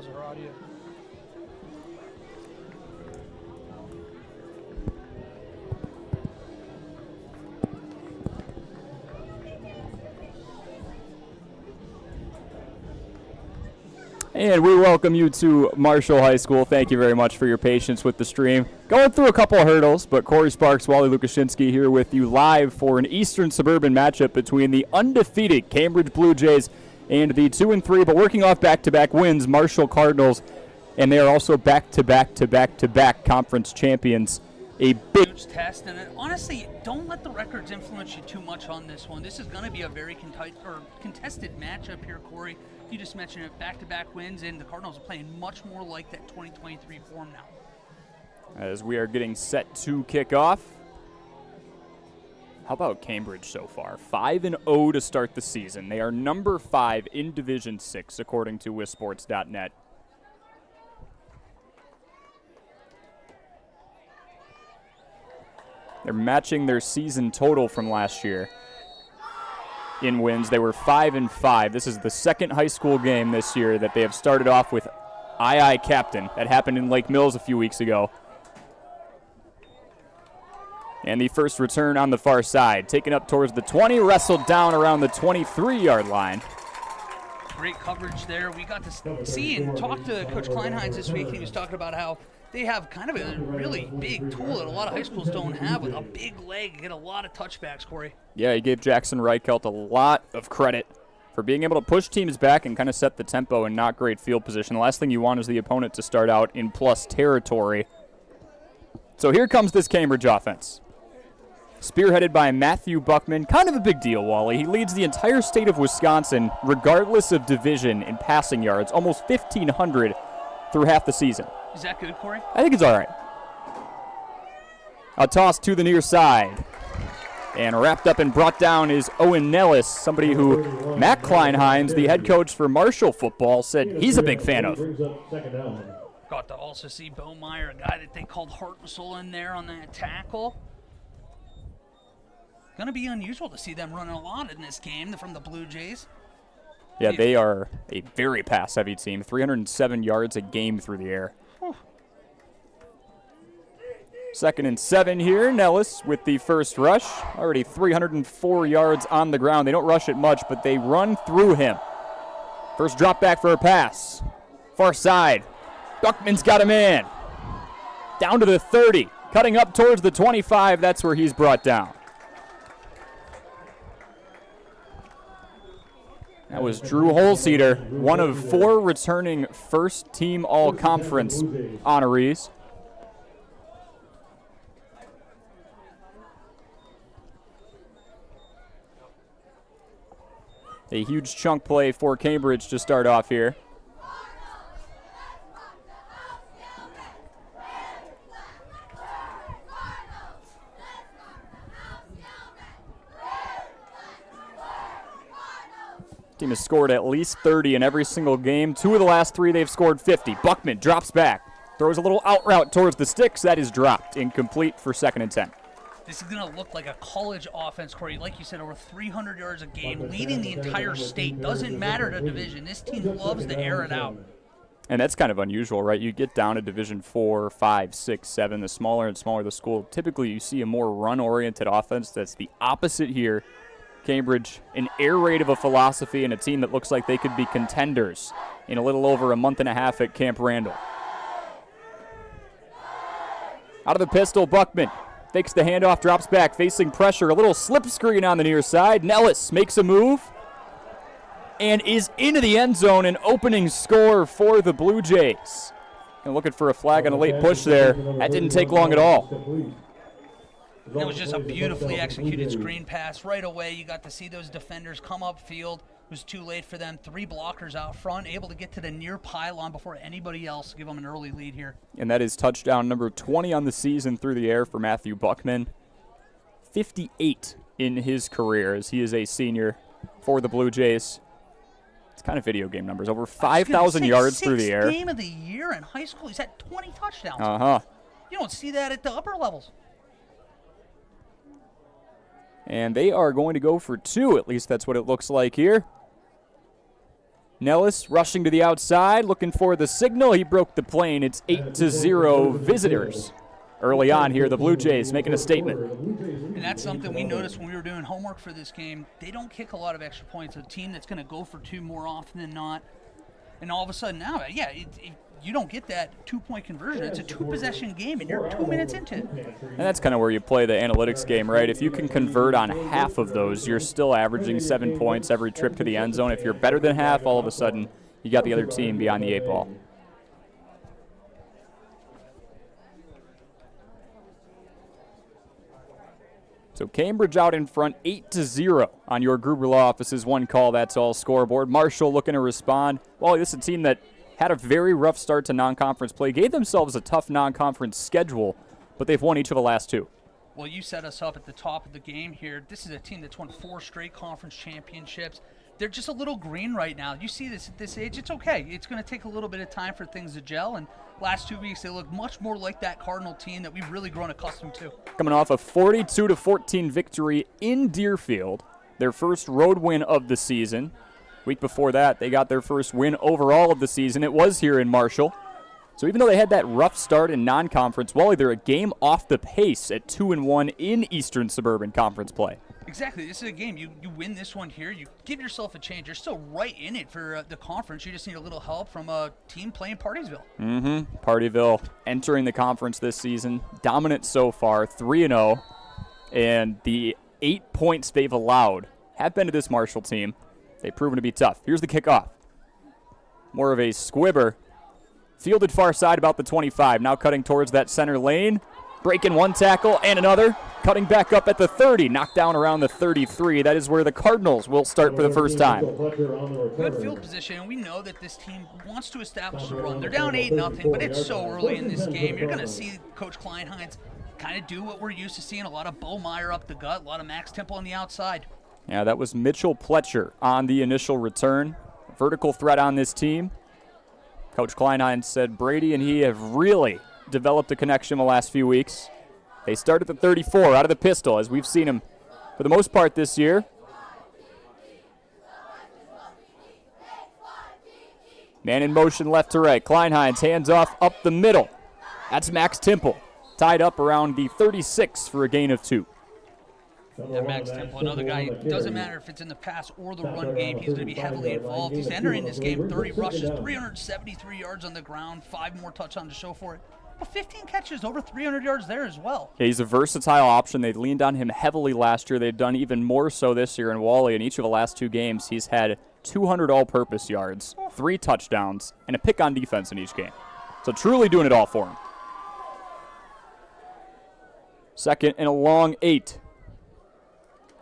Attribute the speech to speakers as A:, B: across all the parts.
A: How's our audio?
B: And we welcome you to Marshall High School. Thank you very much for your patience with the stream. Going through a couple of hurdles, but Corey Sparks, Wally Lukashinsky here with you live for an Eastern Suburban matchup between the undefeated Cambridge Blue Jays and the 2-3, but working off back-to-back wins, Marshall Cardinals, and they are also back-to-back conference champions. A big
A: test, and honestly, don't let the records influence you too much on this one. This is going to be a very contested matchup here, Corey. You just mentioned it, back-to-back wins, and the Cardinals are playing much more like that 2023 form now.
B: As we are getting set to kick off. How about Cambridge so far? 5-0 to start the season. They are number 5 in Division 6, according to WisSports.net. They're matching their season total from last year. In wins, they were 5-5. This is the second high school game this year that they have started off with II captain. That happened in Lake Mills a few weeks ago. And the first return on the far side, taken up towards the 20, wrestled down around the 23-yard line.
A: Great coverage there. We got to see and talk to Coach Kleinheinz this week. He was talking about how they have kind of a really big tool that a lot of high schools don't have, with a big leg, get a lot of touchbacks, Corey.
B: Yeah, he gave Jackson Reichelt a lot of credit for being able to push teams back and kind of set the tempo in not great field position. The last thing you want is the opponent to start out in plus territory. So here comes this Cambridge offense. Spearheaded by Matthew Buckman. Kind of a big deal, Wally. He leads the entire state of Wisconsin, regardless of division, in passing yards, almost 1,500 through half the season.
A: Is that good, Corey?
B: I think it's all right. A toss to the near side. And wrapped up and brought down is Owen Nellis, somebody who Matt Kleinheinz, the head coach for Marshall football, said he's a big fan of.
A: Got to also see Bo Meyer, a guy that they called heart and soul in there on that tackle. Going to be unusual to see them running a lot in this game from the Blue Jays.
B: Yeah, they are a very pass-heavy team, 307 yards a game through the air.
A: Whew.
B: 2nd and 7 here. Nellis with the first rush. Already 304 yards on the ground. They don't rush it much, but they run through him. First drop back for a pass. Far side. Buckman's got a man. Down to the 30. Cutting up towards the 25. That's where he's brought down. That was Drew Holseder, one of 4 returning first-team all-conference honorees. A huge chunk play for Cambridge to start off here. Team has scored at least 30 in every single game. 2 of the last 3, they've scored 50. Buckman drops back, throws a little out route towards the sticks. That is dropped, incomplete for 2nd and 10.
A: This is going to look like a college offense, Corey. Like you said, over 300 yards a game, leading the entire state. Doesn't matter to division. This team loves to air it out.
B: And that's kind of unusual, right? You get down to Division 4, 5, 6, 7, the smaller and smaller the school. Typically, you see a more run-oriented offense. That's the opposite here. Cambridge, an air raid of a philosophy, and a team that looks like they could be contenders in a little over a month and a half at Camp Randall. Out of the pistol, Buckman fakes the handoff, drops back, facing pressure. A little slip screen on the near side. Nellis makes a move and is into the end zone, an opening score for the Blue Jays. And looking for a flag on a late push there. That didn't take long at all.
A: It was just a beautifully executed screen pass. Right away, you got to see those defenders come upfield. It was too late for them. 3 blockers out front, able to get to the near pylon before anybody else, give them an early lead here.
B: And that is touchdown number 20 on the season through the air for Matthew Buckman. 58 in his career as he is a senior for the Blue Jays. It's kind of video game numbers. Over 5,000 yards through the air.
A: 6th game of the year in high school. He's had 20 touchdowns.
B: Uh-huh.
A: You don't see that at the upper levels.
B: And they are going to go for 2. At least that's what it looks like here. Nellis rushing to the outside, looking for the signal. He broke the plane. It's 8-0 visitors. Early on here, the Blue Jays making a statement.
A: And that's something we noticed when we were doing homework for this game. They don't kick a lot of extra points. A team that's going to go for 2 more often than not. And all of a sudden now, you don't get that 2-point conversion. It's a 2-possession game, and you're 2 minutes into it.
B: And that's kind of where you play the analytics game, right? If you can convert on half of those, you're still averaging 7 points every trip to the end zone. If you're better than half, all of a sudden, you got the other team beyond the 8 ball. So Cambridge out in front, 8-0 on your Gruber Law Office's One Call, That's All scoreboard. Marshall looking to respond. Well, this is a team that had a very rough start to non-conference play, gave themselves a tough non-conference schedule, but they've won each of the last 2.
A: Well, you set us up at the top of the game here. This is a team that's won 4 straight conference championships. They're just a little green right now. You see this at this age, it's okay. It's going to take a little bit of time for things to gel, and last 2 weeks they look much more like that Cardinal team that we've really grown accustomed to.
B: Coming off a 42-14 victory in Deerfield, their first road win of the season. Week before that, they got their first win overall of the season. It was here in Marshall. So even though they had that rough start in non-conference, Wally, they're a game off the pace at 2-1 in Eastern Suburban Conference play.
A: Exactly. This is a game. You win this one here, you give yourself a chance. You're still right in it for the conference. You just need a little help from a team playing Partysville.
B: Partyville entering the conference this season. Dominant so far, 3-0. And the 8 points they've allowed have been to this Marshall team. They've proven to be tough. Here's the kickoff. More of a squibber. Fielded far side about the 25. Now cutting towards that center lane. Breaking one tackle and another. Cutting back up at the 30. Knocked down around the 33. That is where the Cardinals will start for the first time.
A: Good field position. We know that this team wants to establish a run. They're down 8-0, but it's so early in this game. You're going to see Coach Kleinheinz kind of do what we're used to seeing. A lot of Bo Meyer up the gut. A lot of Max Temple on the outside.
B: Yeah, that was Mitchell Pletcher on the initial return. Vertical threat on this team. Coach Kleinheinz said Brady and he have really developed a connection the last few weeks. They start at the 34 out of the pistol, as we've seen him for the most part this year. Man in motion left to right. Kleinheinz hands off up the middle. That's Max Temple, tied up around the 36 for a gain of 2.
A: Yeah, Max Temple, another guy, it doesn't matter if it's in the pass or the run game, he's going to be heavily involved. He's entering this game 30 rushes, 373 yards on the ground, 5 more touchdowns to show for it. Well, 15 catches, over 300 yards there as well.
B: Yeah, he's a versatile option. They leaned on him heavily last year. They've done even more so this year in Wally. In each of the last 2 games, he's had 200 all-purpose yards, 3 touchdowns, and a pick on defense in each game. So truly doing it all for him. Second and a long 8.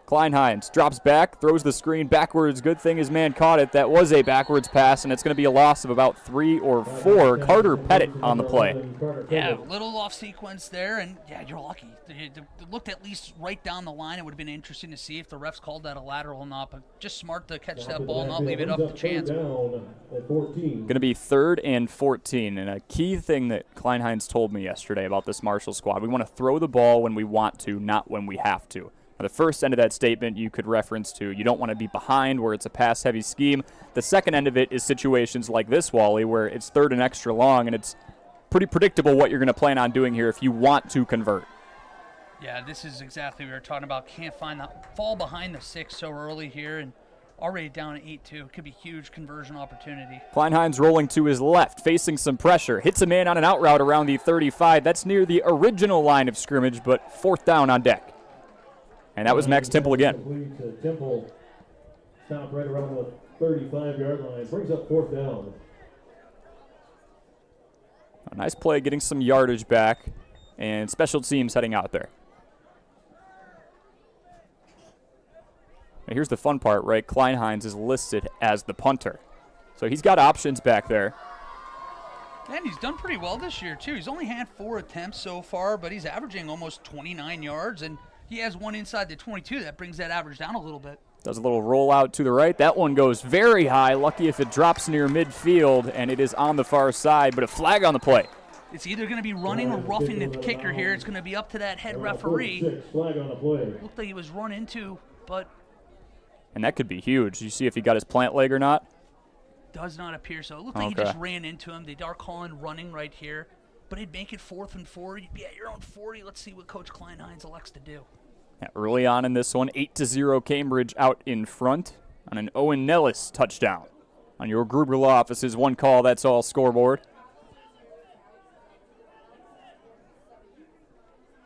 B: Kleinheinz drops back, throws the screen backwards. Good thing his man caught it. That was a backwards pass, and it's going to be a loss of about 3 or 4. Carter Pettit on the play.
A: Yeah, little off sequence there, and yeah, you're lucky. They looked at least right down the line. It would have been interesting to see if the refs called that a lateral or not, but just smart to catch that ball and not leave it up to chance.
B: Going to be 3rd and 14, and a key thing that Kleinheinz told me yesterday about this Marshall squad, we want to throw the ball when we want to, not when we have to. The first end of that statement you could reference to, you don't want to be behind where it's a pass-heavy scheme. The second end of it is situations like this, Wally, where it's 3rd and extra long, and it's pretty predictable what you're going to plan on doing here if you want to convert.
A: Yeah, this is exactly what we were talking about. Can't find that fall behind the 6 so early here, and already down at 8-2. Could be huge conversion opportunity.
B: Kleinheinz rolling to his left, facing some pressure. Hits a man on an out route around the 35. That's near the original line of scrimmage, but 4th down on deck. And that was Max Temple again.
C: Temple stopped right around the 35-yard line. Brings up 4th down.
B: A nice play, getting some yardage back, and special teams heading out there. Now here's the fun part, right? Kleinheinz is listed as the punter. So he's got options back there.
A: And he's done pretty well this year, too. He's only had 4 attempts so far, but he's averaging almost 29 yards, and he has one inside the 22. That brings that average down a little bit.
B: Does a little roll out to the right. That one goes very high. Lucky if it drops near midfield, and it is on the far side, but a flag on the play.
A: It's either going to be running or roughing the kicker here. It's going to be up to that head referee.
C: Flag on the play.
A: Looked like he was run into, but...
B: And that could be huge. You see if he got his plant leg or not?
A: does not appear so. It looked like he just ran into him. They are calling running right here. But it'd make it 4th and 4. You'd be at your own 40. Let's see what Coach Klein-Hines elects to do.
B: Yeah, early on in this one, 8-0 Cambridge out in front on an Owen Nellis touchdown. On your Gruber Law Office's One Call, That's All scoreboard.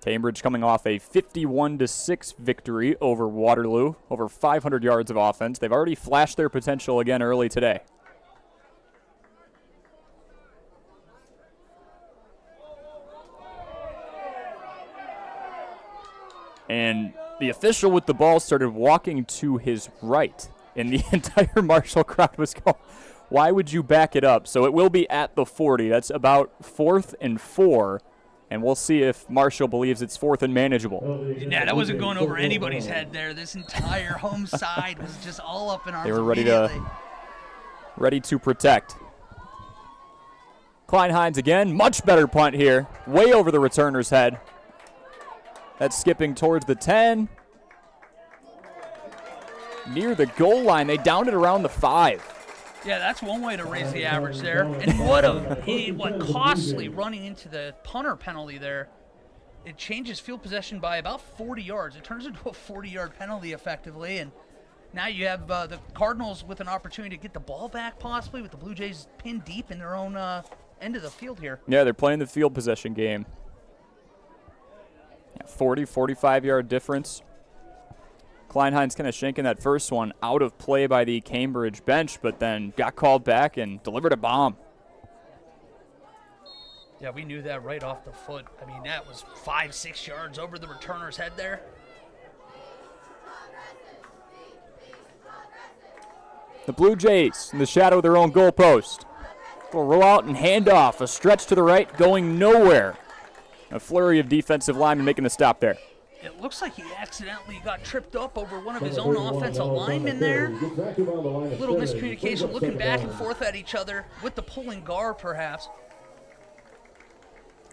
B: Cambridge coming off a 51-6 victory over Waterloo, over 500 yards of offense. They've already flashed their potential again early today. And the official with the ball started walking to his right, and the entire Marshall crowd was going, why would you back it up? So it will be at the 40. That's about 4th and 4, and we'll see if Marshall believes it's 4th and manageable.
A: Yeah, that wasn't going over anybody's head there. This entire home side was just all up in arms.
B: They were ready to protect. Klein-Hines again, much better punt here, way over the returner's head. That's skipping towards the 10. Near the goal line, they downed it around the 5.
A: Yeah, that's one way to raise the average there. And what costly running into the punter penalty there. It changes field possession by about 40 yards. It turns into a 40-yard penalty effectively, and now you have the Cardinals with an opportunity to get the ball back possibly with the Blue Jays pinned deep in their own end of the field here.
B: Yeah, they're playing the field possession game. 40, 45-yard difference. Klein-Hines kind of shanking that first one out of play by the Cambridge bench, but then got called back and delivered a bomb.
A: Yeah, we knew that right off the foot. I mean, that was 5-6 yards over the returner's head there.
B: The Blue Jays in the shadow of their own goalpost will roll out and hand off. A stretch to the right, going nowhere. A flurry of defensive linemen making the stop there.
A: It looks like he accidentally got tripped up over one of his own offensive linemen there. A little miscommunication, looking back and forth at each other with the pulling guard, perhaps.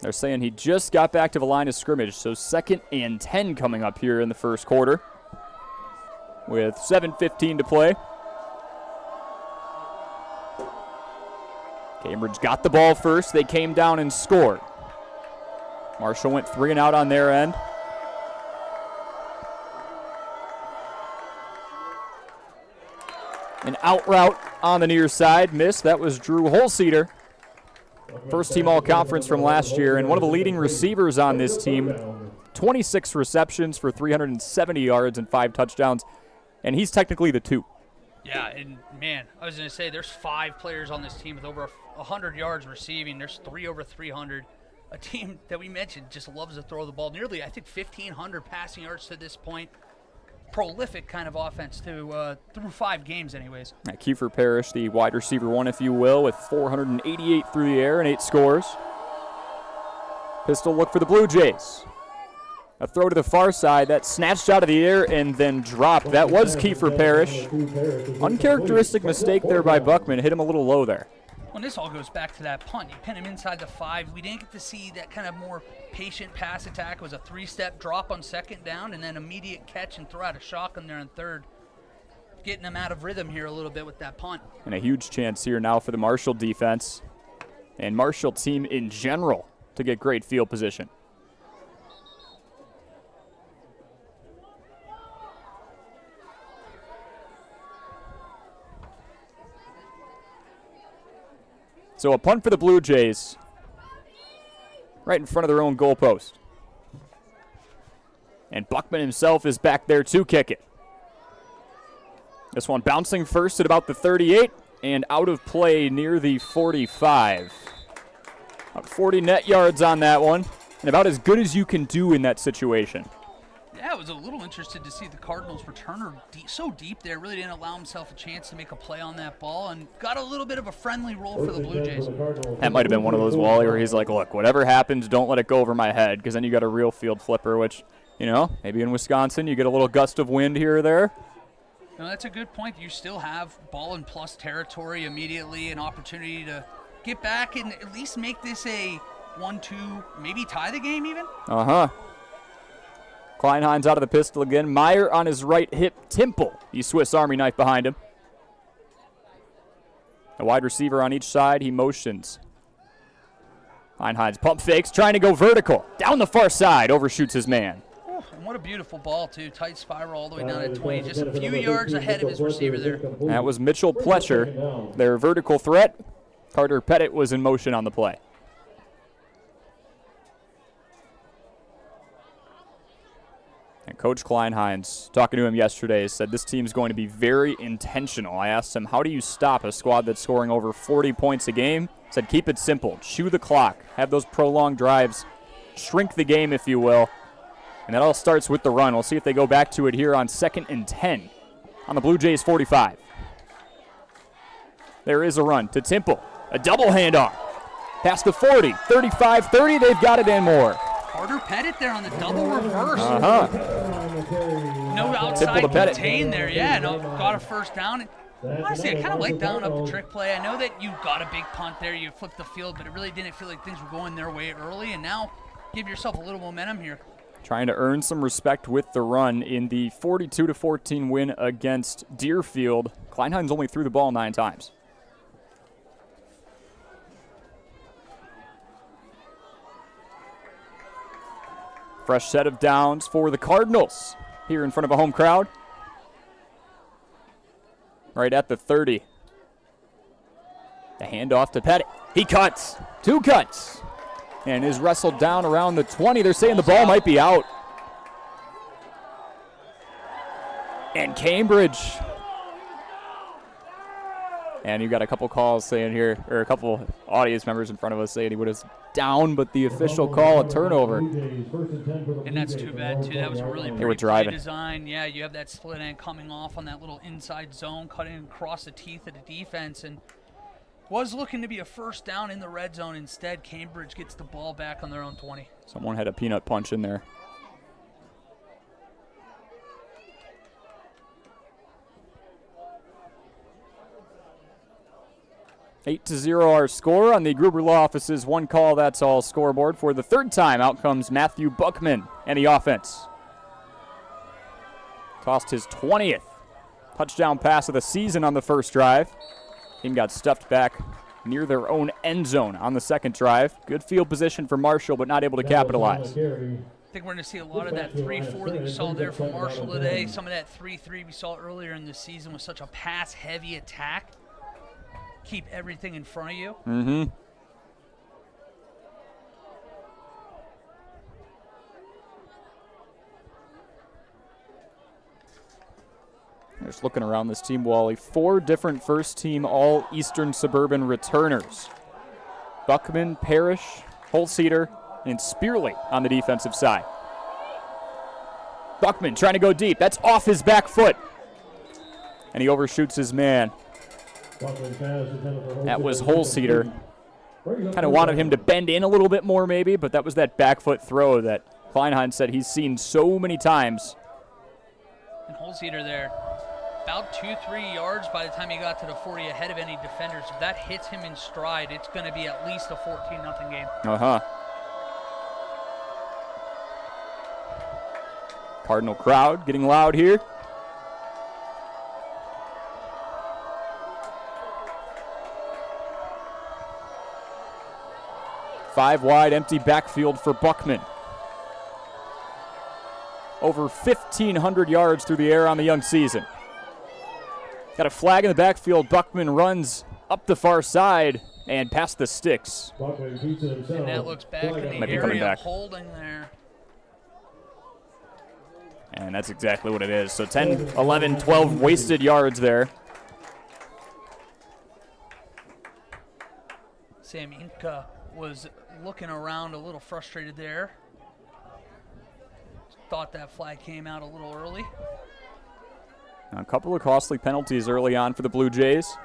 B: They're saying he just got back to the line of scrimmage, so 2nd and 10 coming up here in the first quarter with 7:15 to play. Cambridge got the ball first. They came down and scored. Marshall went 3 and out on their end. An out route on the near side, missed. That was Drew Holseder. First team all-conference from last year, and one of the leading receivers on this team. 26 receptions for 370 yards and 5 touchdowns, and he's technically the 2.
A: Yeah, and man, I was going to say there's 5 players on this team with over 100 yards receiving. There's 3 over 300. A team that we mentioned just loves to throw the ball. Nearly, I think, 1,500 passing yards to this point. Prolific kind of offense through 5 games anyways.
B: Kiefer Parrish, the wide receiver 1, if you will, with 488 through the air and 8 scores. Pistol look for the Blue Jays. A throw to the far side, that snatched out of the air and then dropped. That was Kiefer Parrish. Uncharacteristic mistake there by Buckman. Hit him a little low there.
A: Well, this all goes back to that punt. You pin him inside the 5. We didn't get to see that kind of more patient pass attack. It was a 3-step drop on 2nd down and then immediate catch and throw out a shotgun there on 3rd. Getting them out of rhythm here a little bit with that punt.
B: And a huge chance here now for the Marshall defense and Marshall team in general to get great field position. So a punt for the Blue Jays right in front of their own goalpost. And Buckman himself is back there to kick it. This one bouncing first at about the 38 and out of play near the 45. About 40 net yards on that one, and about as good as you can do in that situation.
A: Yeah, I was a little interested to see the Cardinals returner so deep there. Really didn't allow himself a chance to make a play on that ball and got a little bit of a friendly roll for the Blue Jays.
B: That might have been one of those, Wally, where he's like, look, whatever happens, don't let it go over my head, because then you got a real field flipper, which, you know, maybe in Wisconsin you get a little gust of wind here or there.
A: No, that's a good point. You still have ball and plus territory immediately, an opportunity to get back and at least make this a 1-2, maybe tie the game even.
B: Uh-huh. Klein-Hines out of the pistol again. Meyer on his right hip. Temple, the Swiss Army knife behind him. The wide receiver on each side, he motions. Kleinheinz pump fakes, trying to go vertical. Down the far side, overshoots his man.
A: And what a beautiful ball, too. Tight spiral all the way down at 20. Just a few yards ahead of his receiver there.
B: That was Mitchell Pletcher, their vertical threat. Carter Pettit was in motion on the play. And Coach Kleinheinz, talking to him yesterday, said this team's going to be very intentional. I asked him, how do you stop a squad that's scoring over 40 points a game? He said, keep it simple. Chew the clock. Have those prolonged drives. Shrink the game, if you will. And that all starts with the run. We'll see if they go back to it here on 2nd and 10 on the Blue Jays 45. There is a run to Temple. A double handoff. Past the 40, 35, 30. They've got it and more.
A: Carter Pettit there on the double reverse. No outside contain there. Yeah, no, got a first down. Honestly, I kind of like down up the trick play. I know that you got a big punt there. You flipped the field, but it really didn't feel like things were going their way early. And now give yourself a little momentum here.
B: Trying to earn some respect with the run in the 42-14 win against Deerfield. Kleinheinz only threw the ball 9 times. Fresh set of downs for the Cardinals here in front of a home crowd. Right at the 30. The handoff to Pettit. He cuts. 2 cuts. And is wrestled down around the 20. They're saying the ball might be out. And Cambridge. And you got a couple calls saying here, or a couple audience members in front of us saying he was down, but the official call a turnover.
A: And that's too bad, too. That was a really pretty play design. Yeah, you have that split end coming off on that little inside zone, cutting across the teeth of the defense, and was looking to be a first down in the red zone. Instead, Cambridge gets the ball back on their own 20.
B: Someone had a peanut punch in there. 8-0 our score on the Gruber Law Office's One Call That's All scoreboard. For the 3rd time, out comes Matthew Buckman and the offense. Tossed his 20th touchdown pass of the season on the first drive. Team got stuffed back near their own end zone on the 2nd drive. Good field position for Marshall, but not able to capitalize.
A: I think we're going to see a lot of that 3-4 that you saw there from Marshall today. Some of that 3-3 we saw earlier in the season with such a pass-heavy attack. Keep everything in front of you.
B: Mm-hmm. Just looking around this team, Wally, 4 different first-team All-Eastern Suburban returners. Buckman, Parrish, Holzeder, and Spearley on the defensive side. Buckman trying to go deep. That's off his back foot. And he overshoots his man. That was Holzeder. Kind of wanted him to bend in a little bit more maybe, but that was that back foot throw that Kleinheinz said he's seen so many times.
A: And Holzeder there, about 2-3 yards by the time he got to the 40 ahead of any defenders. If that hits him in stride, it's going to be at least a 14-0 game.
B: Uh-huh. Cardinal crowd getting loud here. Five wide, empty backfield for Buckman. Over 1,500 yards through the air on the young season. Got a flag in the backfield. Buckman runs up the far side and past the sticks.
A: And that looks back in the area of holding there.
B: And that's exactly what it is. So 10, 11, 12 wasted yards there.
A: Sam Inca was looking around a little frustrated there. Thought that flag came out a little early.
B: A couple of costly penalties early on for the Blue Jays.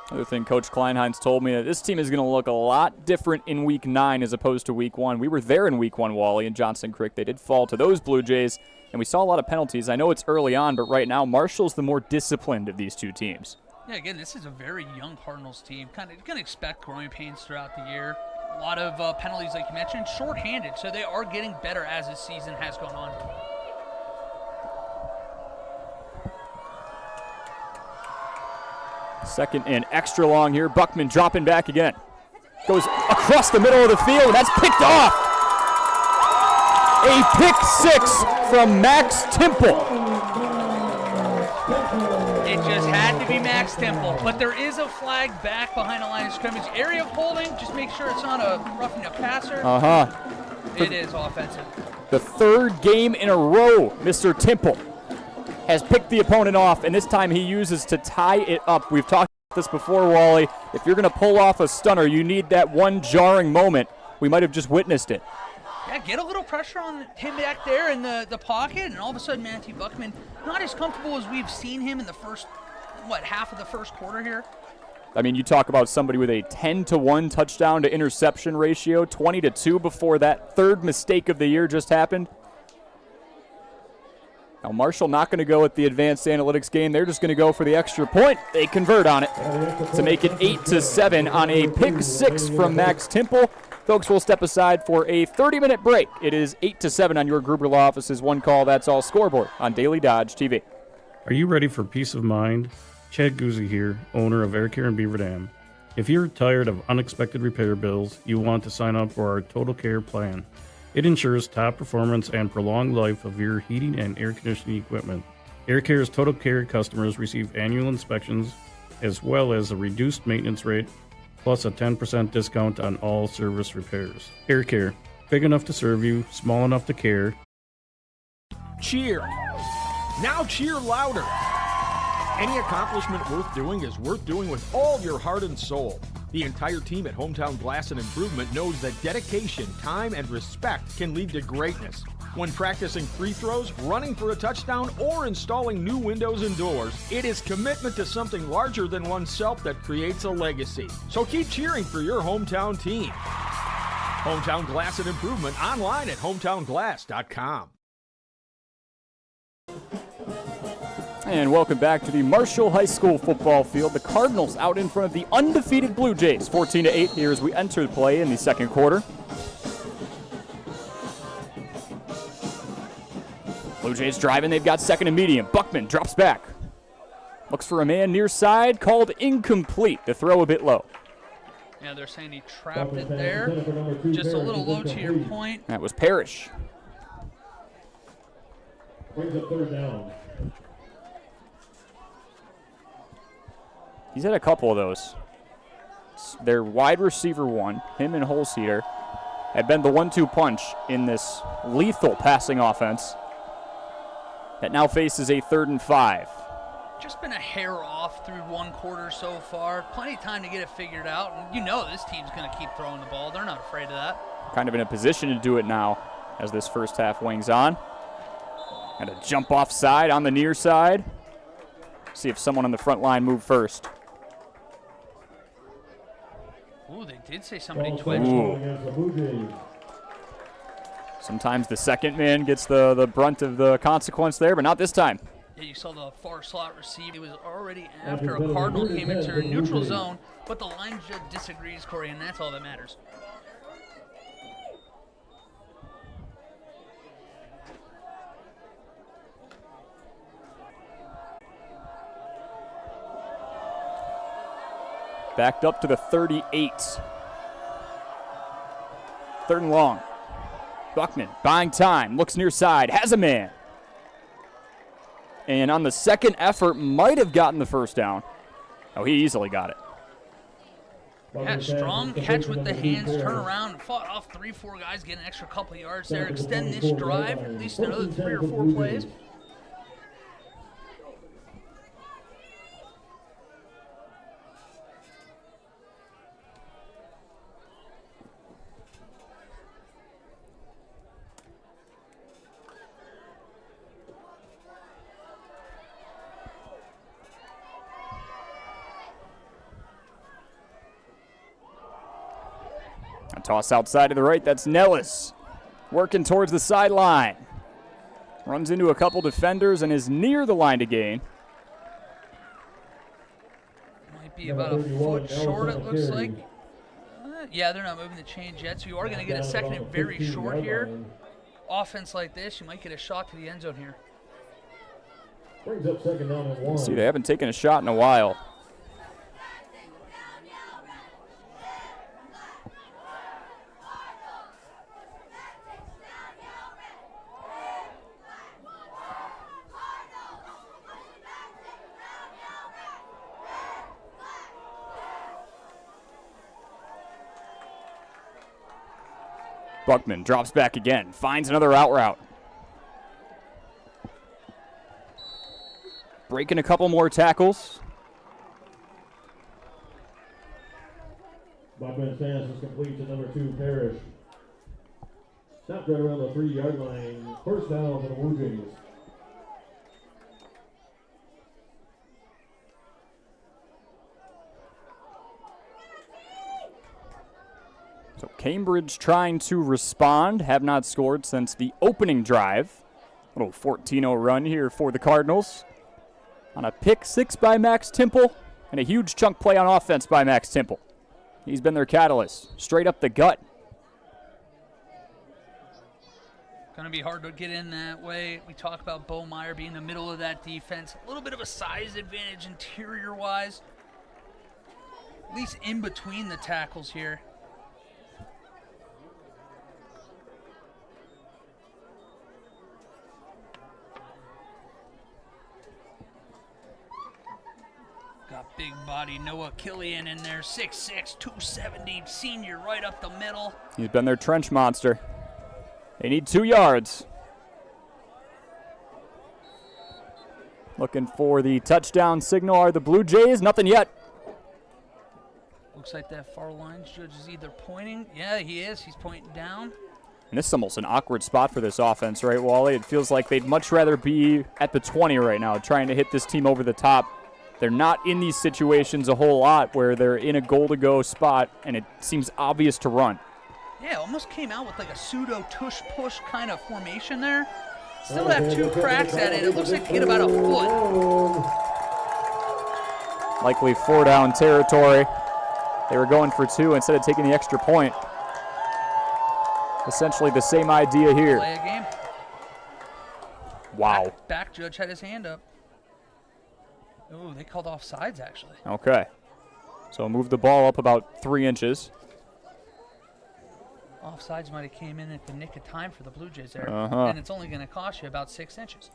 B: Another thing Coach Kleinheinz told me, that this team is going to look a lot different in Week 9 as opposed to Week 1. We were there in Week 1, Wally, in Johnson Creek. They did fall to those Blue Jays, and we saw a lot of penalties. I know it's early on, but right now Marshall's the more disciplined of these two teams.
A: Yeah, again, this is a very young Cardinals team. Kind of, you can expect growing pains throughout the year. A lot of penalties, like you mentioned, short-handed, so they are getting better as the season has gone on.
B: 2nd and extra long here. Buckman dropping back again. Goes across the middle of the field, and that's picked off. A pick 6 from Max Temple.
A: It just had to be Max Temple, but there is a flag back behind the line of scrimmage. Area of holding, just make sure it's not a roughing a passer. It is offensive.
B: The 3rd game in a row, Mr. Temple has picked the opponent off, and this time he uses to tie it up. We've talked about this before, Wally. If you're going to pull off a stunner, you need that one jarring moment. We might have just witnessed it.
A: Yeah, get a little pressure on him back there in the pocket, and all of a sudden Matthew Buckman, not as comfortable as we've seen him in the first, half of the first quarter here.
B: I mean, you talk about somebody with a 10-to-1 touchdown to interception ratio, 20-2 before that 3rd mistake of the year just happened. Now, Marshall not going to go with the advanced analytics game. They're just going to go for the extra point. They convert on it to make it 8-7 on a pick 6 from Max Temple. Folks, we'll step aside for a 30-minute break. It is 8-7 on your Gruber Law Office's One Call, That's All scoreboard on Daily Dodge TV.
D: Are you ready for peace of mind? Chad Guzzi here, owner of Air Care in Beaver Dam. If you're tired of unexpected repair bills, you want to sign up for our Total Care plan. It ensures top performance and prolonged life of your heating and air conditioning equipment. Air Care's Total Care customers receive annual inspections as well as a reduced maintenance rate plus a 10% discount on all service repairs. Air Care, big enough to serve you, small enough to care.
E: Cheer. Now cheer louder. Any accomplishment worth doing is worth doing with all your heart and soul. The entire team at Hometown Glass and Improvement knows that dedication, time, and respect can lead to greatness. When practicing free throws, running for a touchdown, or installing new windows and doors, it is commitment to something larger than oneself that creates a legacy. So keep cheering for your hometown team. Hometown Glass and Improvement online at hometownglass.com.
B: And welcome back to the Marshall High School football field. The Cardinals out in front of the undefeated Blue Jays, 14-8 here as we enter the play in the 2nd quarter. Blue Jays driving, they've got 2nd and medium. Buckman drops back. Looks for a man near side, called incomplete. The throw a bit low.
A: Yeah, they're saying he trapped it there. Just a little low to your point.
B: That was Parrish.
C: Brings up 3rd down.
B: He's had a couple of those. Their wide receiver one, him and Holseater, have been the 1-2 punch in this lethal passing offense that now faces a 3rd and 5.
A: Just been a hair off through 1 quarter so far. Plenty of time to get it figured out. And you know this team's going to keep throwing the ball. They're not afraid of that.
B: Kind of in a position to do it now as this first half wings on. And a jump off side on the near side. See if someone on the front line moved first.
A: Ooh, they did say somebody twitched.
B: Sometimes the 2nd man gets the brunt of the consequence there, but not this time.
A: Yeah, you saw the far slot receive. It was already after a Cardinal came into a neutral zone, but the line judge disagrees, Corey, and that's all that matters.
B: Backed up to the 38. 3rd and long. Buckman buying time, looks near side, has a man. And on the 2nd effort, might have gotten the 1st down. Oh, he easily got it.
A: Yeah, strong catch with the hands, turn around, and fought off 3-4 guys, get an extra couple of yards there, extend this drive, at least another 3 or 4 plays.
B: A toss outside to the right, that's Nellis. Working towards the sideline. Runs into a couple defenders and is near the line to gain.
A: Might be about a foot short, it looks like. Yeah, they're not moving the chains yet, so you are going to get a 2nd and very short here. Offense like this, you might get a shot to the end zone here.
C: Brings up 2nd down and 1.
B: See, they haven't taken a shot in a while. Buckman drops back again, finds another out route. Breaking a couple more tackles.
C: Buckman's pass is complete to number 2, Parrish. Stopped right around the 3-yard line. First down for the Blue Jays.
B: So Cambridge trying to respond, have not scored since the opening drive. Little 14-0 run here for the Cardinals. On a pick 6 by Max Temple and a huge chunk play on offense by Max Temple. He's been their catalyst, straight up the gut.
A: Going to be hard to get in that way. We talk about Bo Meyer being in the middle of that defense. A little bit of a size advantage interior-wise. At least in between the tackles here. Got big body Noah Killian in there, 6'6", 270, senior right up the middle.
B: He's been their trench monster. They need 2 yards. Looking for the touchdown signal are the Blue Jays. Nothing yet.
A: Looks like that far line judge is either pointing. Yeah, he is. He's pointing down.
B: And this is almost an awkward spot for this offense, right, Wally? It feels like they'd much rather be at the 20 right now, trying to hit this team over the top. They're not in these situations a whole lot where they're in a goal-to-go spot, and it seems obvious to run.
A: Yeah, almost came out with like a pseudo tush-push kind of formation there. Still have 2 cracks at it. It looks like to get about a foot.
B: Likely 4-down territory. They were going for 2 instead of taking the extra point. Essentially the same idea here.
A: Play a game.
B: Wow.
A: Back judge had his hand up. Oh, they called offsides actually.
B: Okay. So move the ball up about 3 inches.
A: Offsides might have came in at the nick of time for the Blue Jays there.
B: Uh-huh.
A: And it's only going to cost you about 6 inches.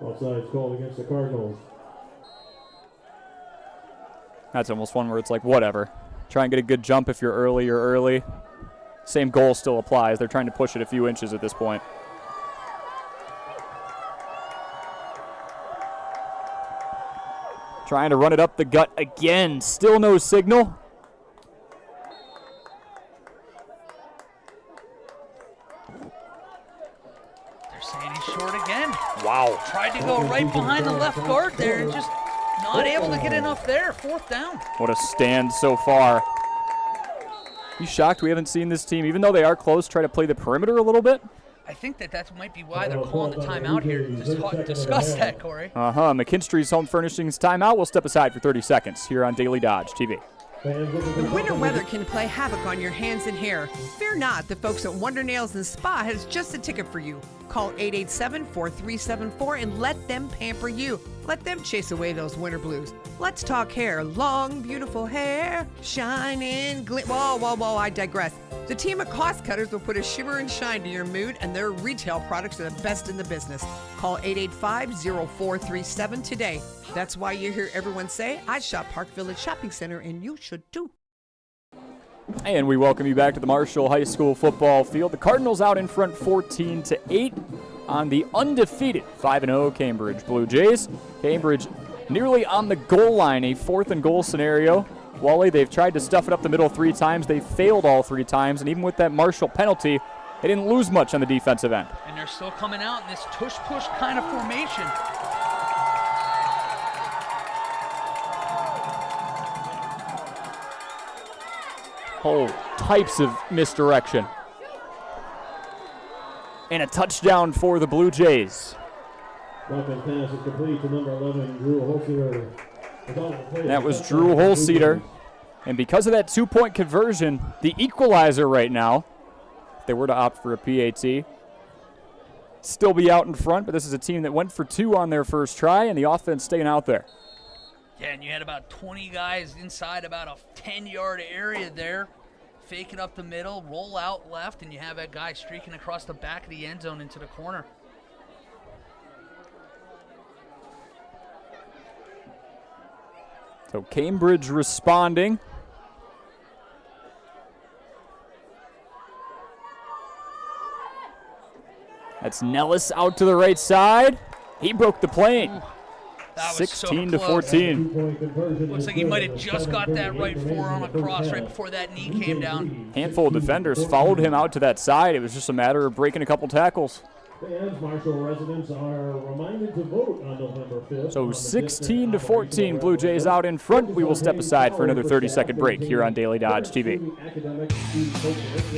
C: Offsides called against the Cardinals.
B: That's almost one where it's like, whatever. Try and get a good jump if you're early, you're early. Same goal still applies. They're trying to push it a few inches at this point. Trying to run it up the gut again. Still no signal.
A: They're saying he's short again.
B: Wow.
A: Tried to go right behind the left guard there and just not able to get enough there. 4th down.
B: What a stand so far. You shocked we haven't seen this team, even though they are close, try to play the perimeter a little bit?
A: I think that might be why they're calling the timeout here to discuss that, Corey.
B: McKinstry's Home Furnishings timeout. We'll step aside for 30 seconds here on Daily Dodge TV.
F: The winter weather can play havoc on your hands and hair. Fear not, the folks at Wonder Nails and Spa has just a ticket for you. Call 887-4374 and let them pamper you. Let them chase away those winter blues. Let's talk hair. Long, beautiful hair, shining, Whoa, I digress. The team at Cost Cutters will put a shimmer and shine to your mood, and their retail products are the best in the business. Call 885-0437 today. That's why you hear everyone say, I shop Park Village Shopping Center, and you should too.
B: And we welcome you back to the Marshall High School football field. The Cardinals out in front 14-8 on the undefeated 5-0 Cambridge Blue Jays. Cambridge nearly on the goal line, a 4th and goal scenario. Wally, they've tried to stuff it up the middle 3 times. They failed all 3 times, and even with that Marshall penalty, they didn't lose much on the defensive end.
A: And they're still coming out in this tush-push kind of formation.
B: Whole types of misdirection. And a touchdown for the Blue Jays.
C: Buckman pass is complete to number 11, Drew Holzeder.
B: That was Drew Holzeder. And because of that 2-point conversion, the equalizer right now, if they were to opt for a PAT, still be out in front, but this is a team that went for 2 on their first try, and the offense staying out there.
A: Yeah, and you had about 20 guys inside about a 10-yard area there. Fake it up the middle, roll out left, and you have that guy streaking across the back of the end zone into the corner.
B: So Cambridge responding. That's Nellis out to the right side. He broke the plane.
A: Ooh, that was
B: 16
A: so
B: to
A: close.
B: 14.
C: Two-point conversion
A: Looks
C: is
A: like he
C: good
A: might have
C: with
A: just got that
C: 7:38
A: right
C: remaining
A: forearm
C: in the first
A: across right
C: half.
A: before that knee came down.
B: Handful of defenders followed him out to that side. It was just a matter of breaking a couple tackles.
C: Fans, Marshall residents are reminded to vote on November 5th.
B: So
C: on the
B: 16 to
C: district
B: 14, Blue Jays out in front. We will step aside for another 30-second break here on Daily Dodge TV.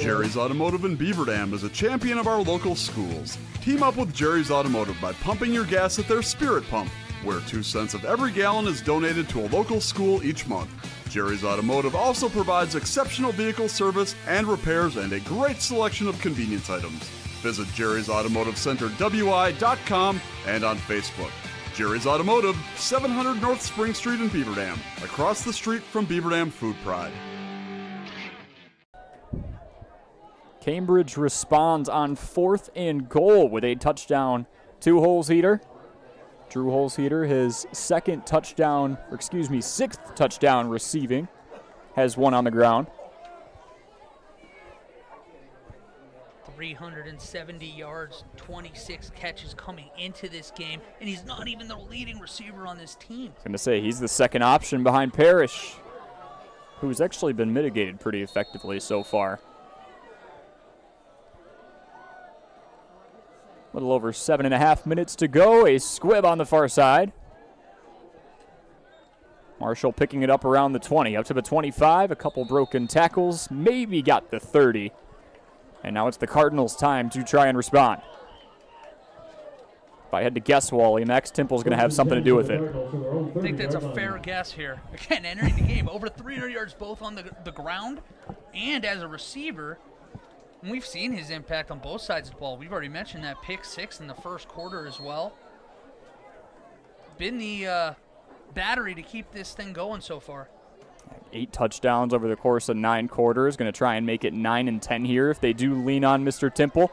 G: Jerry's Automotive in Beaver Dam is a champion of our local schools. Team up with Jerry's Automotive by pumping your gas at their Spirit Pump, where 2 cents of every gallon is donated to a local school each month. Jerry's Automotive also provides exceptional vehicle service and repairs and a great selection of convenience items. Visit Jerry's Automotive Center WI.com and on Facebook. Jerry's Automotive, 700 North Spring Street in Beaver Dam, across the street from Beaver Dam Food Pride.
B: Cambridge responds on 4th and goal with a touchdown to Holzheater. Drew Holzheater, his sixth touchdown receiving, has one on the ground.
A: 370 yards, 26 catches coming into this game, and he's not even the leading receiver on this team.
B: I was going to say, he's the second option behind Parrish, who's actually been mitigated pretty effectively so far. A little over 7.5 minutes to go. A squib on the far side. Marshall picking it up around the 20, up to the 25. A couple broken tackles, maybe got the 30. And now it's the Cardinals' time to try and respond. If I had to guess, Wally, Max Temple's going to have something to do with it.
A: I think that's a fair guess here. Again, entering the game, over 300 yards both on the ground and as a receiver. And we've seen his impact on both sides of the ball. We've already mentioned that pick 6 in the first quarter as well. Been the battery to keep this thing going so far.
B: 8 touchdowns over the course of 9 quarters. Going to try and make it 9 and 10 here if they do lean on Mr. Temple.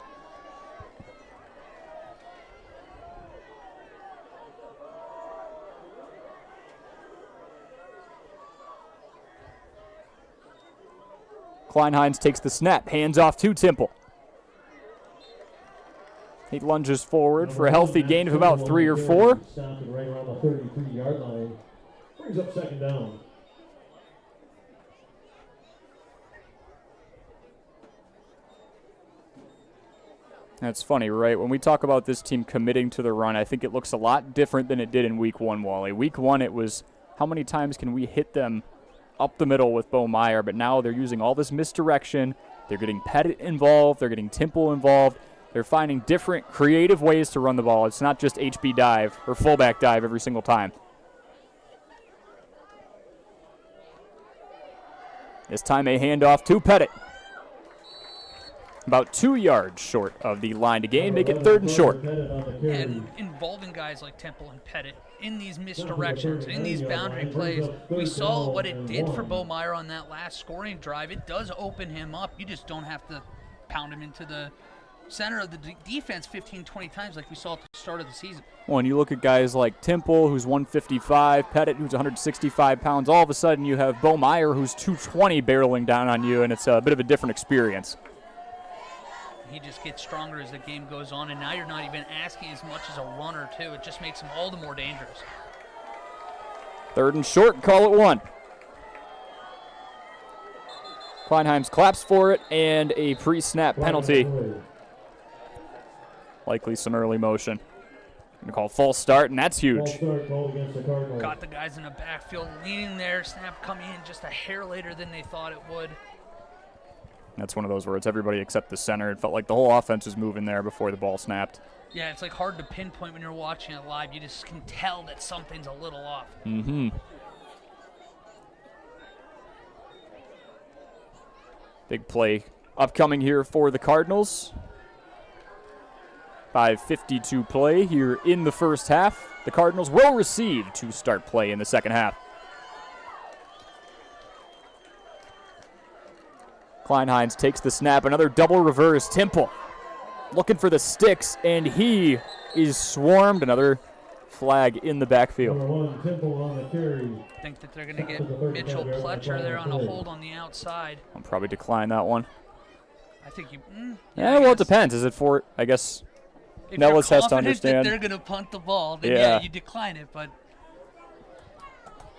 B: Kleinheinz takes the snap, hands off to Temple. He lunges forward for a healthy gain of about 3 or 4.
C: Stopped right around the 33-yard line. Brings up second down.
B: That's funny, right? When we talk about this team committing to the run, I think it looks a lot different than it did in Week 1, Wally. Week 1, it was how many times can we hit them up the middle with Bo Meyer, but now they're using all this misdirection. They're getting Pettit involved. They're getting Temple involved. They're finding different creative ways to run the ball. It's not just HB dive or fullback dive every single time. This time a handoff to Pettit. About 2 yards short of the line to gain, make it 3rd and short.
A: And involving guys like Temple and Pettit in these misdirections, in these boundary plays, we saw what it did for Bo Meyer on that last scoring drive. It does open him up. You just don't have to pound him into the center of the defense 15, 20 times like we saw at the start of the season.
B: Well, and you look at guys like Temple, who's 155, Pettit, who's 165 pounds. All of a sudden, you have Bo Meyer, who's 220, barreling down on you, and it's a bit of a different experience.
A: He just gets stronger as the game goes on, and now you're not even asking as much as a runner, too. It just makes him all the more dangerous.
B: 3rd and short, call it 1. Kleinheims claps for it, and a pre-snap penalty. Likely some early motion. Going to call false start, and that's huge.
A: Got the guys in the backfield leaning there. Snap coming in just a hair later than they thought it would.
B: That's one of those where it's everybody except the center. It felt like the whole offense was moving there before the ball snapped.
A: Yeah, it's like hard to pinpoint when you're watching it live. You just can tell that something's a little off.
B: Mm-hmm. Big play upcoming here for the Cardinals. 5:52 play here in the first half. The Cardinals will receive to start play in the second half. Kleinheinz takes the snap. Another double reverse. Temple looking for the sticks, and he is swarmed. Another flag in the backfield.
A: I think that they're going to get Mitchell Pletcher there on a hold on the outside.
B: I'll probably decline that one.
A: I think you...
B: Yeah, well, it depends. Is it for, I guess,
A: If
B: Nellis
A: you're
B: has to
A: confident
B: understand.
A: that they're going to punt the ball, then
B: Yeah.
A: you decline it. But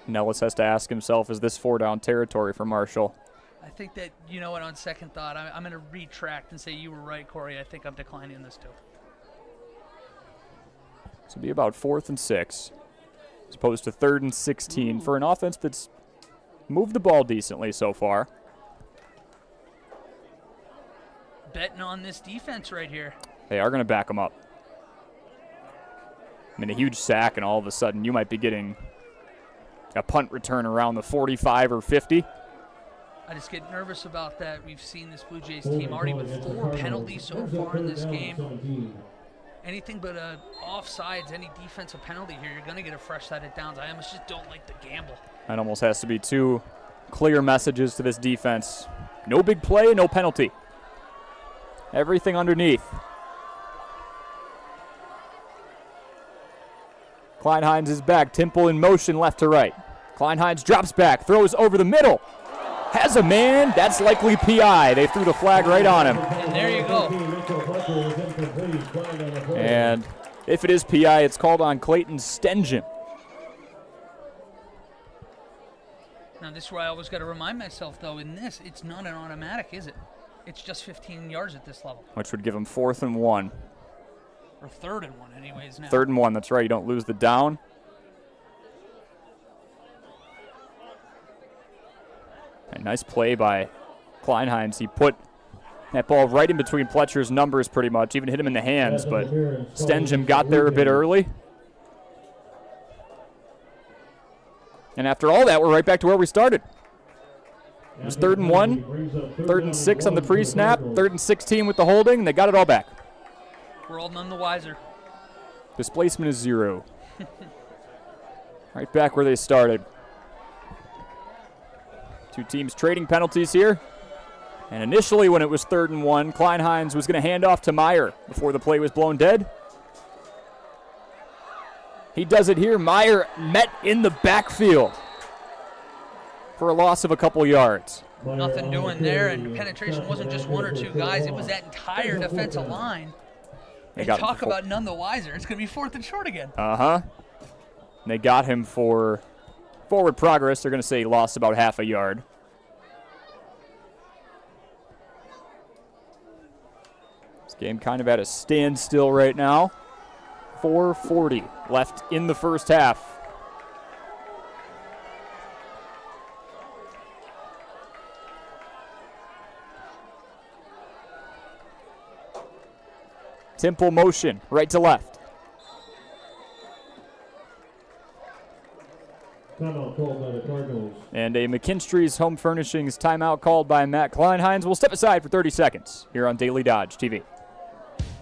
B: Nellis has to ask himself, is this 4-down territory for Marshall?
A: I think that, you know what, on second thought, I'm going to retract and say you were right, Corey. I think I'm declining this too.
B: This will be about 4th and 6, as opposed to 3rd and 16 for an offense that's moved the ball decently so far.
A: Betting on this defense right here.
B: They are going to back him up. I mean, a huge sack, and all of a sudden you might be getting a punt return around the 45 or 50.
A: I just get nervous about that. We've seen this Blue Jays team already with 4 penalties so far in this game. Anything but offsides, any defensive penalty here, you're going to get a fresh set of downs. I almost just don't like the gamble.
B: That almost has to be 2 clear messages to this defense. No big play, no penalty. Everything underneath. Kleinheinz is back. Temple in motion left to right. Kleinheinz drops back, throws over the middle. Has a man. That's likely PI. They threw the flag right on him.
A: And there you go.
B: And if it is PI, it's called on Clayton Stengen.
A: Now, this is where I always got to remind myself, though, in this, it's not an automatic, is it? It's just 15 yards at this level.
B: Which would give him 4th and 1.
A: Or 3rd and 1 anyways now.
B: 3rd and 1, that's right. You don't lose the down. A nice play by Kleinheinz. He put that ball right in between Pletcher's numbers pretty much, even hit him in the hands, but Stengen got there a bit early. And after all that, we're right back to where we started. It was 3rd and 1, 3rd and 6 on the pre-snap, 3rd and 16 with the holding, and they got it all back.
A: We're all none the wiser.
B: Displacement is 0. Right back where they started. 2 teams trading penalties here. And initially when it was 3rd and 1, Kleinheinz was going to hand off to Meyer before the play was blown dead. He does it here. Meyer met in the backfield for a loss of a couple yards.
A: Nothing doing there, and penetration wasn't just 1 or 2 guys. It was that entire defensive line.
B: They
A: And
B: got
A: talk
B: him for
A: about none the wiser. It's going to be 4th and short again.
B: And they got him for forward progress. They're going to say he lost about half a yard. This game kind of at a standstill right now. 4:40 left in the first half. Temple motion, right to left.
C: Timeout called by the Cardinals.
B: And a McKinstry's Home Furnishings timeout called by Matt Kleinheinz. We'll step aside for 30 seconds here on Daily Dodge TV.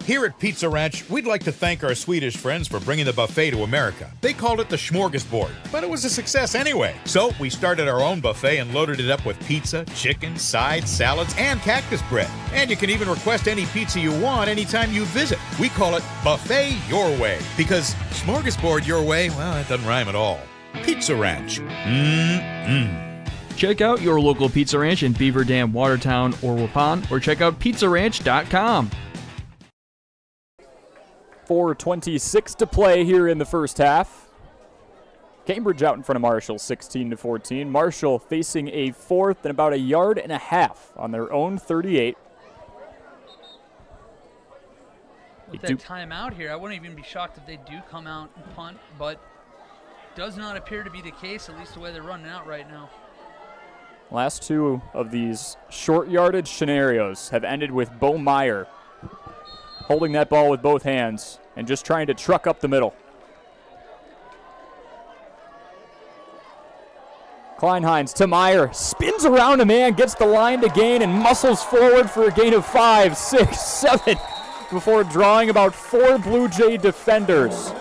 H: Here at Pizza Ranch, we'd like to thank our Swedish friends for bringing the buffet to America. They called it the Smorgasbord, but it was a success anyway. So we started our own buffet and loaded it up with pizza, chicken, sides, salads, and cactus bread. And you can even request any pizza you want anytime you visit. We call it Buffet Your Way, because Smorgasbord Your Way, well, that doesn't rhyme at all. Pizza Ranch.
I: Check out your local Pizza Ranch in Beaver Dam, Watertown, or Waupun, or check out pizzaranch.com.
B: 4:26 to play here in the first half. Cambridge out in front of Marshall, 16-14. Marshall facing a 4th and about 1.5 yards on their own 38.
A: With that timeout here, I wouldn't even be shocked if they do come out and punt, but does not appear to be the case, at least the way they're running out right now.
B: Last 2 of these short yardage scenarios have ended with Bo Meyer holding that ball with both hands and just trying to truck up the middle. Kleinheinz to Meyer, spins around a man, gets the line to gain, and muscles forward for a gain of 5, 6, 7 before drawing about 4 Blue Jay defenders.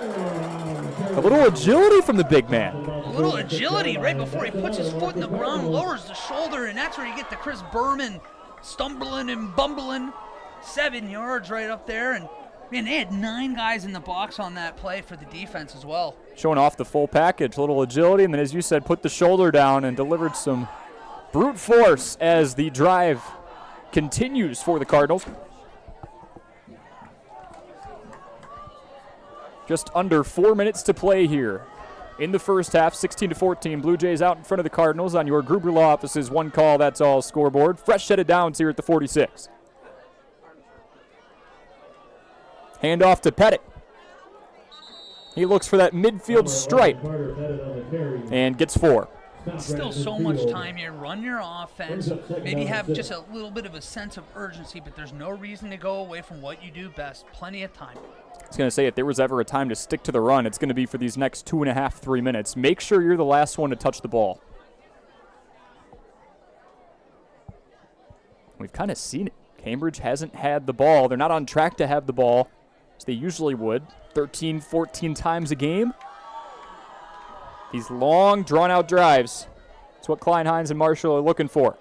B: A little agility from the big man.
A: A little agility right before he puts his foot in the ground, lowers the shoulder, and that's where you get the Chris Berman stumbling and bumbling. 7 yards right up there, and man, they had 9 guys in the box on that play for the defense as well.
B: Showing off the full package, a little agility, and then as you said, put the shoulder down and delivered some brute force as the drive continues for the Cardinals. Just under 4 minutes to play here. In the first half, 16-14, Blue Jays out in front of the Cardinals on your Gruber Law Office's one call, that's all scoreboard. Fresh set of downs here at the 46. Hand off to Pettit. He looks for that midfield stripe and gets 4.
A: Still so much time here. Run your offense. Maybe have just a little bit of a sense of urgency, but there's no reason to go away from what you do best. Plenty of time.
B: I was going to say, if there was ever a time to stick to the run, it's going to be for these next 2.5, 3 minutes. Make sure you're the last one to touch the ball. We've kind of seen it. Cambridge hasn't had the ball. They're not on track to have the ball as they usually would. 13, 14 times a game. These long, drawn-out drives. That's what Klein-Hines and Marshall are looking for.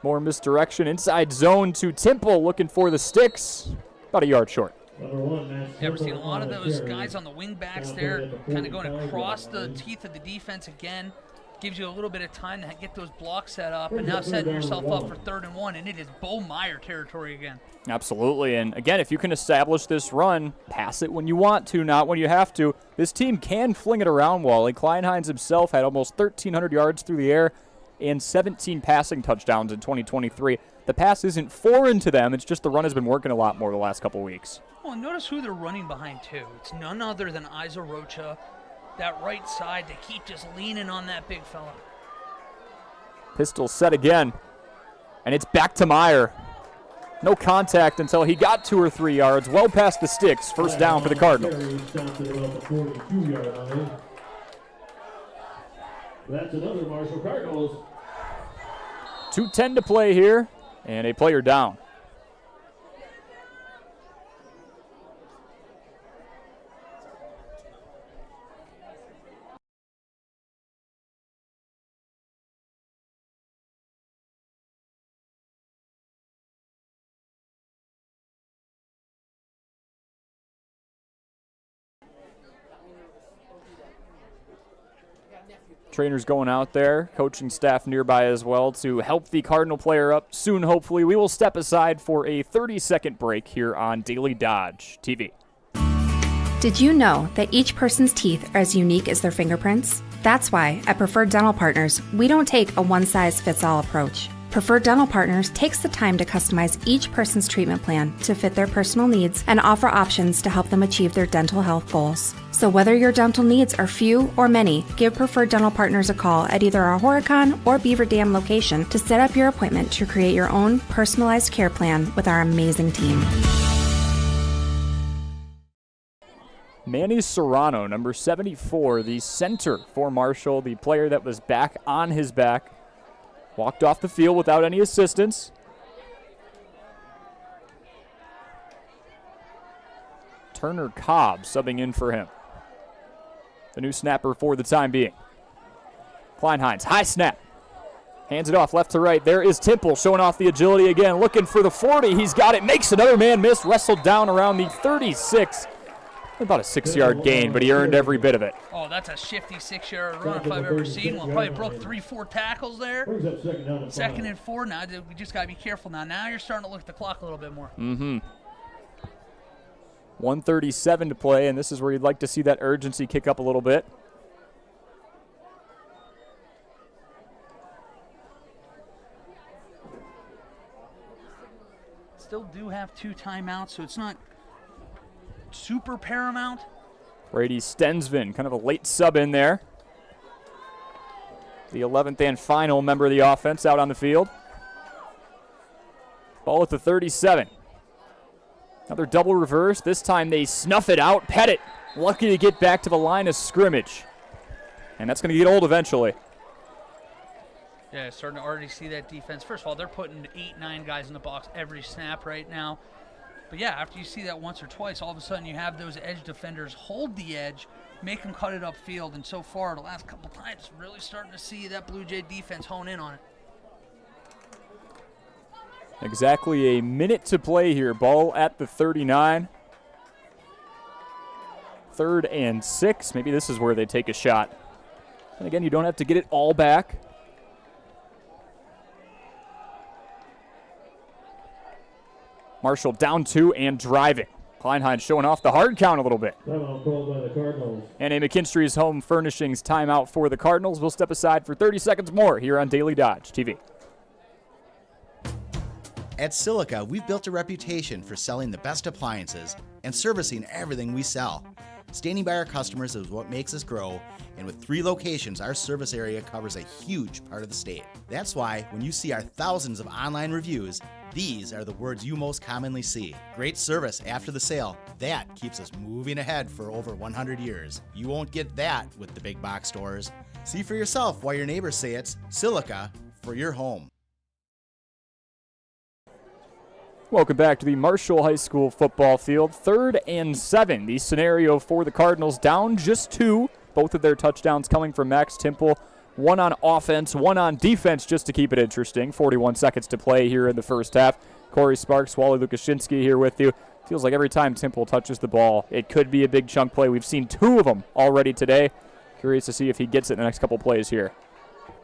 B: More misdirection. Inside zone to Temple, looking for the sticks. About a yard short.
A: Yeah, we're seeing a lot of those guys on the wing backs there, kind of going across the teeth of the defense again. Gives you a little bit of time to get those blocks set up, and now setting yourself up for 3rd and 1, and it is Bo Meyer territory again.
B: Absolutely, and again, if you can establish this run, pass it when you want to, not when you have to. This team can fling it around, Wally. Klein-Hines himself had almost 1,300 yards through the air and 17 passing touchdowns in 2023. The pass isn't foreign to them, it's just the run has been working a lot more the last couple weeks.
A: Well, and notice who they're running behind, too. It's none other than Isa Rocha. That right side, they keep just leaning on that big fella.
B: Pistol set again, and it's back to Meyer. No contact until he got 2 or 3 yards, well past the sticks. First down for the Cardinals.
C: That's another Marshall Cardinals.
B: 2:10 to play here, and a player down. Trainers going out there, coaching staff nearby as well to help the Cardinal player up soon, hopefully. We will step aside for a 30-second break here on Daily Dodge TV.
J: Did you know that each person's teeth are as unique as their fingerprints? That's why at Preferred Dental Partners, we don't take a one-size-fits-all approach. Preferred Dental Partners takes the time to customize each person's treatment plan to fit their personal needs and offer options to help them achieve their dental health goals. So whether your dental needs are few or many, give Preferred Dental Partners a call at either our Horicon or Beaver Dam location to set up your appointment to create your own personalized care plan with our amazing team.
B: Manny Serrano, number 74, the center for Marshall, the player that was back on his back. Walked off the field without any assistance. Turner Cobb subbing in for him. The new snapper for the time being. Klein-Hines, high snap. Hands it off left to right. There is Temple showing off the agility again. Looking for the 40. He's got it. Makes another man miss. Wrestled down around the 36. About a 6-yard gain, but he earned every bit of it.
A: Oh, that's a shifty 6-yard run if I've ever seen one. Probably broke 3-4 tackles there. 2nd and 4. Now we just got to be careful now. Now you're starting to look at the clock a little bit more.
B: 1:37 to play, and this is where you'd like to see that urgency kick up a little bit.
A: Still do have 2 timeouts, so it's not super paramount.
B: Brady Stensvin, kind of a late sub in there. The 11th and final member of the offense out on the field. Ball at the 37. Another double reverse. This time they snuff it out. Pettit lucky to get back to the line of scrimmage. And that's going to get old eventually.
A: Yeah, starting to already see that defense. First of all, they're putting 8-9 guys in the box every snap right now. But yeah, after you see that once or twice, all of a sudden you have those edge defenders hold the edge, make them cut it upfield. And so far, the last couple times, really starting to see that Blue Jay defense hone in on it.
B: Exactly a minute to play here. Ball at the 39. 3rd and 6. Maybe this is where they take a shot. And again, you don't have to get it all back. Marshall down 2 and driving. Kleinheim showing off the hard count a little bit.
C: Timeout called by the Cardinals.
B: And a McKinstry's Home Furnishings timeout for the Cardinals. We'll step aside for 30 seconds more here on Daily Dodge TV.
K: At Silica, we've built a reputation for selling the best appliances and servicing everything we sell. Standing by our customers is what makes us grow, and with 3 locations, our service area covers a huge part of the state. That's why when you see our thousands of online reviews, these are the words you most commonly see. Great service after the sale. That keeps us moving ahead for over 100 years. You won't get that with the big box stores. See for yourself why your neighbors say it's Silica for your home.
B: Welcome back to the Marshall High School football field. 3rd and 7. The scenario for the Cardinals, down just 2. Both of their touchdowns coming from Max Temple. 1 on offense, 1 on defense, just to keep it interesting. 41 seconds to play here in the first half. Corey Sparks, Wally Lukashinsky here with you. Feels like every time Temple touches the ball, it could be a big chunk play. We've seen 2 of them already today. Curious to see if he gets it in the next couple plays here.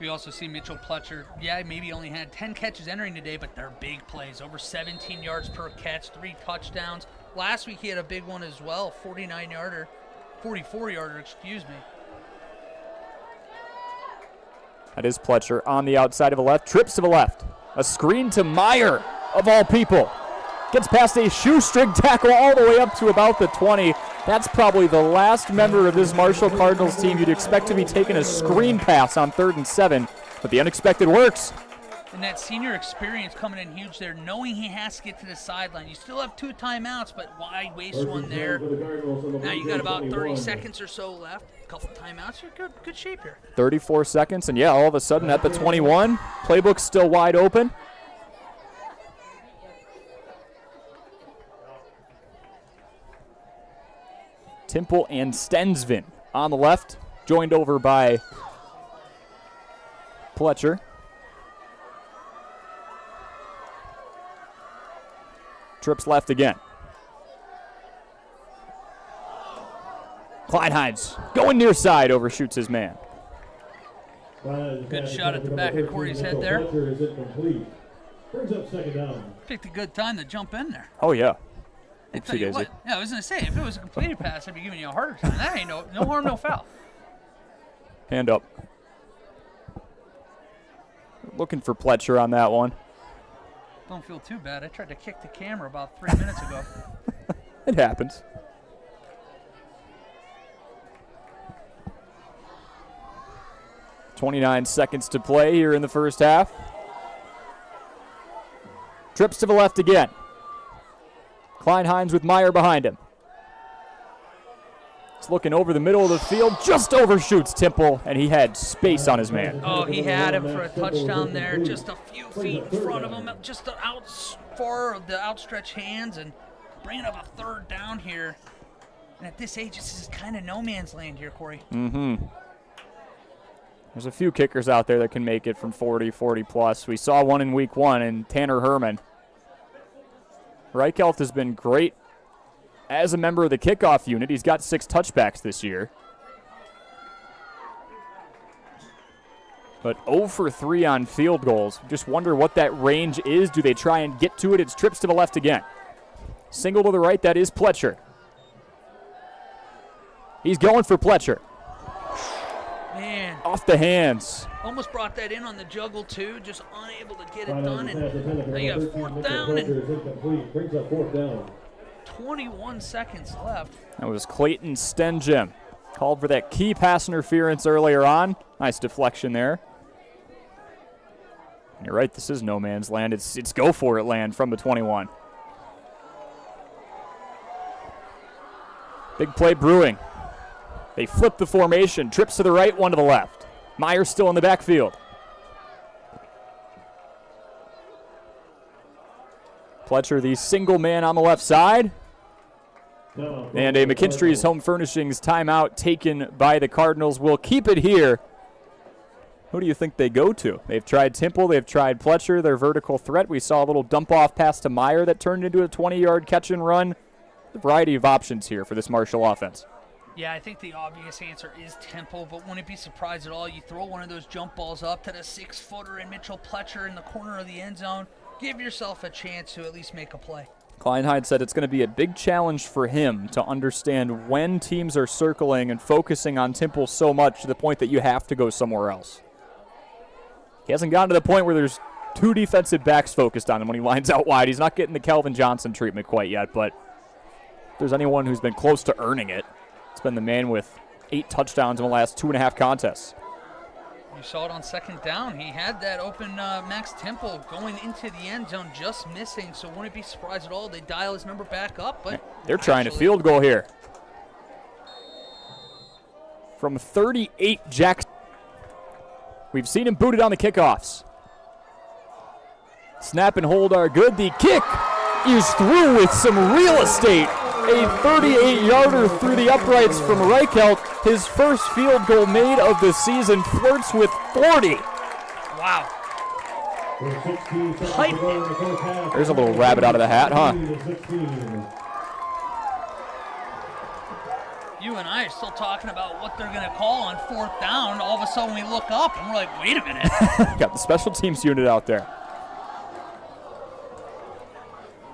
A: We also see Mitchell Pletcher, yeah, maybe only had 10 catches entering today, but they're big plays. Over 17 yards per catch, 3 touchdowns. Last week he had a big one as well, 44-yarder, excuse me.
B: That is Pletcher on the outside of the left, trips to the left. A screen to Meyer, of all people. Gets past a shoestring tackle all the way up to about the 20. That's probably the last member of this Marshall Cardinals team you'd expect to be taking a screen pass on 3rd and 7, but the unexpected works.
A: And that senior experience coming in huge there, knowing he has to get to the sideline. You still have 2 timeouts, but why waste one there? Now you got about 30 seconds or so left. A couple timeouts, you're good shape here.
B: 34 seconds, and yeah, all of a sudden at the 21, playbook's still wide open. Temple and Stensvin on the left, joined over by Pletcher. Trips left again. Kleinheins going near side, overshoots his man.
A: Good shot at the back of Corey's head there.
C: Brings up 2nd down.
A: Picked a good time to jump in there.
B: Oh, yeah.
A: I tell you what, yeah, I was going to say, if it was a completed pass, I'd be giving you a harder time. That ain't no harm, no foul.
B: Hand up. Looking for Pletcher on that one.
A: Don't feel too bad. I tried to kick the camera about 3 minutes ago.
B: It happens. .29 seconds to play here in the first half. Trips to the left again. Kleinheins with Meyer behind him. He's looking over the middle of the field, just overshoots Temple, and he had space on his man.
A: Oh, he had him for a touchdown there, just a few feet in front of him, just the outstretched hands, and bringing up a 3rd down here. And at this age, this is kind of no man's land here, Corey.
B: Mm-hmm. There's a few kickers out there that can make it from 40 plus. We saw one in week 1 in Tanner Herman. Reichelt has been great as a member of the kickoff unit. He's got 6 touchbacks this year. But 0 for 3 on field goals. Just wonder what that range is. Do they try and get to it? It's trips to the left again. Single to the right, that is Pletcher. He's going for Pletcher.
A: Man.
B: Off the hands.
A: Almost brought that in on the juggle, too. Just unable to get it done. And now you got 4th down. And
C: brings up 4th down.
A: 21 seconds left.
B: That was Clayton Stenjim. Called for that key pass interference earlier on. Nice deflection there. You're right, this is no man's land. It's go for it land from the 21. Big play brewing. They flip the formation. Trips to the right, one to the left. Meyer still in the backfield. Pletcher, the single man on the left side. And a McKinstry's Home Furnishings timeout taken by the Cardinals. Will keep it here. Who do you think they go to? They've tried Temple. They've tried Pletcher, their vertical threat. We saw a little dump-off pass to Meyer that turned into a 20-yard catch and run. A variety of options here for this Marshall offense.
A: Yeah, I think the obvious answer is Temple, but wouldn't be surprised at all. You throw one of those jump balls up to the 6-footer and Mitchell Pletcher in the corner of the end zone. Give yourself a chance to at least make a play.
B: Kleinheid said it's going to be a big challenge for him to understand when teams are circling and focusing on Temple so much to the point that you have to go somewhere else. He hasn't gotten to the point where there's 2 defensive backs focused on him when he lines out wide. He's not getting the Calvin Johnson treatment quite yet, but if there's anyone who's been close to earning it, it's been the man with 8 touchdowns in the last 2.5 contests.
A: You saw it on second down. He had that open Max Temple going into the end zone, just missing, so wouldn't be surprised at all they dial his number back up. But
B: they're trying to field goal here. From 38, Jackson. We've seen him booted on the kickoffs. Snap and hold are good. The kick is through with some real estate. A 38-yarder through the uprights from Reichelt. His first field goal made of the season, flirts with 40.
A: Wow.
B: There's a little rabbit out of the hat, huh?
A: You and I are still talking about what they're going to call on 4th down. All of a sudden we look up and we're like, wait a minute.
B: Got the special teams unit out there.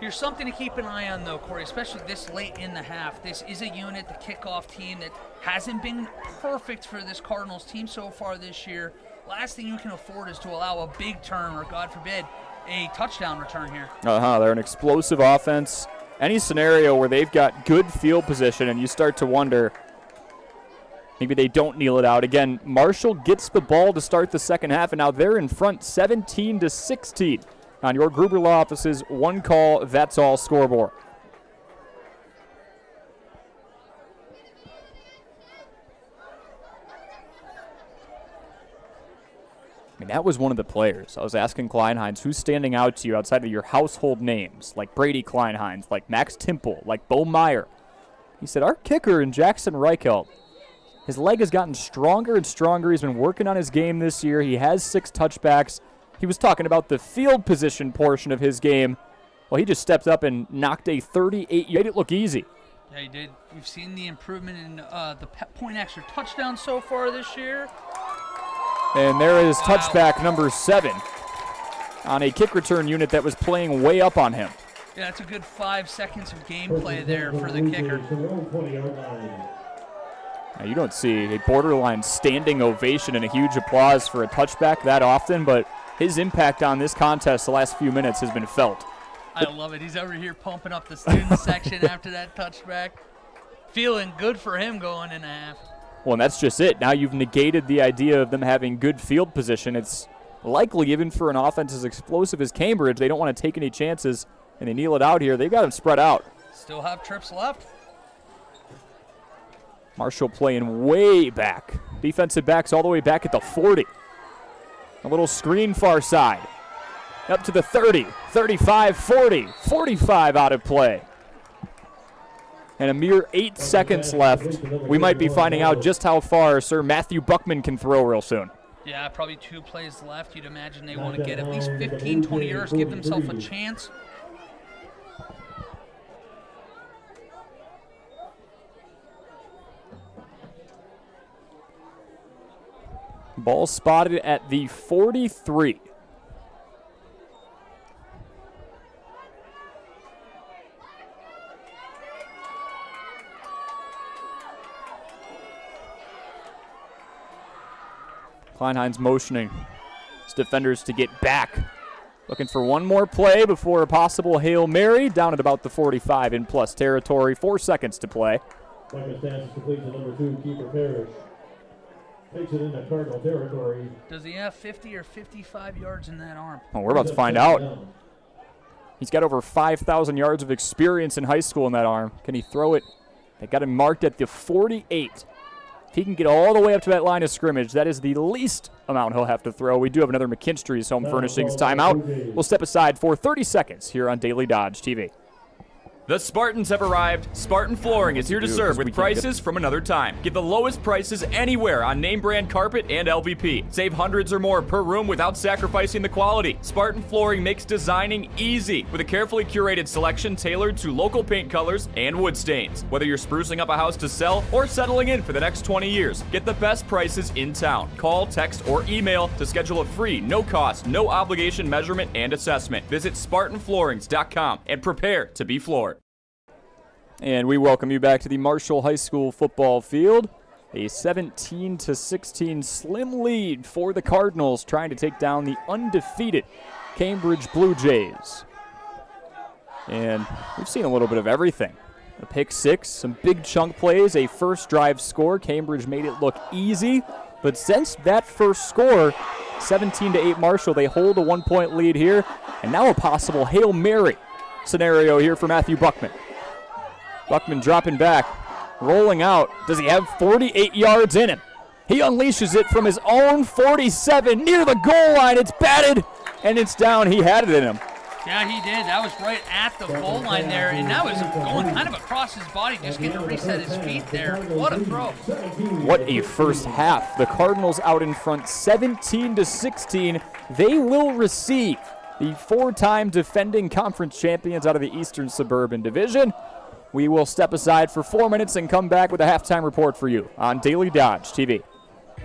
A: Here's something to keep an eye on, though, Corey, especially this late in the half. This is a unit, the kickoff team, that hasn't been perfect for this Cardinals team so far this year. Last thing you can afford is to allow a big turn or, God forbid, a touchdown return here.
B: They're an explosive offense. Any scenario where they've got good field position and you start to wonder, maybe they don't kneel it out. Again, Marshall gets the ball to start the second half, and now they're in front 17-16. On your Gruber Law Office's one call, that's all scoreboard. I mean, that was one of the players. I was asking Kleinheinz, who's standing out to you outside of your household names, like Brady Kleinheinz, like Max Temple, like Bo Meyer? He said, our kicker in Jackson Reichelt, his leg has gotten stronger and stronger. He's been working on his game this year. He has 6 touchbacks. He was talking about the field position portion of his game. Well, he just stepped up and knocked a 38. Made it look easy.
A: Yeah, he did. We've seen the improvement in the point extra touchdown so far this year.
B: And there is touchback number 7 on a kick return unit that was playing way up on him.
A: Yeah, that's a good 5 seconds of gameplay there for the kicker.
B: Now, you don't see a borderline standing ovation and a huge applause for a touchback that often, but his impact on this contest the last few minutes has been felt.
A: I love it. He's over here pumping up the student section after that touchback. Feeling good for him going in a half.
B: Well, and that's just it. Now you've negated the idea of them having good field position. It's likely, even for an offense as explosive as Cambridge, they don't want to take any chances, and they kneel it out here. They've got them spread out.
A: Still have trips left.
B: Marshall playing way back. Defensive backs all the way back at the 40. A little screen far side. Up to the 30, 35, 40, 45 out of play. And a mere 8 seconds left. We might be finding out just how far Sir Matthew Buckman can throw real soon.
A: Yeah, probably 2 plays left. You'd imagine they want to get at least 15, 20 yards, give themselves a chance.
B: Ball spotted at the 43. Kleinheinz motioning his defenders to get back. Looking for one more play before a possible Hail Mary down at about the 45 in plus territory. 4 seconds to play.
C: Second stance complete to number 2, Keeper Parrish. Takes it into Cardinal territory.
A: Does he have 50 or 55 yards in that arm?
B: Well, we're about to find out. He's got over 5,000 yards of experience in high school in that arm. Can he throw it? They got him marked at the 48. If he can get all the way up to that line of scrimmage, that is the least amount he'll have to throw. We do have another McKinstry's Home Furnishings timeout. We'll step aside for 30 seconds here on Daily Dodge TV. The Spartans have arrived. Spartan Flooring is here to serve with prices from another time. Get the lowest prices anywhere on name brand carpet and LVP. Save hundreds or more per room without sacrificing the quality. Spartan Flooring makes designing easy with a carefully curated selection tailored to local paint colors and wood stains. Whether you're sprucing up a house to sell or settling in for the next 20 years, get the best prices in town. Call, text, or email to schedule a free, no-cost, no-obligation measurement and assessment. Visit SpartanFloorings.com and prepare to be floored. And we welcome you back to the Marshall High School football field. A 17-16 slim lead for the Cardinals, trying to take down the undefeated Cambridge Blue Jays. And we've seen a little bit of everything. A pick six, some big chunk plays, a first drive score. Cambridge made it look easy, but since that first score, 17-8 Marshall, they hold a 1-point lead here, and now a possible Hail Mary scenario here for Matthew Buckman. Buckman dropping back, rolling out. Does he have 48 yards in him? He unleashes it from his own 47 near the goal line. It's batted, and it's down. He had it in him.
A: Yeah, he did. That was right at the goal line there, and that was going kind of across his body, just getting to reset his feet there. What a throw.
B: What a first half. The Cardinals out in front 17-16. They will receive the 4-time defending conference champions out of the Eastern Suburban Division. We will step aside for 4 minutes and come back with a halftime report for you on Daily Dodge TV.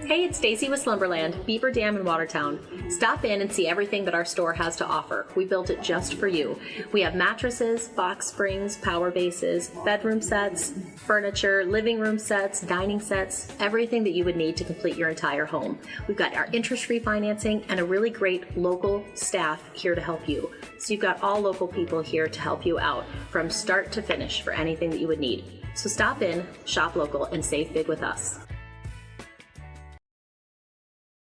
L: Hey, it's Stacy with Slumberland, Beaver Dam in Watertown. Stop in and see everything that our store has to offer. We built it just for you. We have mattresses, box springs, power bases, bedroom sets, furniture, living room sets, dining sets, everything that you would need to complete your entire home. We've got our interest-free financing and a really great local staff here to help you. So you've got all local people here to help you out from start to finish for anything that you would need. So stop in, shop local, and save big with us.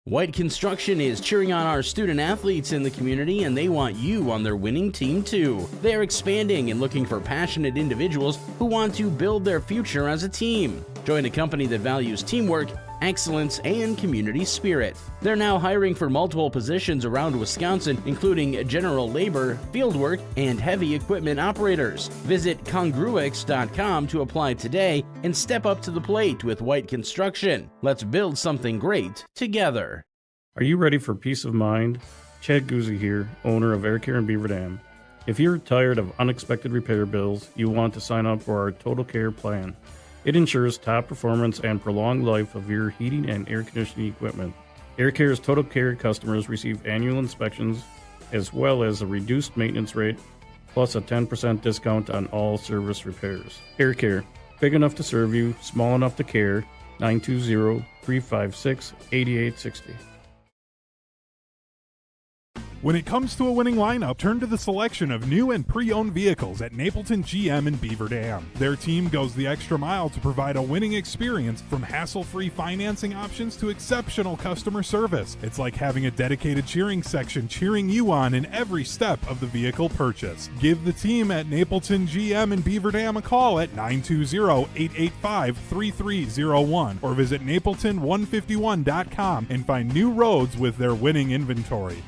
M: White Construction is cheering on our student athletes in the community, and they want you on their winning team too. They're expanding and looking for passionate individuals who want to build their future as a team. Join a company that values teamwork, excellence, and community spirit. They're now hiring for multiple positions around Wisconsin, including general labor, fieldwork, and heavy equipment operators. Visit congruix.com to apply today and step up to the plate with White Construction. Let's build something great together.
D: Are you ready for peace of mind? Chad Guzzi here, owner of Air Care in Beaver Dam. If you're tired of unexpected repair bills, you want to sign up for our Total Care plan. It ensures top performance and prolonged life of your heating and air conditioning equipment. Air Care's Total Care customers receive annual inspections as well as a reduced maintenance rate, plus a 10% discount on all service repairs. Air Care, big enough to serve you, small enough to care. 920-356-8860.
N: When it comes to a winning lineup, turn to the selection of new and pre-owned vehicles at Napleton GM in Beaver Dam. Their team goes the extra mile to provide a winning experience, from hassle-free financing options to exceptional customer service. It's like having a dedicated cheering section cheering you on in every step of the vehicle purchase. Give the team at Napleton GM in Beaver Dam a call at 920-885-3301 or visit napleton151.com and find new roads with their winning inventory.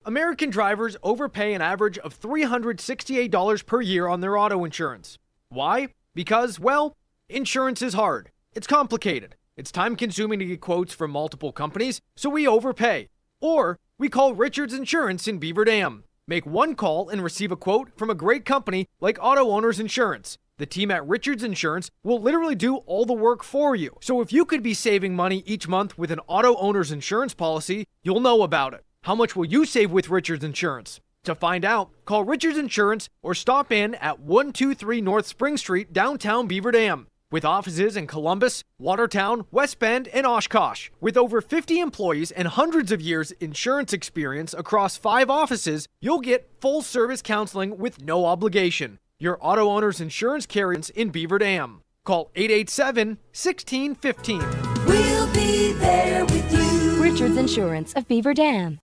O: American drivers overpay an average of $368 per year on their auto insurance. Why? Because, well, insurance is hard. It's complicated. It's time-consuming to get quotes from multiple companies, so we overpay. Or we call Richards Insurance in Beaver Dam. Make one call and receive a quote from a great company like Auto Owners Insurance. The team at Richards Insurance will literally do all the work for you. So if you could be saving money each month with an Auto Owners Insurance policy, you'll know about it. How much will you save with Richards Insurance? To find out, call Richards Insurance or stop in at 123 North Spring Street, downtown Beaver Dam. With offices in Columbus, Watertown, West Bend, and Oshkosh. With over 50 employees and hundreds of years insurance experience across 5 offices, you'll get full service counseling with no obligation. Your Auto Owners Insurance carriers in Beaver Dam. Call 887-1615.
P: We'll be there with you. Richards Insurance of Beaver Dam.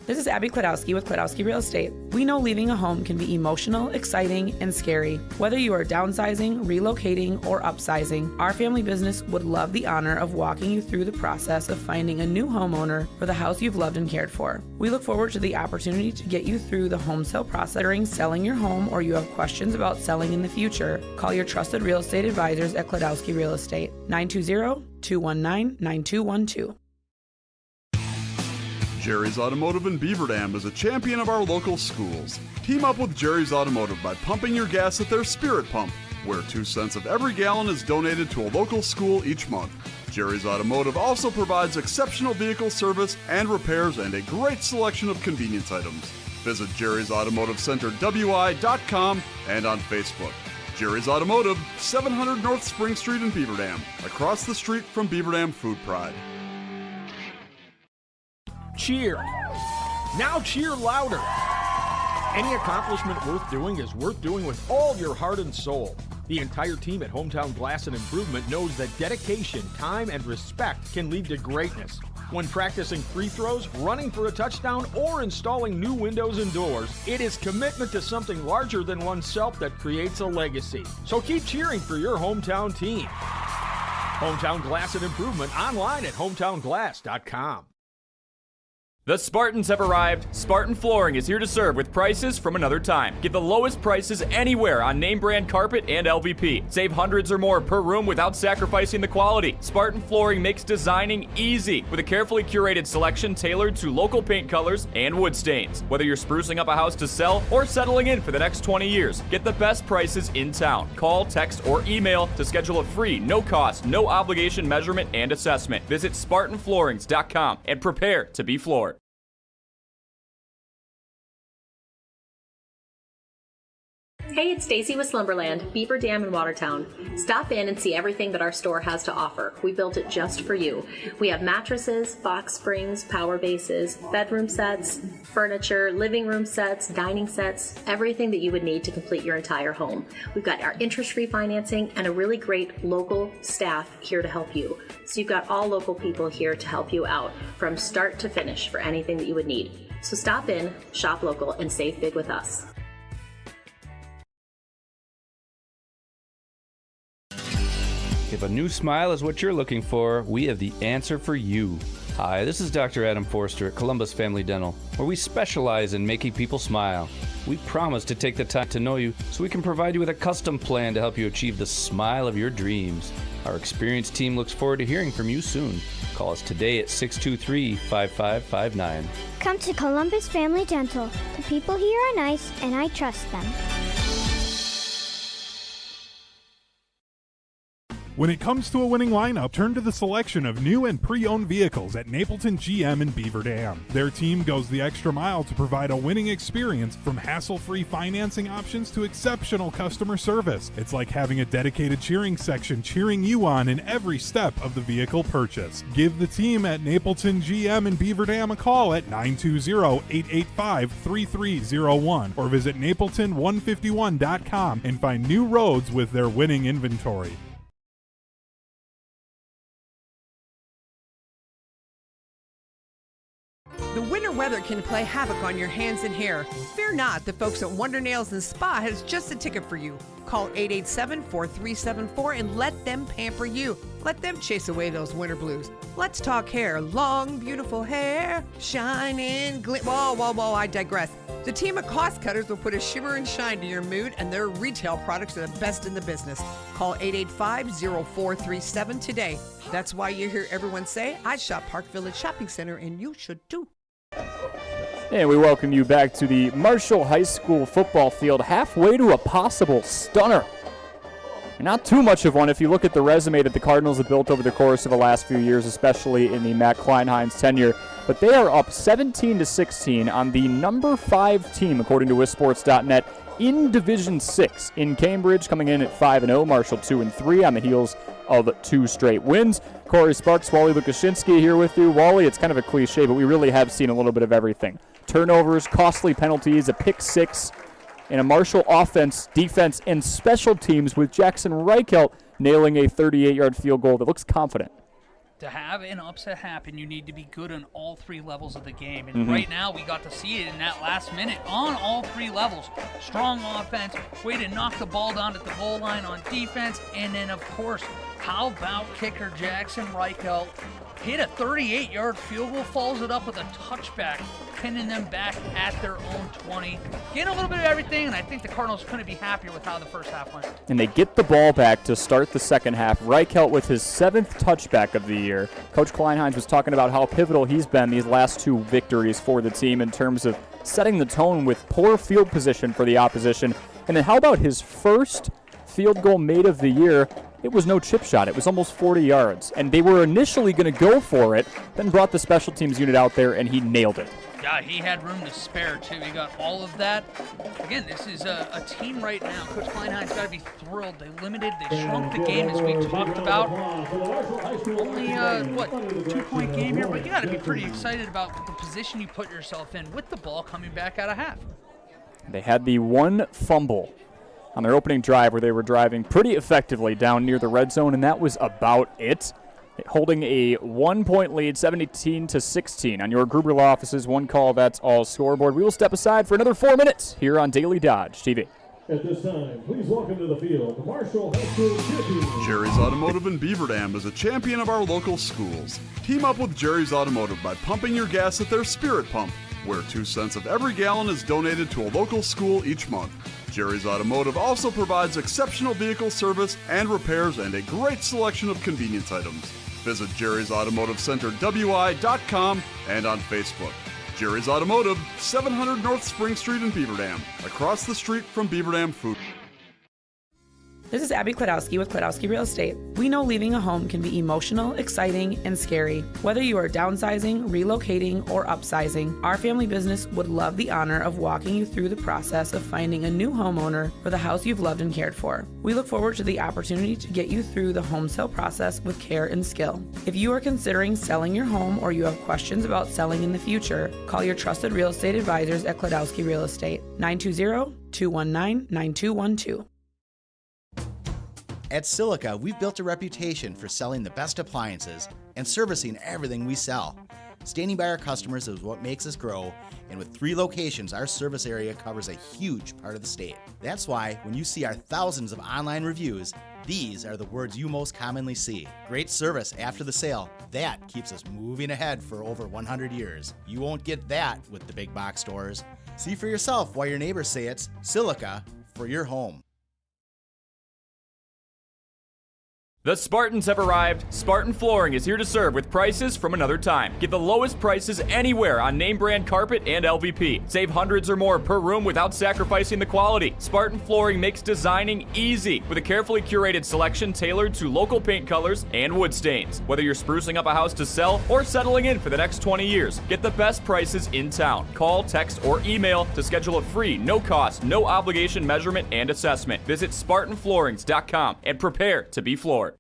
P: This is Abby Klodowski with Klodowski Real Estate. We know leaving a home can be emotional, exciting, and scary. Whether you are downsizing, relocating, or upsizing, our family business would love the honor of walking you through the process of finding a new homeowner for the house you've loved and cared for. We look forward to the opportunity to get you through the home sale process during selling your home, or you have questions about selling in the future. Call your trusted real estate advisors at Klodowski Real Estate, 920-219-9212.
G: Jerry's Automotive in Beaver Dam is a champion of our local schools. Team up with Jerry's Automotive by pumping your gas at their Spirit Pump, where 2 cents of every gallon is donated to a local school each month. Jerry's Automotive also provides exceptional vehicle service and repairs and a great selection of convenience items. Visit Jerry's Automotive Center WI.com and on Facebook. Jerry's Automotive, 700 North Spring Street in Beaver Dam, across the street from Beaver Dam Food Pride.
E: Cheer. Now cheer louder. Any accomplishment worth doing is worth doing with all your heart and soul. The entire team at Hometown Glass and Improvement knows that dedication, time, and respect can lead to greatness. When practicing free throws, running for a touchdown, or installing new windows and doors, it is commitment to something larger than oneself that creates a legacy. So keep cheering for your hometown team. Hometown Glass and Improvement online at hometownglass.com.
B: The Spartans have arrived. Spartan Flooring is here to serve with prices from another time. Get the lowest prices anywhere on name brand carpet and LVP. Save hundreds or more per room without sacrificing the quality. Spartan Flooring makes designing easy with a carefully curated selection tailored to local paint colors and wood stains. Whether you're sprucing up a house to sell or settling in for the next 20 years, get the best prices in town. Call, text, or email to schedule a free, no-cost, no-obligation measurement and assessment. Visit SpartanFloorings.com and prepare to be floored.
L: Hey, it's Stacy with Slumberland, Beaver Dam in Watertown. Stop in and see everything that our store has to offer. We built it just for you. We have mattresses, box springs, power bases, bedroom sets, furniture, living room sets, dining sets, everything that you would need to complete your entire home. We've got our interest-free financing and a really great local staff here to help you. So you've got all local people here to help you out from start to finish for anything that you would need. So stop in, shop local, and save big with us.
Q: If a new smile is what you're looking for, we have the answer for you. Hi, this is Dr. Adam Forster at Columbus Family Dental, where we specialize in making people smile. We promise to take the time to know you so we can provide you with a custom plan to help you achieve the smile of your dreams. Our experienced team looks forward to hearing from you soon. Call us today at 623-5559.
R: Come to Columbus Family Dental. The people here are nice, and I trust them.
N: When it comes to a winning lineup, turn to the selection of new and pre-owned vehicles at Napleton GM in Beaver Dam. Their team goes the extra mile to provide a winning experience, from hassle-free financing options to exceptional customer service. It's like having a dedicated cheering section cheering you on in every step of the vehicle purchase. Give the team at Napleton GM in Beaver Dam a call at 920-885-3301 or visit napleton151.com and find new roads with their winning inventory.
F: The winter weather can play havoc on your hands and hair. Fear not, the folks at Wonder Nails and Spa has just a ticket for you. Call 887-4374 and let them pamper you. Let them chase away those winter blues. Let's talk hair. Long, beautiful hair, shining, whoa, I digress. The team of cost cutters will put a shimmer and shine to your mood, and their retail products are the best in the business. Call 885-0437 today. That's why you hear everyone say, I shop Park Village Shopping Center, and you should too.
B: And we welcome you back to the Marshall High School football field, halfway to a possible stunner. And not too much of one if you look at the resume that the Cardinals have built over the course of the last few years, especially in the Matt Kleinhein's tenure. But they are up 17-16 on the number 5 team, according to WisSports.net, in Division 6 in Cambridge, coming in at 5-0, Marshall 2-3 on the heels of 2 straight wins. Corey Sparks, Wally Lukashinsky here with you. Wally, it's kind of a cliche, but we really have seen a little bit of everything. Turnovers, costly penalties, a pick 6, and a Marshall offense, defense, and special teams with Jackson Reichelt nailing a 38-yard field goal that looks confident.
A: to have an upset happen, you need to be good on all three levels of the game. And right now, we got to see it in that last minute on all three levels. Strong offense, way to knock the ball down at the goal line on defense. And then, of course, how about kicker Jackson Reichelt? Hit a 38-yard field goal, follows it up with a touchback, pinning them back at their own 20. Getting a little bit of everything, and I think the Cardinals couldn't be happier with how the first half went.
B: And they get the ball back to start the second half. Reichelt with his 7th touchback of the year. Coach Kleinheinz was talking about how pivotal he's been these last 2 victories for the team in terms of setting the tone with poor field position for the opposition. And then how about his first field goal made of the year? It was no chip shot. It was almost 40 yards. And they were initially going to go for it, then brought the special teams unit out there, and he nailed it.
A: Yeah, he had room to spare, too. He got all of that. Again, this is a team right now. Coach Kleinhein's got to be thrilled. They limited, they shrunk the game, as we talked about. Only, 2-point game here, but you got to be pretty excited about the position you put yourself in with the ball coming back out of half.
B: They had the one fumble on their opening drive where they were driving pretty effectively down near the red zone, and that was about it. Holding a 1-point lead, 17-16 on your Gruber Law Office's One Call, That's All scoreboard. We will step aside for another 4 minutes here on Daily Dodge TV.
C: At this time, please welcome to the field the Marshall High School champions.
G: Jerry's Automotive in Beaver Dam is a champion of our local schools. Team up with Jerry's Automotive by pumping your gas at their Spirit Pump, where 2 cents of every gallon is donated to a local school each month. Jerry's Automotive also provides exceptional vehicle service and repairs and a great selection of convenience items. Visit Jerry's Automotive Center WI.com and on Facebook. Jerry's Automotive, 700 North Spring Street in Beaver Dam, across the street from Beaver Dam Food.
P: This is Abby Klodowski with Klodowski Real Estate. We know leaving a home can be emotional, exciting, and scary. Whether you are downsizing, relocating, or upsizing, our family business would love the honor of walking you through the process of finding a new homeowner for the house you've loved and cared for. We look forward to the opportunity to get you through the home sale process with care and skill. If you are considering selling your home or you have questions about selling in the future, call your trusted real estate advisors at Klodowski Real Estate, 920-219-9212.
K: At Silica, we've built a reputation for selling the best appliances and servicing everything we sell. Standing by our customers is what makes us grow, and with 3 locations, our service area covers a huge part of the state. That's why when you see our thousands of online reviews, these are the words you most commonly see. Great service after the sale. That keeps us moving ahead for over 100 years. You won't get that with the big box stores. See for yourself why your neighbors say it's Silica for your home.
B: The Spartans have arrived. Spartan Flooring is here to serve with prices from another time. Get the lowest prices anywhere on name brand carpet and LVP. Save hundreds or more per room without sacrificing the quality. Spartan Flooring makes designing easy with a carefully curated selection tailored to local paint colors and wood stains. Whether you're sprucing up a house to sell or settling in for the next 20 years, get the best prices in town. Call, text, or email to schedule a free, no-cost, no-obligation measurement and assessment. Visit SpartanFloorings.com and prepare to be floored.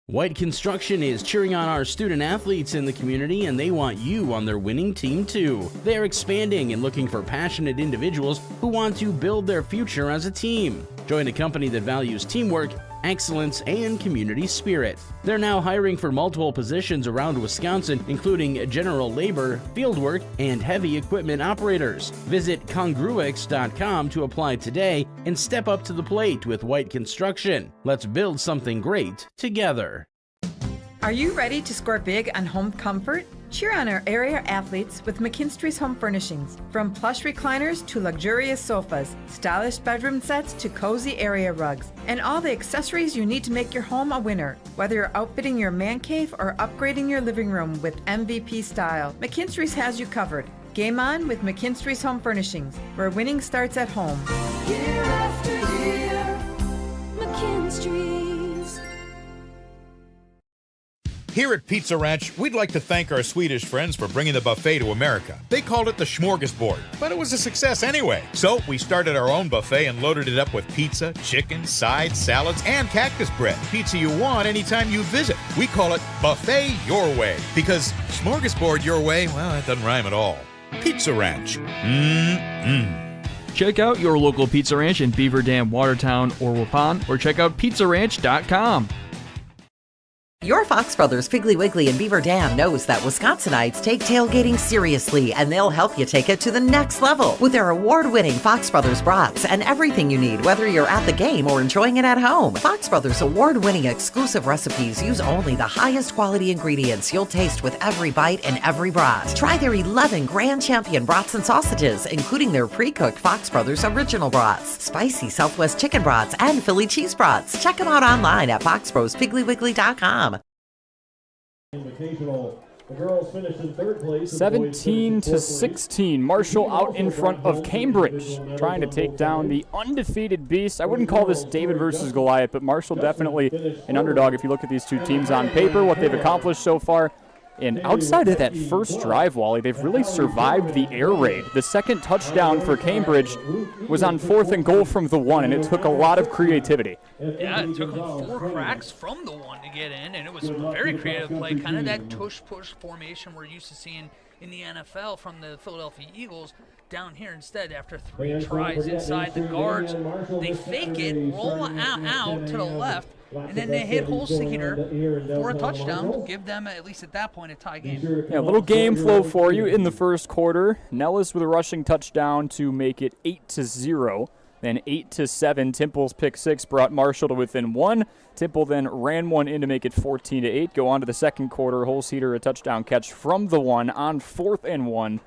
M: White Construction is cheering on our student athletes in the community, and they want you on their winning team too. They are expanding and looking for passionate individuals who want to build their future as a team. Join a company that values teamwork, excellence, and community spirit. They're now hiring for multiple positions around Wisconsin, including general labor, fieldwork, and heavy equipment operators. Visit Congruix.com to apply today and step up to the plate with White Construction. Let's build something great together.
S: Are you ready to score big on home comfort? Cheer on our area athletes with McKinstry's Home Furnishings. From plush recliners to luxurious sofas, stylish bedroom sets to cozy area rugs, and all the accessories you need to make your home a winner. Whether you're outfitting your man cave or upgrading your living room with MVP style, McKinstry's has you covered. Game on with McKinstry's Home Furnishings, where winning starts at home.
T: Year after year, McKinstry's.
H: Here at Pizza Ranch, we'd like to thank our Swedish friends for bringing the buffet to America. They called it the Smorgasbord, but it was a success anyway. So we started our own buffet and loaded it up with pizza, chicken, sides, salads, and cactus bread. Pizza you want anytime you visit. We call it Buffet Your Way, because Smorgasbord your way, well, that doesn't rhyme at all. Pizza Ranch.
I: Check out your local Pizza Ranch in Beaver Dam, Watertown, or Waupun, or check out PizzaRanch.com.
U: Your Fox Brothers Piggly Wiggly in Beaver Dam knows that Wisconsinites take tailgating seriously, and they'll help you take it to the next level with their award-winning Fox Brothers brats and everything you need, whether you're at the game or enjoying it at home. Fox Brothers award-winning exclusive recipes use only the highest quality ingredients you'll taste with every bite and every brat. Try their 11 Grand Champion brats and sausages, including their pre-cooked Fox Brothers original brats, spicy Southwest chicken brats, and Philly cheese brats. Check them out online at foxbrospigglywiggly.com.
C: The girls finished in third place.
B: 17-16. Marshall out in front of Cambridge, trying to take down the undefeated Beast. I wouldn't call this David versus Goliath, but Marshall definitely an underdog if you look at these two teams on paper, what they've accomplished so far. And outside of that first drive, Wally, they've really survived the air raid. The second touchdown for Cambridge was on 4th and goal from the 1, and it took a lot of creativity.
A: Yeah, it took them 4 cracks from the 1 to get in, and it was a very creative play, kind of that tush-push formation we're used to seeing in the NFL from the Philadelphia Eagles. Down here instead, after 3 tries inside the guards, they fake it, roll out to the left, and then they hit Holsteiner for a touchdown, give them, at least at that point, a tie game.
B: Yeah, a little game flow for you in the first quarter. Nellis with a rushing touchdown to make it 8-0. Then 8-7. Temple's pick 6 brought Marshall to within 1. Temple then ran one in to make it 14-8. Go on to the second quarter. Holsteiner a touchdown catch from the 1 on 4th and 1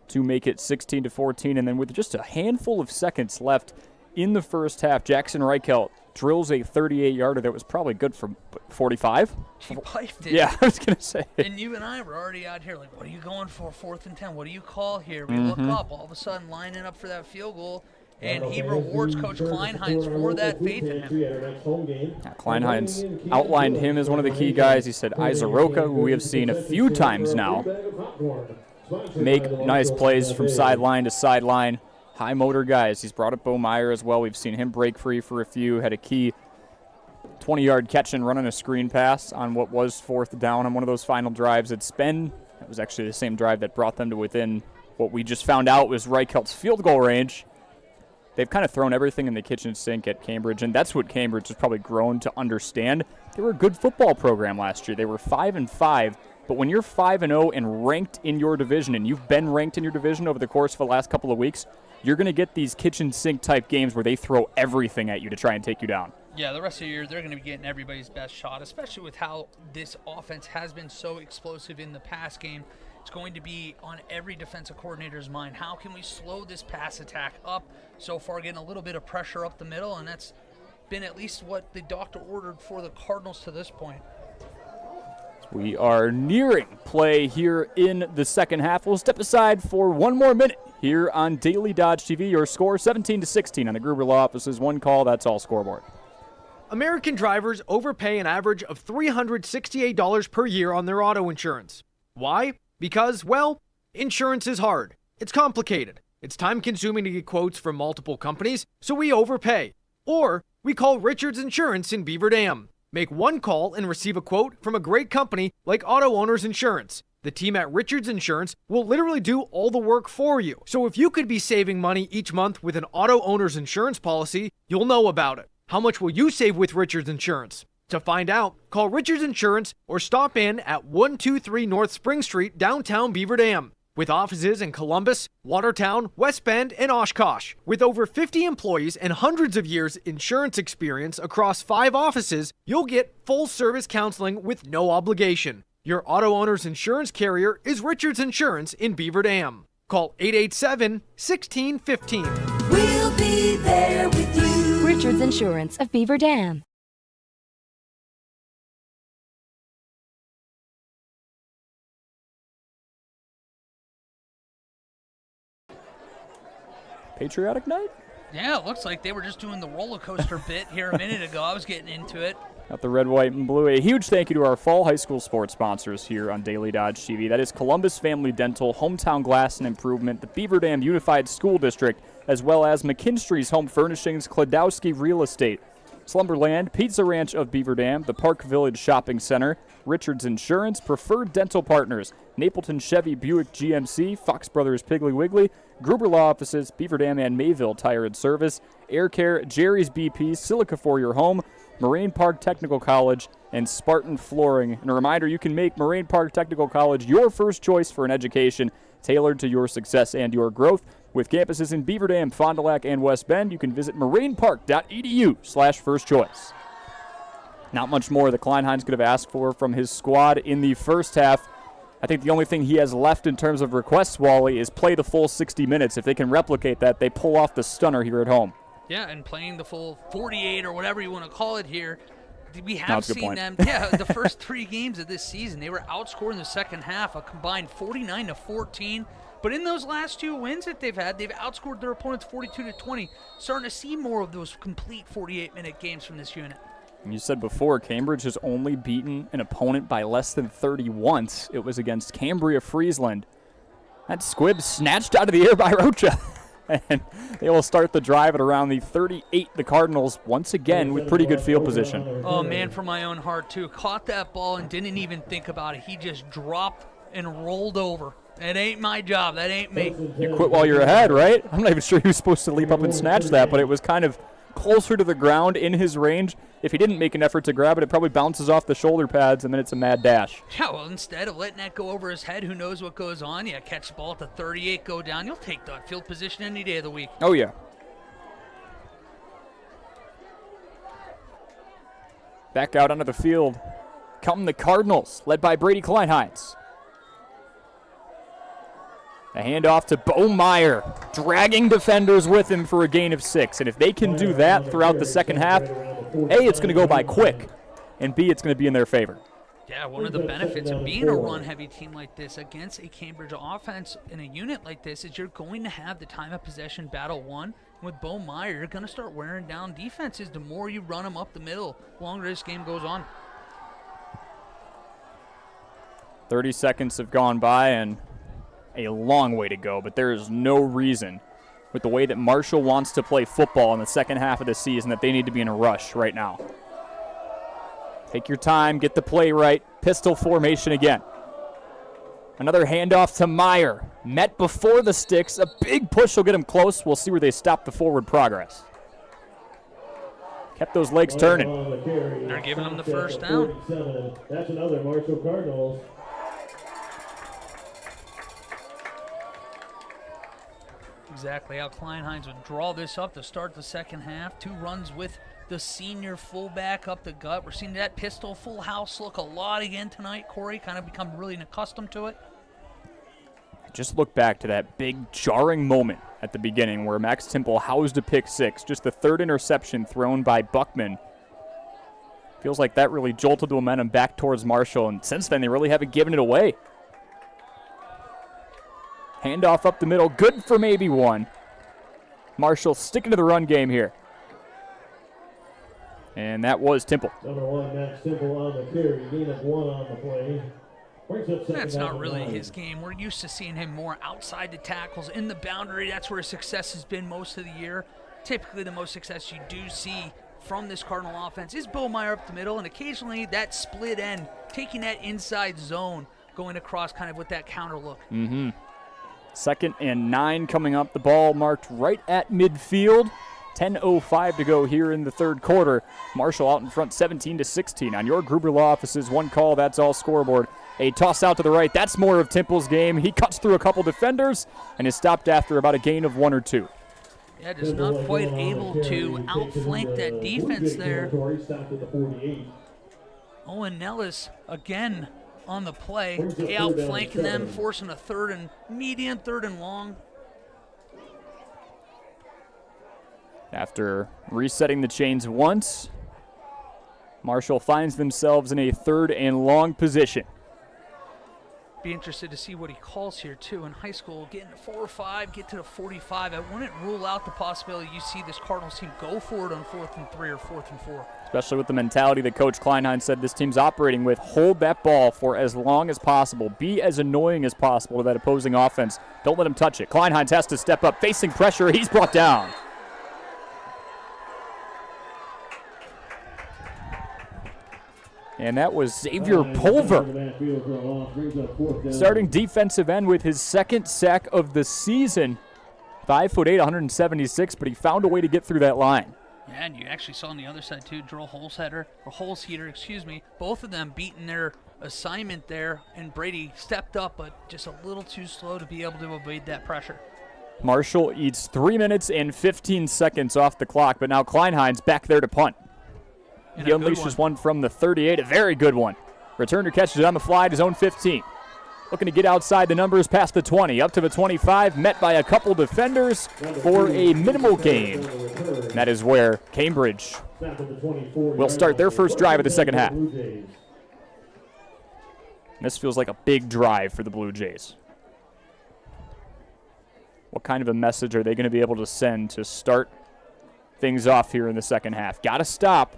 B: to make it 16-14. And then with just a handful of seconds left in the first half, Jackson Reichelt drills a 38-yarder that was probably good for 45.
A: He piped it.
B: Yeah, I was going to say.
A: And you and I were already out here like, what are you going for, 4th and 10? What do you call here? We look up, all of a sudden lining up for that field goal, and he rewards Coach Kleinheinz for that faith in him.
B: Kleinheinz outlined him as one of the key guys. He said Isaroka, who we have seen a few times now, make nice plays from sideline to sideline. High motor guys. He's brought up Bo Meyer as well. We've seen him break free for a few. Had a key 20-yard catch and running a screen pass on what was 4th down on one of those final drives at Spen. That was actually the same drive that brought them to within what we just found out was Reichelt's field goal range. They've kind of thrown everything in the kitchen sink at Cambridge, and that's what Cambridge has probably grown to understand. They were a good football program last year. They were 5-5. But when you're 5-0 and ranked in your division, and you've been ranked in your division over the course of the last couple of weeks, you're going to get these kitchen sink type games where they throw everything at you to try and take you down.
A: Yeah, the rest of the year, they're going to be getting everybody's best shot, especially with how this offense has been so explosive in the pass game. It's going to be on every defensive coordinator's mind. How can we slow this pass attack up? So far, getting a little bit of pressure up the middle, and that's been at least what the doctor ordered for the Cardinals to this point.
B: We are nearing play here in the second half. We'll step aside for one more minute here on Daily Dodge TV. Your score 17-16 on the Gruber Law Office's One Call. That's all scoreboard.
O: American drivers overpay an average of $368 per year on their auto insurance. Why? Because, well, insurance is hard. It's complicated. It's time-consuming to get quotes from multiple companies, so we overpay. Or we call Richards Insurance in Beaver Dam. Make one call and receive a quote from a great company like Auto Owners Insurance. The team at Richards Insurance will literally do all the work for you. So if you could be saving money each month with an Auto Owners Insurance policy, you'll know about it. How much will you save with Richards Insurance? To find out, call Richards Insurance or stop in at 123 North Spring Street, downtown Beaver Dam. With offices in Columbus, Watertown, West Bend, and Oshkosh. With over 50 employees and hundreds of years insurance experience across 5 offices, you'll get full-service counseling with no obligation. Your auto owner's insurance carrier is Richards Insurance in Beaver Dam. Call 887-1615.
T: We'll be there with you.
R: Richards Insurance of Beaver Dam.
B: Patriotic night?
A: Yeah, it looks like they were just doing the roller coaster bit here a minute ago. I was getting into it.
B: Got the red, white, and blue. A huge thank you to our fall high school sports sponsors here on Daily Dodge TV. That is Columbus Family Dental, Hometown Glass and Improvement, the Beaver Dam Unified School District, as well as McKinstry's Home Furnishings, Kladowski Real Estate, Slumberland, Pizza Ranch of Beaver Dam, the Park Village Shopping Center, Richards Insurance, Preferred Dental Partners, Napleton Chevy Buick GMC, Fox Brothers Piggly Wiggly, Gruber Law Offices, Beaver Dam and Mayville Tire and Service, Air Care, Jerry's BP, Silica for Your Home, Moraine Park Technical College, and Spartan Flooring. And a reminder, you can make Moraine Park Technical College your first choice for an education tailored to your success and your growth. With campuses in Beaver Dam, Fond du Lac, and West Bend, you can visit marinepark.edu/first choice. Not much more that Kleinheinz could have asked for from his squad in the first half. I think the only thing he has left in terms of requests, Wally, is play the full 60 minutes. If they can replicate that, they pull off the stunner here at home.
A: Yeah, and playing the full 48 or whatever you want to call it here, we have seen them. Yeah, the first 3 games of this season, they were outscored in the second half, a combined 49-14. But in those last 2 wins that they've had, they've outscored their opponents 42-20. Starting to see more of those complete 48-minute games from this unit.
B: And you said before, Cambridge has only beaten an opponent by less than 30 once. It was against Cambria Friesland. That squib snatched out of the air by Rocha. And they will start the drive at around the 38. The Cardinals, once again, with pretty good field position.
A: Oh, man, for my own heart, too. Caught that ball and didn't even think about it. He just dropped and rolled over. It ain't my job. That ain't me.
B: You quit while you're ahead, right? I'm not even sure he was supposed to leap up and snatch that, but it was kind of closer to the ground in his range. If he didn't make an effort to grab it, it probably bounces off the shoulder pads, and then it's a mad dash.
A: Yeah, well, instead of letting that go over his head, who knows what goes on? Yeah, catch the ball at the 38, go down. You'll take that field position any day of the week.
B: Oh, yeah. Back out onto the field come the Cardinals, led by Brady Kleinheinz. A handoff to Bo Meyer, dragging defenders with him for a gain of 6. And if they can do that throughout the second half, A, it's going to go by quick, and B, it's going to be in their favor.
A: Yeah, one of the benefits of being a run-heavy team like this against a Cambridge offense in a unit like this is you're going to have the time of possession battle won. With Bo Meyer, you're going to start wearing down defenses the more you run them up the middle, the longer this game goes on.
B: 30 seconds have gone by, and a long way to go, but there is no reason with the way that Marshall wants to play football in the second half of the season that they need to be in a rush right now. Take your time, get the play right, pistol formation again. Another handoff to Meyer, met before the sticks, a big push will get him close. We'll see where they stop the forward progress. Kept those legs turning.
A: They're giving them the first down.
C: That's another Marshall Cardinals.
A: Exactly how Kleinheinz would draw this up to start the second half. 2 runs with the senior fullback up the gut. We're seeing that pistol full house look a lot again tonight. Corey kind of become really accustomed to it.
B: Just look back to that big jarring moment at the beginning where Max Temple housed a pick 6. Just the 3rd interception thrown by Buckman. Feels like that really jolted the momentum back towards Marshall, and since then they really haven't given it away. Handoff up the middle, good for maybe 1. Marshall sticking to the run game here. And that was Temple.
C: Number 1, Max Temple on the carry, gain of 1 on the play.
A: That's not really his game. We're used to seeing him more outside the tackles, in the boundary. That's where his success has been most of the year. Typically the most success you do see from this Cardinal offense is Bo Meyer up the middle, and occasionally that split end, taking that inside zone, going across kind of with that counter look.
B: 2nd and 9 coming up. The ball marked right at midfield. 10:05 to go here in the third quarter. Marshall out in front 17-16. On your Gruber Law Offices, 1 call, that's all scoreboard. A toss out to the right. That's more of Temple's game. He cuts through a couple defenders and is stopped after about a gain of 1 or 2.
A: Yeah, just not quite able to outflank that defense there. Owen Nellis again on the play, outflanking them, forcing a 3rd and medium, 3rd and long.
B: After resetting the chains once, Marshall finds themselves in a 3rd and long position.
A: Be interested to see what he calls here too. In high school, getting to 4 or 5, get to the 45. I wouldn't rule out the possibility you see this Cardinals team go for it on 4th and 3 or 4th and 4.
B: Especially with the mentality that Coach Kleinheinz said this team's operating with. Hold that ball for as long as possible. Be as annoying as possible to that opposing offense. Don't let him touch it. Kleinheinz has to step up, facing pressure. He's brought down. And that was Xavier Pulver, starting defensive end with his 2nd sack of the season. 5'8", 176, but he found a way to get through that line.
A: Yeah, and you actually saw on the other side too, Drill Holzheater, excuse me, both of them beating their assignment there, and Brady stepped up, but just a little too slow to be able to evade that pressure.
B: Marshall eats 3 minutes and 15 seconds off the clock, but now Kleinhein's back there to punt.
A: And
B: he unleashes one from the 38, a very good one. Returner catches it on the fly to his own 15. Looking to get outside the numbers past the 20, up to the 25, met by a couple defenders for a minimal gain. That is where Cambridge will start their first drive of the second half. This feels like a big drive for the Blue Jays. What kind of a message are they going to be able to send to start things off here in the second half? Got to stop.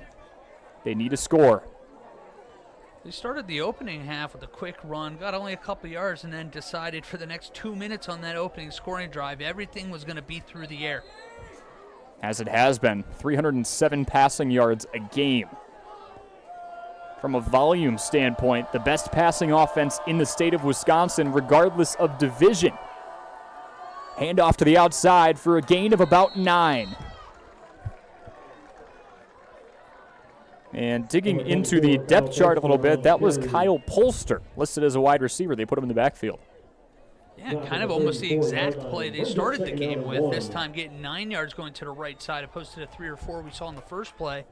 B: They need a score.
A: They started the opening half with a quick run, got only a couple yards, and then decided for the next 2 minutes on that opening scoring drive, everything was going to be through the air.
B: As it has been, 307 passing yards a game. From a volume standpoint, the best passing offense in the state of Wisconsin, regardless of division. Handoff to the outside for a gain of about 9. And digging into the depth chart a little bit, that was Kyle Polster, listed as a wide receiver. They put him in the backfield.
A: Yeah, kind of almost the exact play they started the game with, this time getting 9 yards going to the right side opposed to the 3 or 4 we saw in the first play.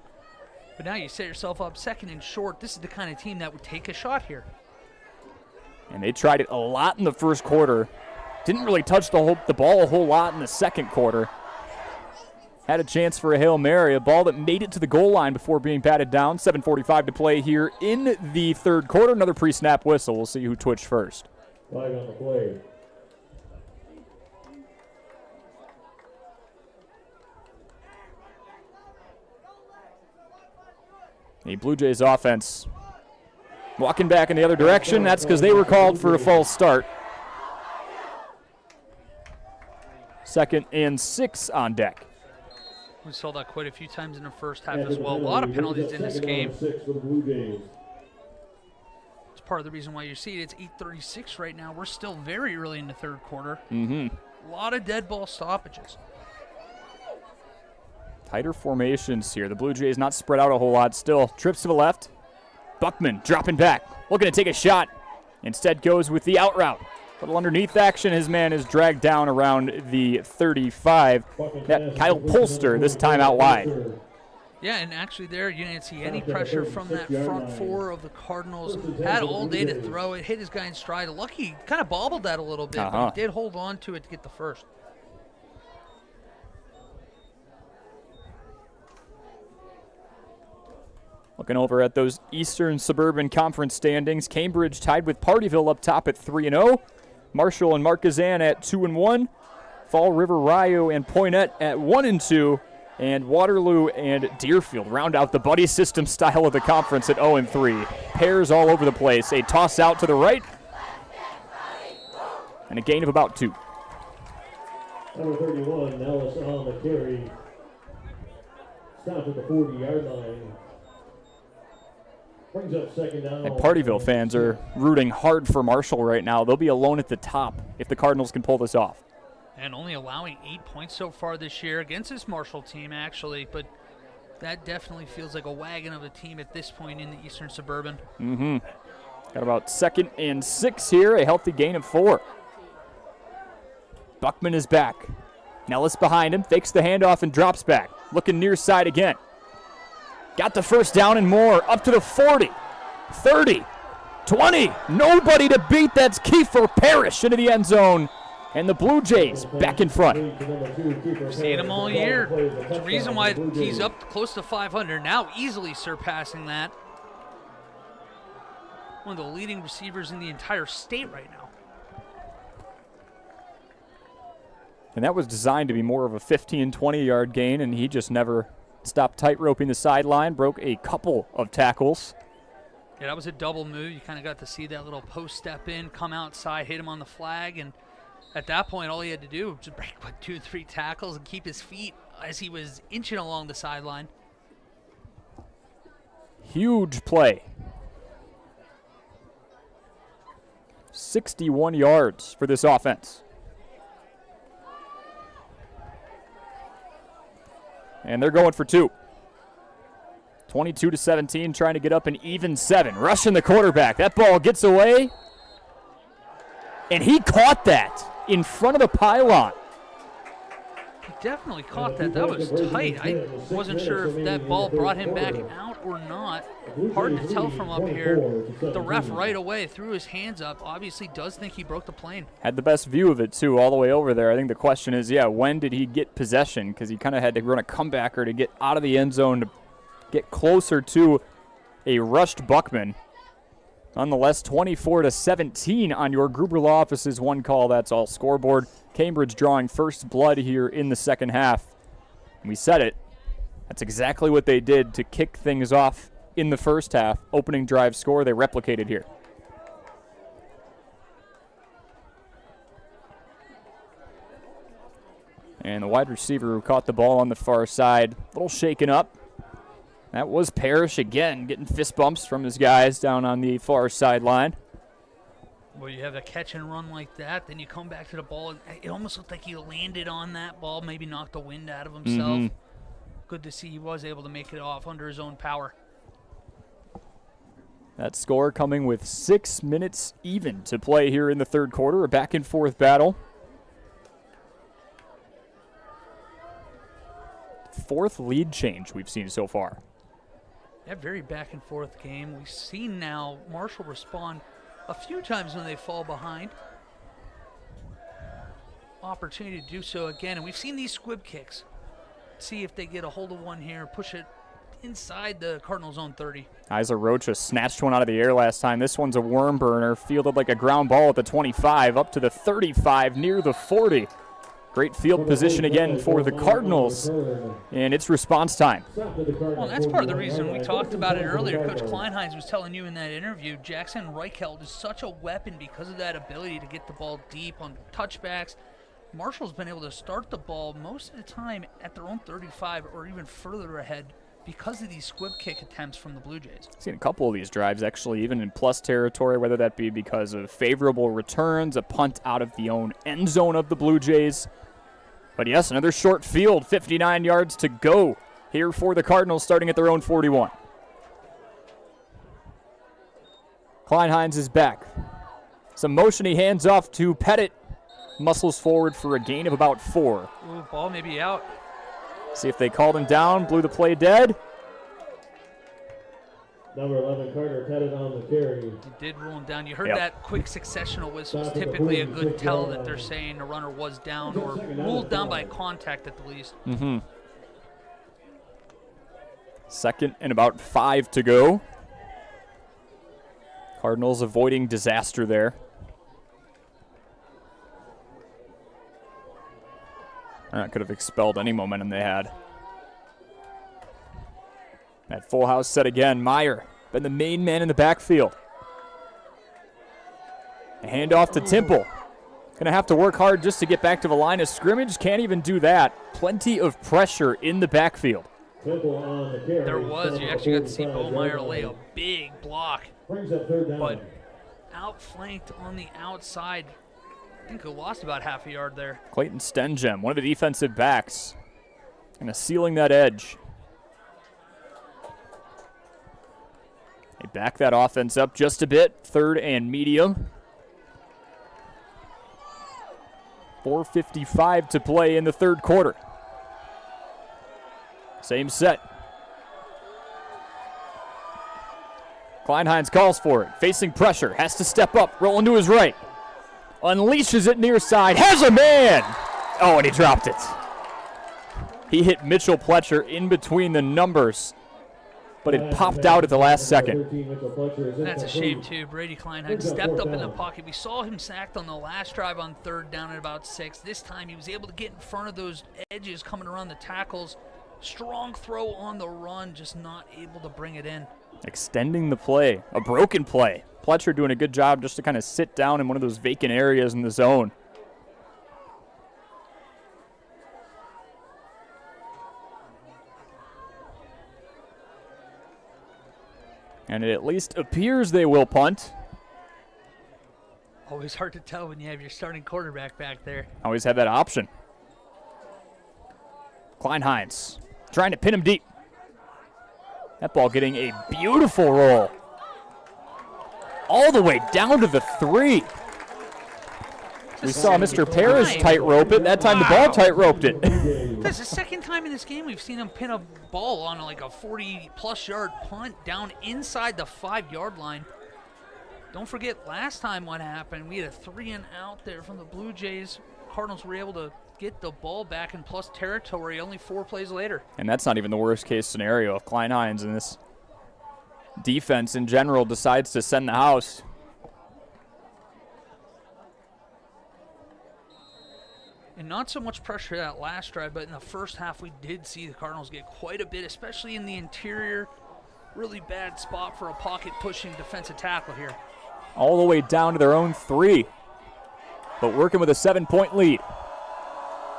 A: But now you set yourself up second and short. This is the kind of team that would take a shot here.
B: And they tried it a lot in the first quarter. Didn't really touch the ball a whole lot in the second quarter. Had a chance for a Hail Mary, a ball that made it to the goal line before being batted down. 7:45 to play here in the third quarter. Another pre-snap whistle. We'll see who twitched first.
C: Flag on the play.
B: The Blue Jays offense walking back in the other direction. That's because they were called for a false start. 2nd and 6 on deck.
A: We saw that quite a few times in the first half as well. A lot of penalties in this game. It's part of the reason why you see it. It's 8:36 right now. We're still very early in the third quarter. A lot of dead ball stoppages.
B: Tighter formations here. The Blue Jays not spread out a whole lot still. Trips to the left. Buckman dropping back. Looking to take a shot. Instead goes with the out route. Little underneath action. His man is dragged down around the 35. That Kyle Polster this time out wide.
A: Yeah, and actually there you didn't see any pressure from that front 4 of the Cardinals. Had all day to throw it. Hit his guy in stride. Lucky kind of bobbled that a little bit, but he did hold on to it to get the first.
B: Looking over at those Eastern Suburban Conference standings, Cambridge tied with Partyville up top at 3-0. Marshall and Marquezan at 2-1. Fall River, Rio, and Poinet at 1-2. And Waterloo and Deerfield round out the buddy system style of the conference at 0-3. Pairs all over the place. A toss out to the right. And a gain of about 2.
C: Number 31, Nellis on the carry. Stopped at the 40-yard line. Brings up second down.
B: And Partyville fans are rooting hard for Marshall right now. They'll be alone at the top if the Cardinals can pull this off.
A: And only allowing 8 points so far this year against this Marshall team, actually. But that definitely feels like a wagon of a team at this point in the Eastern Suburban.
B: Got about 2nd and 6 here. A healthy gain of 4. Buckman is back. Nellis behind him. Fakes the handoff and drops back. Looking near side again. Got the first down and more. Up to the 40. 30. 20. Nobody to beat. That's Kiefer Parrish into the end zone. And the Blue Jays back in front.
A: We've seen him all year. There's a reason why he's up close to 500, now easily surpassing that. One of the leading receivers in the entire state right now.
B: And that was designed to be more of a 15, 20-yard gain, and he just never stopped tight-roping the sideline, broke a couple of tackles.
A: Yeah, that was a double move. You kind of got to see that little post step in, come outside, hit him on the flag, and at that point, all he had to do was break 2 or 3 tackles and keep his feet as he was inching along the sideline.
B: Huge play. 61 yards for this offense. And they're going for 2. 22-17, trying to get up an even 7. Rushing the quarterback. That ball gets away. And he caught that in front of the pylon.
A: He definitely caught that. That was tight. I wasn't sure if that ball brought him back out or not. Hard to tell from up here. The ref right away threw his hands up. Obviously does think he broke the plane.
B: Had the best view of it, too, all the way over there. I think the question is, when did he get possession? Because he kind of had to run a comebacker to get out of the end zone to get closer to a rushed Buckman. Nonetheless, 24-17 on your Gruber Law Office's One Call, That's All scoreboard. Cambridge drawing first blood here in the second half. And we said it. That's exactly what they did to kick things off in the first half. Opening drive score, they replicated here. And the wide receiver who caught the ball on the far side, a little shaken up. That was Parrish again, getting fist bumps from his guys down on the far sideline.
A: Well, you have a catch and run like that, then you come back to the ball. And it almost looked like he landed on that ball, maybe knocked the wind out of himself. Good to see he was able to make it off under his own power.
B: That score coming with 6 minutes even to play here in the third quarter. A back-and-forth battle. Fourth lead change we've seen so far.
A: Yeah, very back-and-forth game. We've seen now Marshall respond a few times when they fall behind. Opportunity to do so again, and we've seen these squib kicks. See if they get a hold of one here, push it inside the Cardinals' own 30.
B: Isa Rocha snatched one out of the air last time. This one's a worm burner, fielded like a ground ball at the 25, up to the 35, near the 40. Great field position again for the Cardinals, and it's response time.
A: Well, that's part of the reason we talked about it earlier. Coach Kleinheinz was telling you in that interview, Jackson Reichelt is such a weapon because of that ability to get the ball deep on touchbacks. Marshall's been able to start the ball most of the time at their own 35 or even further ahead because of these squib kick attempts from the Blue Jays.
B: Seen a couple of these drives actually even in plus territory, whether that be because of favorable returns, a punt out of the own end zone of the Blue Jays. But yes, another short field, 59 yards to go here for the Cardinals, starting at their own 41. Kleinheinz is back. Some motion, he hands off to Pettit. Muscles forward for a gain of about 4.
A: Ooh, ball may be out.
B: See if they called him down, blew the play dead.
C: Number 11, Carter Pettit on the carry.
A: He did rule him down. You heard that quick succession of whistles. Typically a good tell that they're saying the runner was down or ruled down by contact at the least.
B: Second and about 5 to go. Cardinals avoiding disaster there. That could have expelled any momentum they had. That full house set again. Meyer, been the main man in the backfield. A handoff to Temple. Going to have to work hard just to get back to the line of scrimmage. Can't even do that. Plenty of pressure in the backfield.
A: There was. You actually got to see Bo Meyer lay a big block. But outflanked on the outside. I think he lost about half a yard there.
B: Clayton Stenjem, one of the defensive backs. Kind of sealing that edge. They back that offense up just a bit. Third and medium. 4:55 to play in the third quarter. Same set. Kleinheinz calls for it. Facing pressure. Has to step up. Rolling to his right. Unleashes it near side. Has a man! Oh, and he dropped it. He hit Mitchell Pletcher in between the numbers, but it popped out at the last second.
A: That's a shame, too. Brady Kleinheinz stepped up in the pocket. We saw him sacked on the last drive on third down at about 6. This time he was able to get in front of those edges coming around the tackles. Strong throw on the run, just not able to bring it in.
B: Extending the play. A broken play. Pletcher doing a good job just to kind of sit down in one of those vacant areas in the zone. And it at least appears they will punt.
A: Always hard to tell when you have your starting quarterback back there.
B: Always have that option. Kleinheinz trying to pin him deep. That ball getting a beautiful roll. All the way down to the 3. We saw Mr. Parrish tightrope it. That time the ball tightroped it.
A: That's the second time in this game we've seen him pin a ball on like a 40-plus yard punt down inside the 5-yard line. Don't forget last time what happened. We had a 3-and-out there from the Blue Jays. Cardinals were able to get the ball back in plus territory only 4 plays later.
B: And that's not even the worst case scenario. If Klein Hines and this defense in general decides to send the house.
A: And not so much pressure that last drive, but in the first half we did see the Cardinals get quite a bit, especially in the interior. Really bad spot for a pocket-pushing defensive tackle here.
B: All the way down to their own 3. But working with a 7-point lead.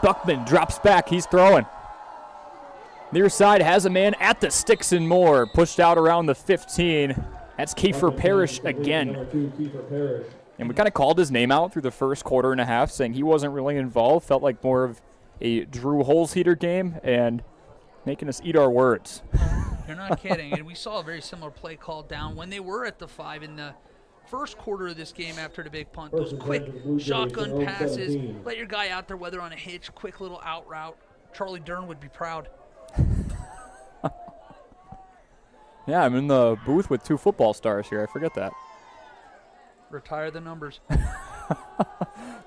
B: Buckman drops back. He's throwing. Near side has a man at the sticks and more. Pushed out around the 15. That's Kiefer Parrish again. And we kind of called his name out through the first quarter and a half, saying he wasn't really involved. Felt like more of a Drew Holzheater game and making us eat our words.
A: You're not kidding. And we saw a very similar play called down when they were at the 5 in the first quarter of this game after the big punt. Those quick shotgun passes, let your guy out there, whether on a hitch, quick little out route. Charlie Dern would be proud.
B: Yeah, I'm in the booth with 2 football stars here. I forget that.
A: Retire the numbers.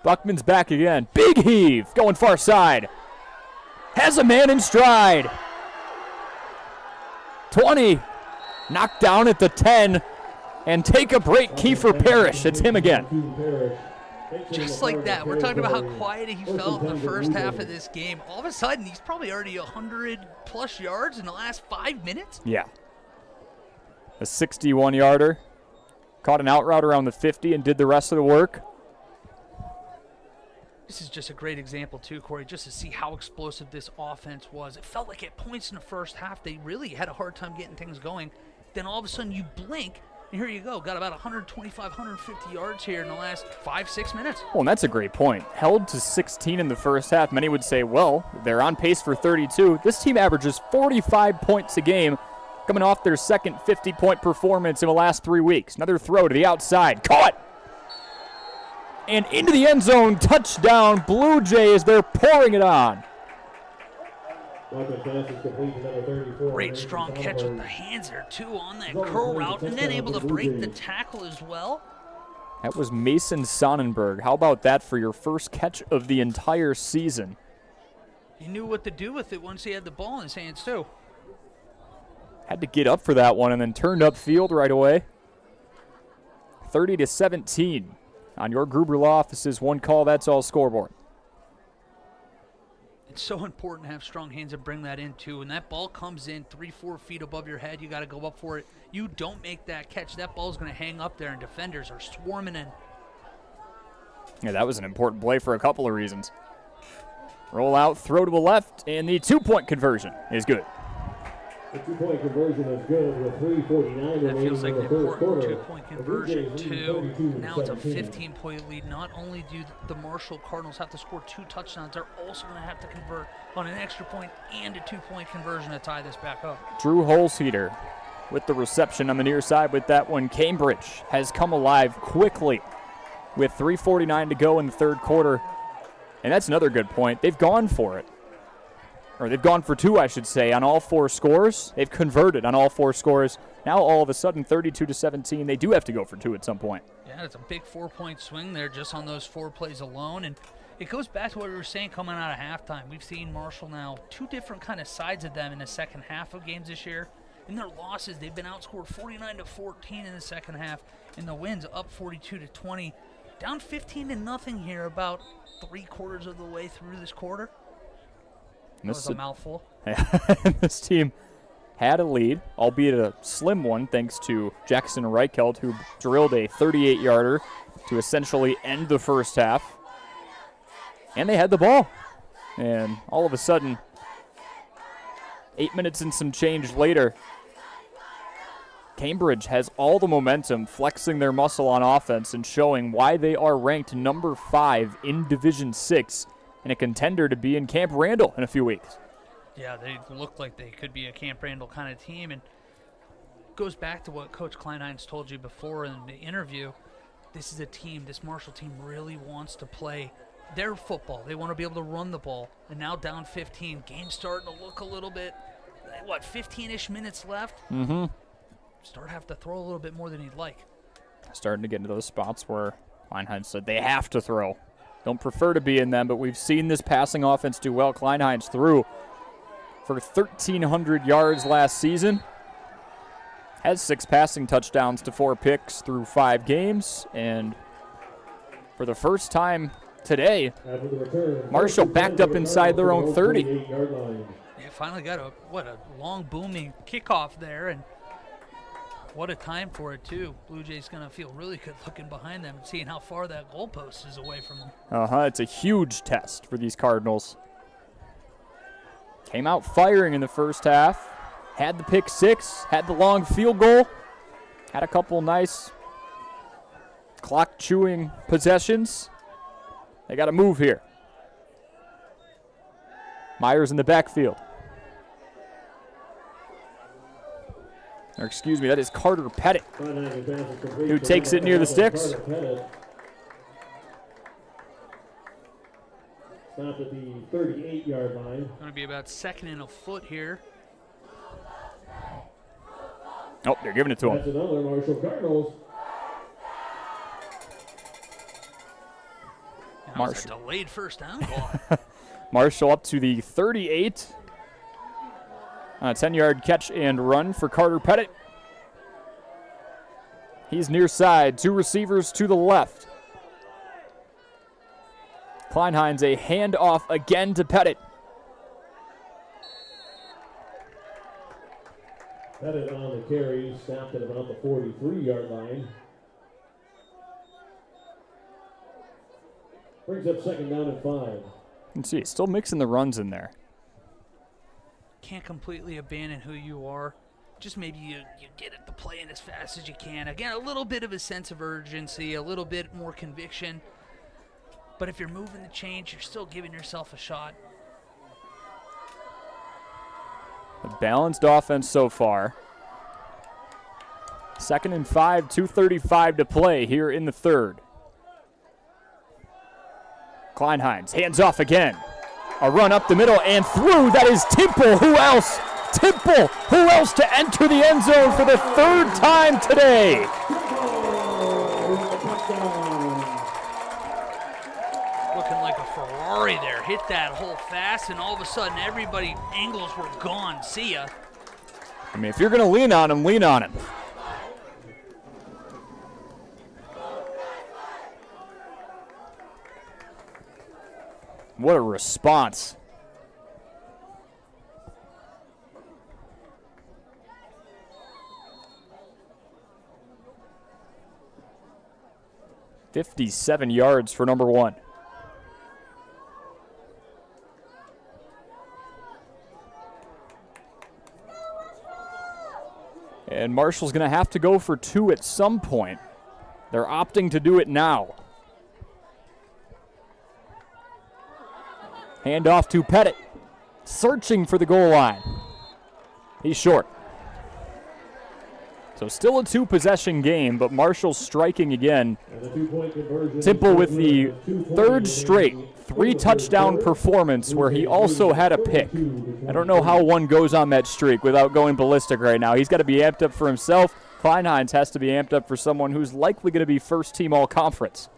B: Buckman's back again. Big heave, going far side. Has a man in stride. 20, knocked down at the 10, and take a break, Kiefer Parrish. It's him again.
A: Just like that. We're talking about how quiet he felt in the first half of this game. All of a sudden, he's probably already 100-plus yards in the last 5 minutes.
B: Yeah. A 61-yarder. Caught an out route around the 50 and did the rest of the work.
A: This is just a great example, too, Corey, just to see how explosive this offense was. It felt like at points in the first half, they really had a hard time getting things going. Then all of a sudden, you blink, and here you go. Got about 125, 150 yards here in the last 5-6 minutes.
B: Well, and that's a great point. Held to 16 in the first half. Many would say, well, they're on pace for 32. This team averages 45 points a game, coming off their second 50-point performance in the last 3 weeks. Another throw to the outside. Caught! And into the end zone. Touchdown, Blue Jays. They're pouring it on.
A: Great strong catch with the hands there, too, on that curl route, and then able to break the tackle as well.
B: That was Mason Sonnenberg. How about that for your first catch of the entire season?
A: He knew what to do with it once he had the ball in his hands, too.
B: Had to get up for that one and then turned upfield right away. 30-17 on your Gruber Law Office's One Call, That's All scoreboard.
A: It's so important to have strong hands and bring that in, too. When that ball comes in 3-4 feet above your head, you got to go up for it. You don't make that catch, that ball's going to hang up there, and defenders are swarming in.
B: Yeah, that was an important play for a couple of reasons. Roll out, throw to the left, and the 2-point conversion is good.
C: The 2-point conversion is good with 3:49
A: That feels like an
C: in the first
A: important
C: quarter.
A: 2-point conversion, too. Now it's a 15-point lead. Not only do the Marshall Cardinals have to score 2 touchdowns, they're also going to have to convert on an extra point and a 2-point conversion to tie this back up.
B: Drew Holzheater with the reception on the near side with that one. Cambridge has come alive quickly with 3:49 to go in the third quarter. And that's another good point. They've gone for it. Or they've gone for 2, I should say, on all 4 scores. They've converted on all 4 scores. Now all of a sudden, 32-17, they do have to go for 2 at some point.
A: Yeah, it's a big 4-point swing there just on those 4 plays alone. And it goes back to what we were saying coming out of halftime. We've seen Marshall now 2 different kind of sides of them in the second half of games this year. In their losses, they've been outscored 49-14 in the second half. In the wins, up 42-20. Down 15-0 here about 3/4 of the way through this quarter. That was a mouthful.
B: This team had a lead, albeit a slim one, thanks to Jackson Reichelt, who drilled a 38-yarder to essentially end the first half. And they had the ball. And all of a sudden, 8 minutes and some change later, Cambridge has all the momentum, flexing their muscle on offense and showing why they are ranked number 5 in Division 6 and a contender to be in Camp Randall in a few weeks.
A: Yeah, they look like they could be a Camp Randall kind of team, and goes back to what Coach Kleinheinz told you before in the interview. This is a team, this Marshall team really wants to play their football. They want to be able to run the ball. And now down 15, game starting to look a little bit, 15-ish minutes left?
B: Mm-hmm.
A: Start have to throw a little bit more than he'd like.
B: Starting to get into those spots where Kleinheinz said they have to throw. Don't prefer to be in them, but we've seen this passing offense do well. Kleinheinz threw for 1,300 yards last season. Has 6 passing touchdowns to 4 picks through 5 games. And for the first time today, Marshall backed up inside their own 30.
A: They finally got a long booming kickoff there, and what a time for it too. Blue Jays going to feel really good looking behind them and seeing how far that goalpost is away from them.
B: It's a huge test for these Cardinals. Came out firing in the first half. Had the pick 6, had the long field goal, had a couple nice clock-chewing possessions. They got to move here. Myers in the backfield. Or excuse me, that is Carter Pettit, who takes it near the sticks.
C: Stopped at the 38-yard line.
A: Going to be about 2nd and a foot here.
B: Oh, they're giving it to him.
C: That's another Marshall Cardinals.
A: Marshall. A delayed first down goal.
B: Marshall up to the 38. On a 10-yard catch and run for Carter Pettit. He's near side. 2 receivers to the left. Kleinheinz, a handoff again to Pettit.
C: Pettit on the carry, stopped at about the 43-yard line. Brings up 2nd down and 5.
B: You can see, still mixing the runs in there.
A: Can't completely abandon who you are. Just maybe you get at the play in as fast as you can. Again, a little bit of a sense of urgency, a little bit more conviction. But if you're moving the chains, you're still giving yourself a shot.
B: A balanced offense so far. 2nd and 5, 2:35 to play here in the 3rd. Kleinheinz, hands off again. A run up the middle and through. That is Temple. Who else? Temple. Who else to enter the end zone for the 3rd time today?
A: Looking like a Ferrari there. Hit that hole fast, and all of a sudden, everybody angles were gone. See ya.
B: I mean, if you're going to lean on him, lean on him. What a response. "57 yards for number 1. And Marshall's going to have to go for 2 at some point. They're opting to do it now. Hand off to Pettit. Searching for the goal line. He's short. So still a 2-possession game, but Marshall's striking again. Temple with the 3rd straight 3-touchdown performance where he also had a pick. I don't know how one goes on that streak without going ballistic right now. He's got to be amped up for himself. Kleinheinz has to be amped up for someone who's likely going to be first-team all-conference.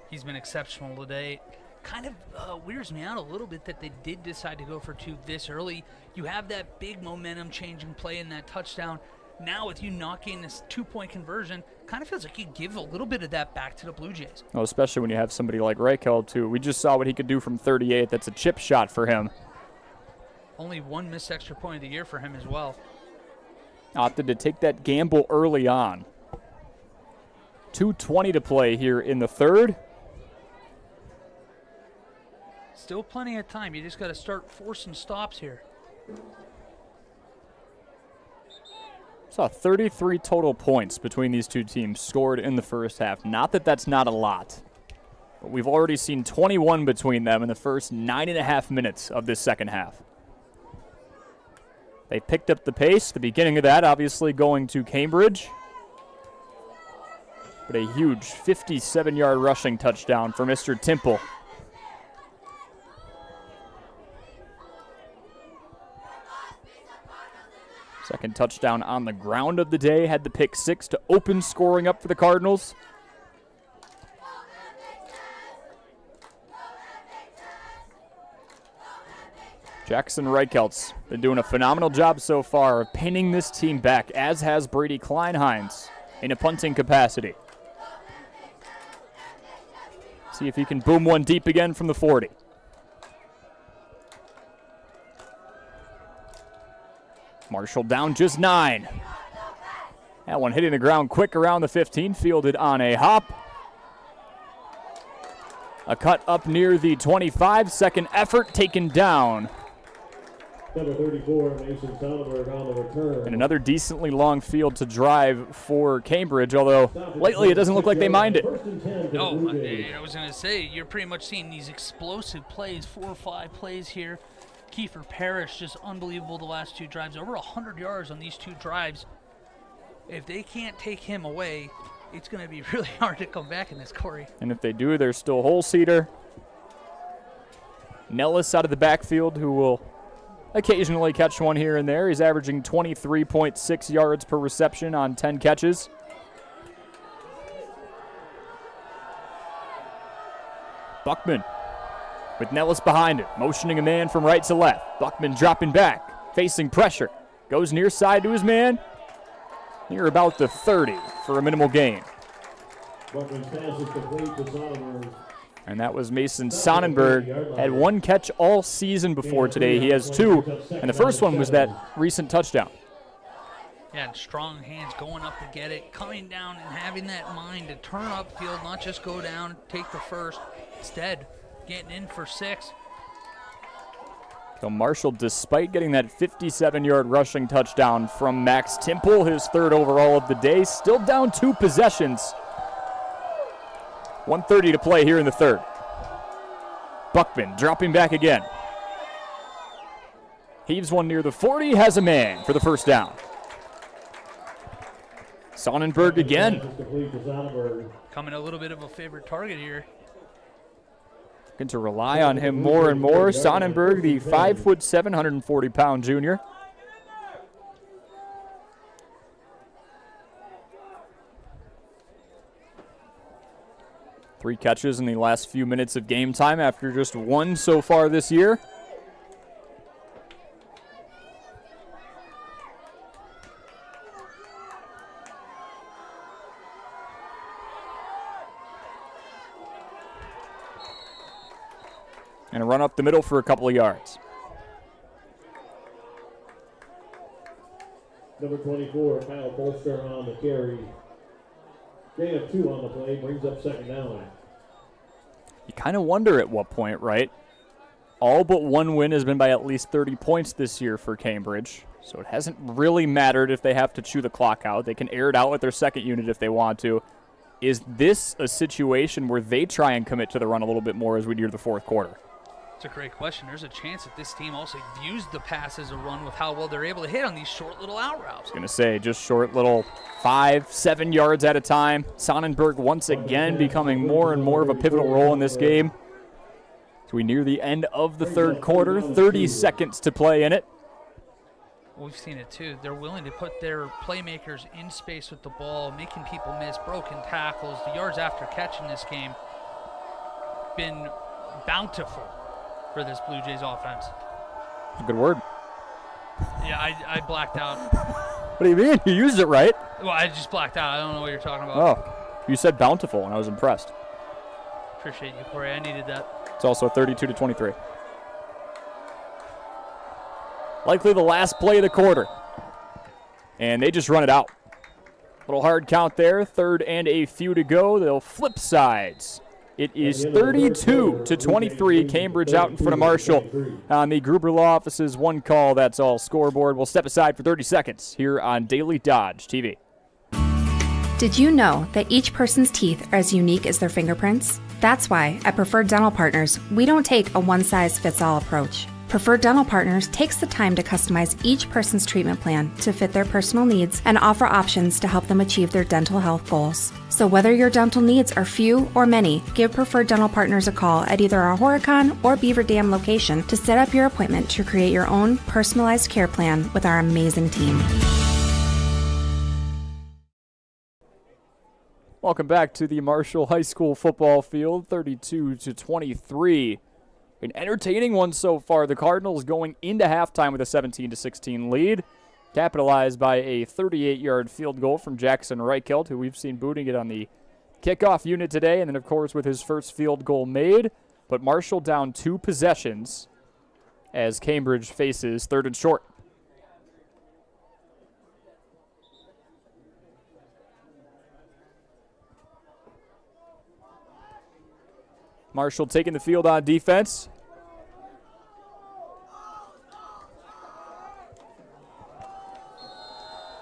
A: He's been exceptional today. Kind of weirds me out a little bit that they did decide to go for 2 this early. You have that big momentum-changing play in that touchdown. Now with you knocking this 2-point conversion, kind of feels like you give a little bit of that back to the Blue Jays.
B: Well, especially when you have somebody like Reichel, too. We just saw what he could do from 38. That's a chip shot for him.
A: Only 1 missed extra point of the year for him as well.
B: Opted to take that gamble early on. 2:20 to play here in the 3rd.
A: Still plenty of time. You just got to start forcing stops here.
B: Saw 33 total points between these two teams scored in the first half. Not that that's not a lot, but we've already seen 21 between them in the first 9.5 minutes of this second half. They picked up the pace. The beginning of that, obviously, going to Cambridge. But a huge 57-yard rushing touchdown for Mr. Temple. Second touchdown on the ground of the day. Had the pick 6 to open scoring up for the Cardinals. Jackson Reichelt's been doing a phenomenal job so far of pinning this team back, as has Brady Kleinheinz in a punting capacity. See if he can boom one deep again from the 40. Marshall down just 9. That one hitting the ground quick around the 15, fielded on a hop. A cut up near the 25, second effort taken down.
C: Number 34, Mason Sonnenberg on the return.
B: And another decently long field to drive for Cambridge, although lately it doesn't look like they mind it.
A: No, I was going to say, you're pretty much seeing these explosive plays, 4 or 5 plays here. Kiefer Parrish, just unbelievable the last 2 drives. Over 100 yards on these 2 drives. If they can't take him away, it's going to be really hard to come back in this, Corey.
B: And if they do, there's still Holseeder. Nellis out of the backfield, who will occasionally catch one here and there. He's averaging 23.6 yards per reception on 10 catches. Buckman with Nellis behind him, motioning a man from right to left. Buckman dropping back, facing pressure. Goes near side to his man, near about the 30 for a minimal gain.
C: Buckman's pass is complete to Sonnenberg.
B: And that was Mason Sonnenberg. Had 1 catch all season before today. He has 2, and the first one was that recent touchdown.
A: Yeah, and strong hands going up to get it, coming down and having that mind to turn upfield, not just go down, take the first. Instead, getting in for 6.
B: So Marshall, despite getting that 57-yard rushing touchdown from Max Temple, his 3rd overall of the day, still down 2 possessions. 1:30 to play here in the 3rd. Buckman dropping back again. Heaves one near the 40, has a man for the first down. Sonnenberg again.
A: Coming a little bit of a favorite target here.
B: Looking to rely on him more and more. Sonnenberg, the 5'7", 140-pound junior. Three catches in the last few minutes of game time after just 1 so far this year. And a run up the middle for a couple of yards.
C: Number 24, Kyle Bolster on the carry. Gain of 2 on the play, brings up 2nd down.
B: You kind of wonder at what point, right? All but 1 win has been by at least 30 points this year for Cambridge. So it hasn't really mattered if they have to chew the clock out. They can air it out with their second unit if they want to. Is this a situation where they try and commit to the run a little bit more as we near the 4th quarter?
A: It's a great question. There's a chance that this team also views the pass as a run with how well they're able to hit on these short little out routes.
B: I was going to say, just short little 5-7 yards at a time. Sonnenberg once again becoming more and more of a pivotal role in this game. As we near the end of the 3rd quarter, 30 seconds to play in it.
A: We've seen it too. They're willing to put their playmakers in space with the ball, making people miss, broken tackles. The yards after catch in this game been bountiful for this Blue Jays offense.
B: Good word.
A: Yeah, I blacked out.
B: What do you mean? You used it right.
A: Well, I just blacked out. I don't know what you're talking about.
B: Oh, you said bountiful, and I was impressed.
A: Appreciate you, Corey. I needed that.
B: It's also 32-23. Likely the last play of the quarter. And they just run it out. Little hard count there. 3rd and a few to go. They'll flip sides. It is 32-23. Cambridge out in front of Marshall on the Gruber Law Office's One Call, That's All scoreboard. We'll step aside for 30 seconds here on Daily Dodge TV.
J: Did you know that each person's teeth are as unique as their fingerprints? That's why at Preferred Dental Partners, we don't take a one-size-fits-all approach. Preferred Dental Partners takes the time to customize each person's treatment plan to fit their personal needs and offer options to help them achieve their dental health goals. So whether your dental needs are few or many, give Preferred Dental Partners a call at either our Horicon or Beaver Dam location to set up your appointment to create your own personalized care plan with our amazing team.
B: Welcome back to the Marshall High School football field, 32-23. An entertaining one so far. The Cardinals going into halftime with a 17-16 lead, capitalized by a 38-yard field goal from Jackson Reichelt, who we've seen booting it on the kickoff unit today, and then, of course, with his first field goal made. But Marshall down 2 possessions as Cambridge faces 3rd and short. Marshall taking the field on defense.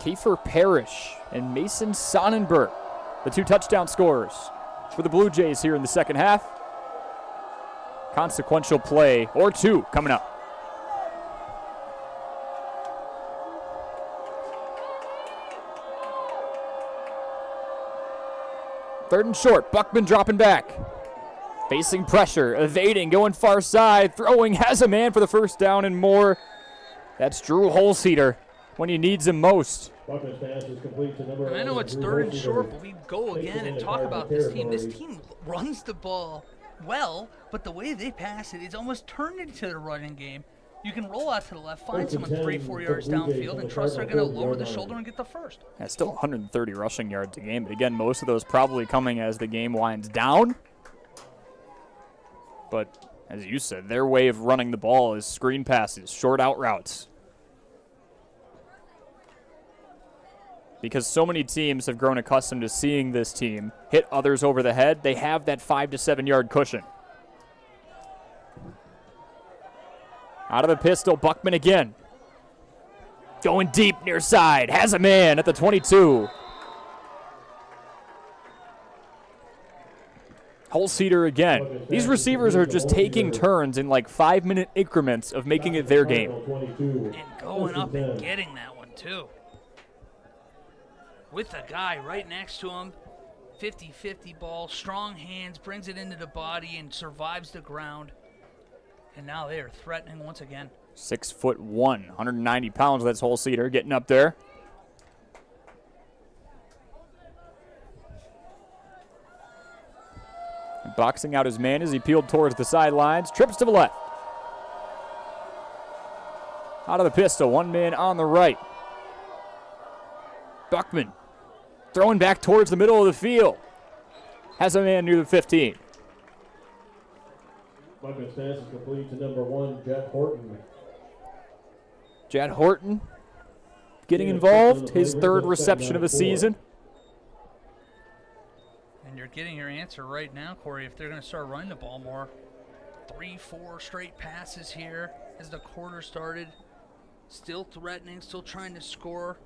B: Kiefer Parrish and Mason Sonnenberg, the 2 touchdown scorers for the Blue Jays here in the second half. Consequential play or 2 coming up. Third and short, Buckman dropping back. Facing pressure, evading, going far side, throwing, has a man for the first down and more. That's Drew Holzheater when he needs him most.
C: Buckman's pass is complete to number
A: I know it's 3rd and short, but we go again and talk about this team. This team runs the ball well, but the way they pass it, it's almost turned into a running game. You can roll out to the left, find someone 3-4 yards downfield, and trust they're going to lower the shoulder and get the first.
B: That's still 130 rushing yards a game, but again, most of those probably coming as the game winds down. But as you said, their way of running the ball is screen passes, short out routes. Because so many teams have grown accustomed to seeing this team hit others over the head, they have that 5 to 7 yard cushion. Out of the pistol, Buckman again. Going deep near side, has a man at the 22. Holzheater again. These receivers are just taking turns in like 5-minute increments of making it their game.
A: And going up and getting that one too. With a guy right next to him, 50-50 ball, strong hands, brings it into the body and survives the ground. And now they are threatening once again.
B: 6'1", 190 pounds, that's Holzheater getting up there. Boxing out his man as he peeled towards the sidelines. Trips to the left. Out of the pistol, 1 man on the right. Buckman throwing back towards the middle of the field. Has a man near the 15.
C: Buckman's pass is complete to number 1, Jet Horton.
B: Jet Horton getting involved, his 3rd reception of the season.
A: And you're getting your answer right now, Corey, if they're going to start running the ball more. 3-4 straight passes here as the quarter started. Still threatening, still trying to score.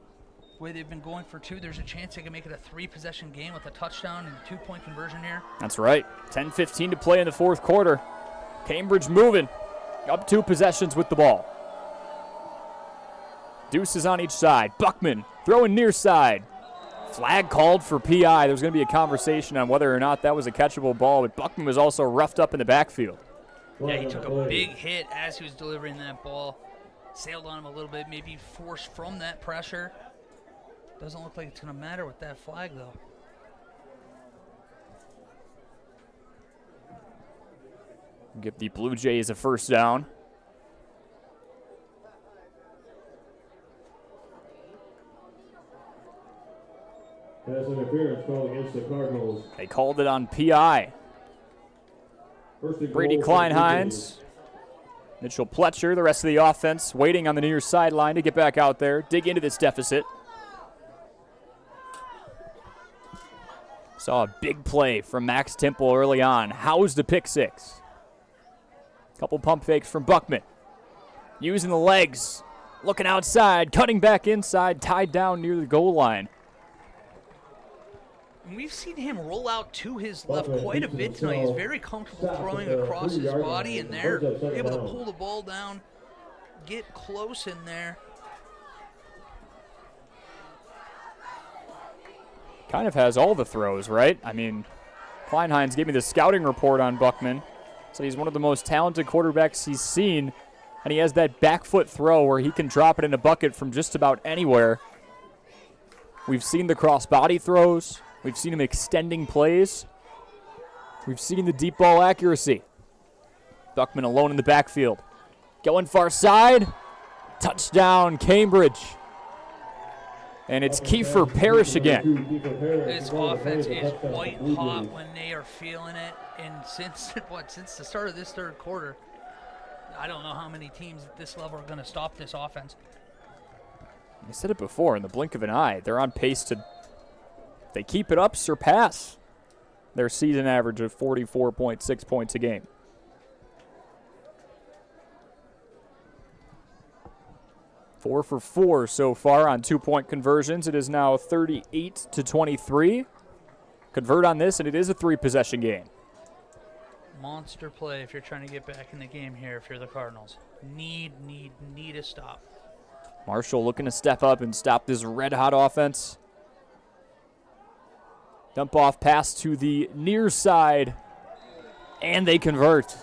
A: The way they've been going for 2, there's a chance they can make it a 3-possession game with a touchdown and a 2-point conversion here.
B: That's right. 10:15 to play in the 4th quarter. Cambridge moving. Up 2 possessions with the ball. Deuces on each side. Buckman throwing near side. Flag called for PI. There's going to be a conversation on whether or not that was a catchable ball, but Buckman was also roughed up in the backfield.
A: Yeah, he took a big hit as he was delivering that ball. Sailed on him a little bit, maybe forced from that pressure. Doesn't look like it's going to matter with that flag, though.
B: Give the Blue Jays a first down.
C: Pass interference called against the Cardinals.
B: They called it on PI. Brady Kleinheinz, Mitchell Pletcher, the rest of the offense waiting on the near sideline to get back out there, dig into this deficit. Saw a big play from Max Temple early on. Housed the pick 6. Couple pump fakes from Buckman. Using the legs, looking outside, cutting back inside, tied down near the goal line.
A: And we've seen him roll out to his left quite a bit tonight. He's very comfortable throwing across his body, and they're able to pull the ball down, get close in there.
B: Kind of has all the throws, right? I mean, Kleinheinz gave me the scouting report on Buckman. So he's one of the most talented quarterbacks he's seen. And he has that back foot throw where he can drop it in a bucket from just about anywhere. We've seen the cross-body throws. We've seen him extending plays. We've seen the deep ball accuracy. Buckman alone in the backfield. Going far side. Touchdown, Cambridge. And it's Kiefer Parrish again.
A: This offense is white hot when they are feeling it. And since the start of this third quarter, I don't know how many teams at this level are going to stop this offense.
B: I said it before, in the blink of an eye, they're on pace to, if they keep it up, surpass their season average of 44.6 points a game. Four for 4 so far on 2-point conversions. It is now 38-23. Convert on this, and it is a 3-possession game.
A: Monster play if you're trying to get back in the game here if you're the Cardinals. Need a stop.
B: Marshall looking to step up and stop this red-hot offense. Dump off pass to the near side, and they convert.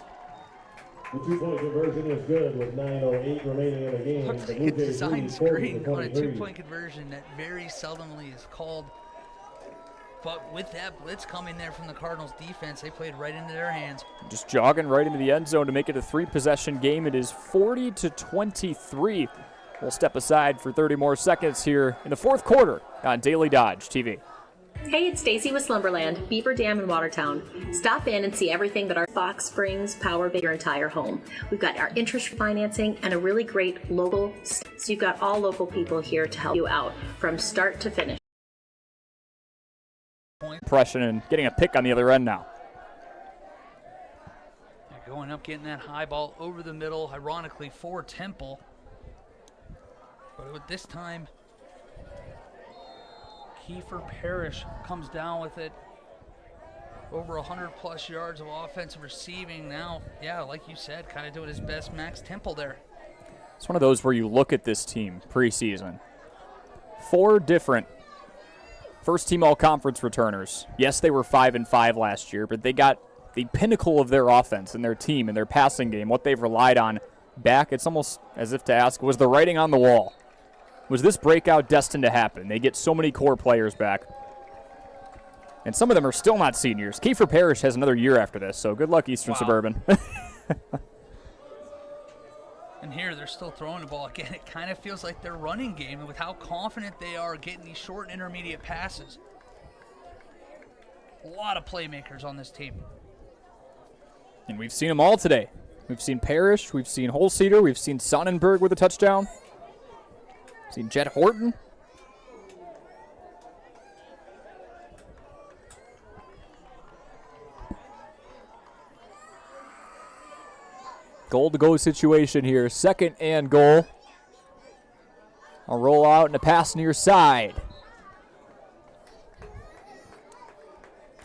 C: The 2-point conversion is good with 9:08 remaining in the game.
A: Looks like a design screen on a 2-point conversion that very seldomly is called. But with that blitz coming there from the Cardinals defense, they played right into their hands.
B: Just jogging right into the end zone to make it a 3-possession game. It is 40-23. We'll step aside for 30 more seconds here in the fourth quarter on Daily Dodge TV.
L: Hey, it's Stacy with Slumberland, Beaver Dam in Watertown. Stop in and see everything that our Box Springs power your entire home. We've got our interest financing and a really great local, so you've got all local people here to help you out from start to finish.
B: Impression and getting a pick on the other end now.
A: They're going up, getting that high ball over the middle, ironically for Temple. But with this time, Kiefer Parrish comes down with it. Over 100-plus yards of offensive receiving now. Yeah, like you said, kind of doing his best. Max Temple there.
B: It's one of those where you look at this team preseason. 4 different first-team all-conference returners. Yes, they were 5-5 last year, but they got the pinnacle of their offense and their team and their passing game, what they've relied on back. It's almost as if to ask, was the writing on the wall? Was this breakout destined to happen? They get so many core players back. And some of them are still not seniors. Kiefer Parrish has another year after this, so good luck, Eastern Suburban.
A: And here they're still throwing the ball. Again, it kind of feels like their running game with how confident they are getting these short and intermediate passes. A lot of playmakers on this team.
B: And we've seen them all today. We've seen Parrish, we've seen Holzeder, we've seen Sonnenberg with a touchdown. Seen Jet Horton. Goal-to-go situation here. 2nd and goal. A roll out and a pass near side.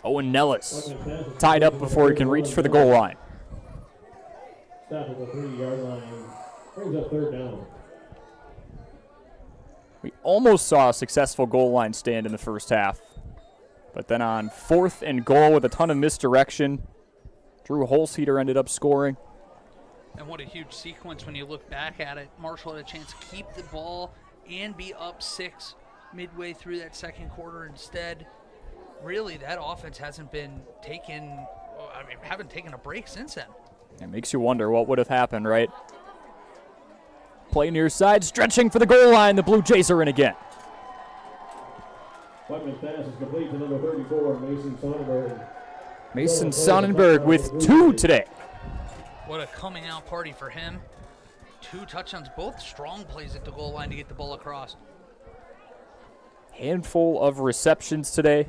B: Owen Nellis tied up before he can reach for the goal line.
C: Stop at the 3-yard line. Brings up 3rd down.
B: We almost saw a successful goal line stand in the first half. But then on 4th and goal with a ton of misdirection, Drew Holzeder ended up scoring.
A: And what a huge sequence when you look back at it. Marshall had a chance to keep the ball and be up 6 midway through that second quarter instead. Really, that offense hasn't been haven't taken a break since then.
B: It makes you wonder what would have happened, right? Play near side, stretching for the goal line. The Blue Jays are in again.
C: Buckman's pass is complete to number 34, Mason Sonnenberg.
B: Mason Sonnenberg with 2 today.
A: What a coming out party for him. 2 touchdowns, both strong plays at the goal line to get the ball across.
B: Handful of receptions today.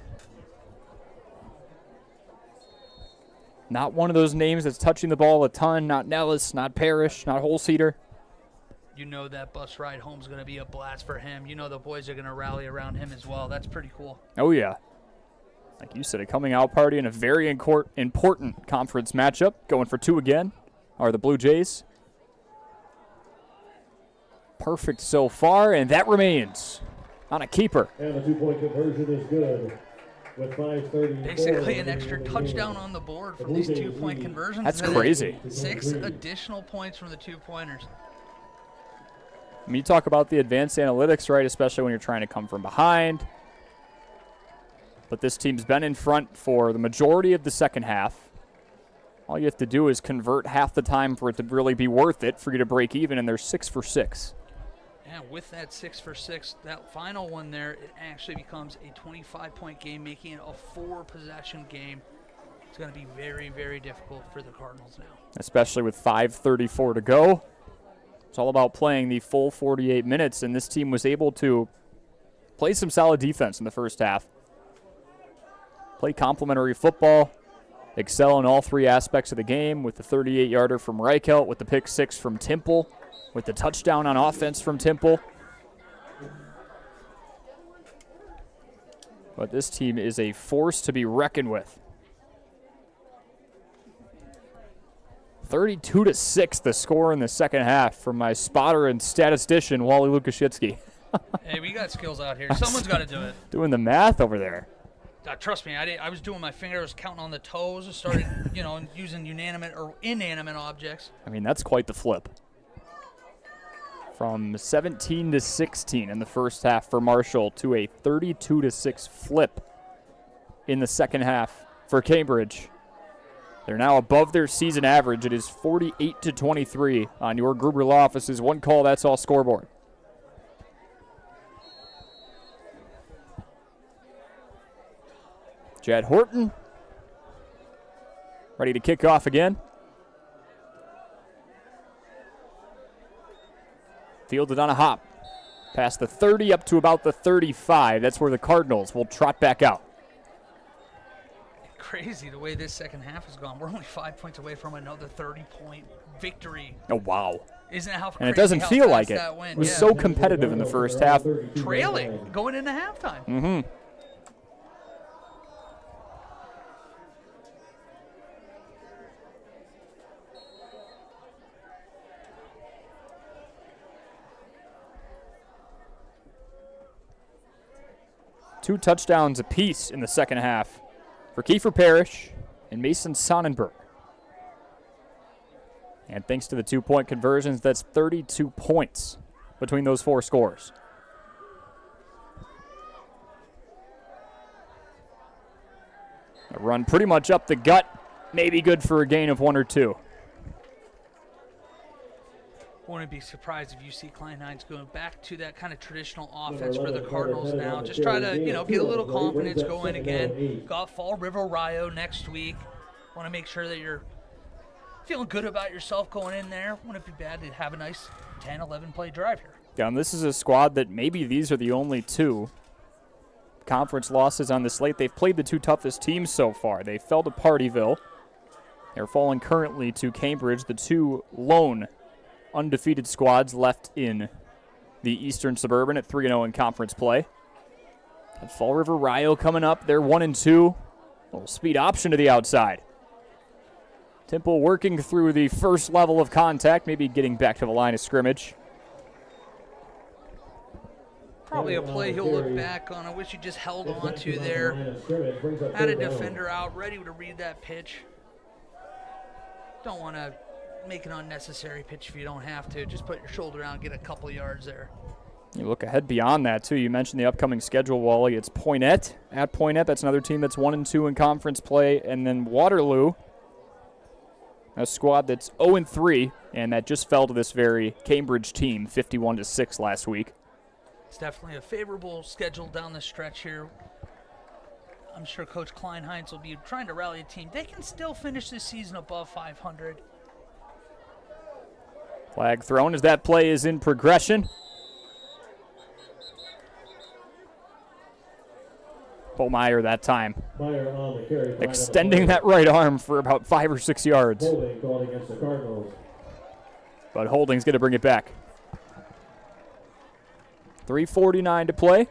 B: Not one of those names that's touching the ball a ton. Not Nellis, not Parrish, not Holzeder.
A: You know that bus ride home is going to be a blast for him. You know the boys are going to rally around him as well. That's pretty cool.
B: Oh, yeah. Like you said, a coming out party in a very important conference matchup. Going for 2 again are the Blue Jays. Perfect so far, and that remains on a keeper.
C: And the 2-point conversion is good. With 5:30.
A: Basically an extra touchdown on the board from these 2-point conversions.
B: That's crazy.
A: 6 additional points from the 2-pointers.
B: I mean, you talk about the advanced analytics, right, especially when you're trying to come from behind. But this team's been in front for the majority of the second half. All you have to do is convert half the time for it to really be worth it for you to break even, and they're 6 for 6.
A: Yeah, with that 6 for 6, that final one there, it actually becomes a 25-point game, making it a 4-possession game. It's going to be very, very difficult for the Cardinals now.
B: Especially with 5:34 to go. It's all about playing the full 48 minutes, and this team was able to play some solid defense in the first half. Play complementary football, excel in all 3 aspects of the game, with the 38-yarder from Reichelt, with the pick 6 from Temple, with the touchdown on offense from Temple. But this team is a force to be reckoned with. 32-6 the score in the second half from my spotter and statistician, Wally Lukashitsky.
A: Hey, we got skills out here. Someone's got to do it.
B: Doing the math over there.
A: Trust me, I was doing my fingers, counting on the toes, started, using inanimate objects.
B: I mean, that's quite the flip. From 17 to 16 in the first half for Marshall to a 32-6 flip in the second half for Cambridge. They're now above their season average. It is 48-23 on your Gruber Law Office's One Call, That's All scoreboard. Jed Horton ready to kick off again. Fielded on a hop. Past the 30 up to about the 35. That's where the Cardinals will trot back out.
A: Crazy the way this second half has gone. We're only 5 points away from another 30-point victory.
B: Oh, wow.
A: Isn't that how crazy?
B: And it doesn't feel like it.
A: That win?
B: It was
A: Yeah.
B: so competitive in the first half.
A: Trailing, going into halftime.
B: Mm-hmm. Two touchdowns apiece in the second half for Kiefer Parrish and Mason Sonnenberg. And thanks to the 2-point conversions, that's 32 points between those 4 scores. A run pretty much up the gut, maybe good for a gain of 1 or 2.
A: Wouldn't be surprised if you see Klein-Heinz going back to that kind of traditional offense for the Cardinals now. Just try to, get a little confidence going again. Got Fall River Rio next week. Want to make sure that you're feeling good about yourself going in there. Wouldn't be bad to have a nice 10, 11 play drive here.
B: Yeah, and this is a squad that maybe these are the only 2 conference losses on the slate. They've played the 2 toughest teams so far. They fell to Partyville. They're falling currently to Cambridge, the 2 lone undefeated squads left in the Eastern Suburban at 3-0 in conference play. And Fall River Rio coming up. They're 1-2. A little speed option to the outside. Temple working through the first level of contact, maybe getting back to the line of scrimmage.
A: Probably a play he'll look back on. I wish he just held on to there. Had a defender out, ready to read that pitch. Don't want to make an unnecessary pitch if you don't have to. Just put your shoulder out and get a couple yards there.
B: You look ahead beyond that, too. You mentioned the upcoming schedule, Wally. It's Poinet at Poinet. That's another team that's 1-2 in conference play. And then Waterloo, a squad that's 0-3, and that just fell to this very Cambridge team, 51-6 last week.
A: It's definitely a favorable schedule down the stretch here. I'm sure Coach Klein-Heinz will be trying to rally a team. They can still finish this season above 500.
B: Flag thrown as that play is in progression. Bomeyer that time extending that right arm for about 5 or 6 yards. But Holding's going to bring it back. 3:49 to play.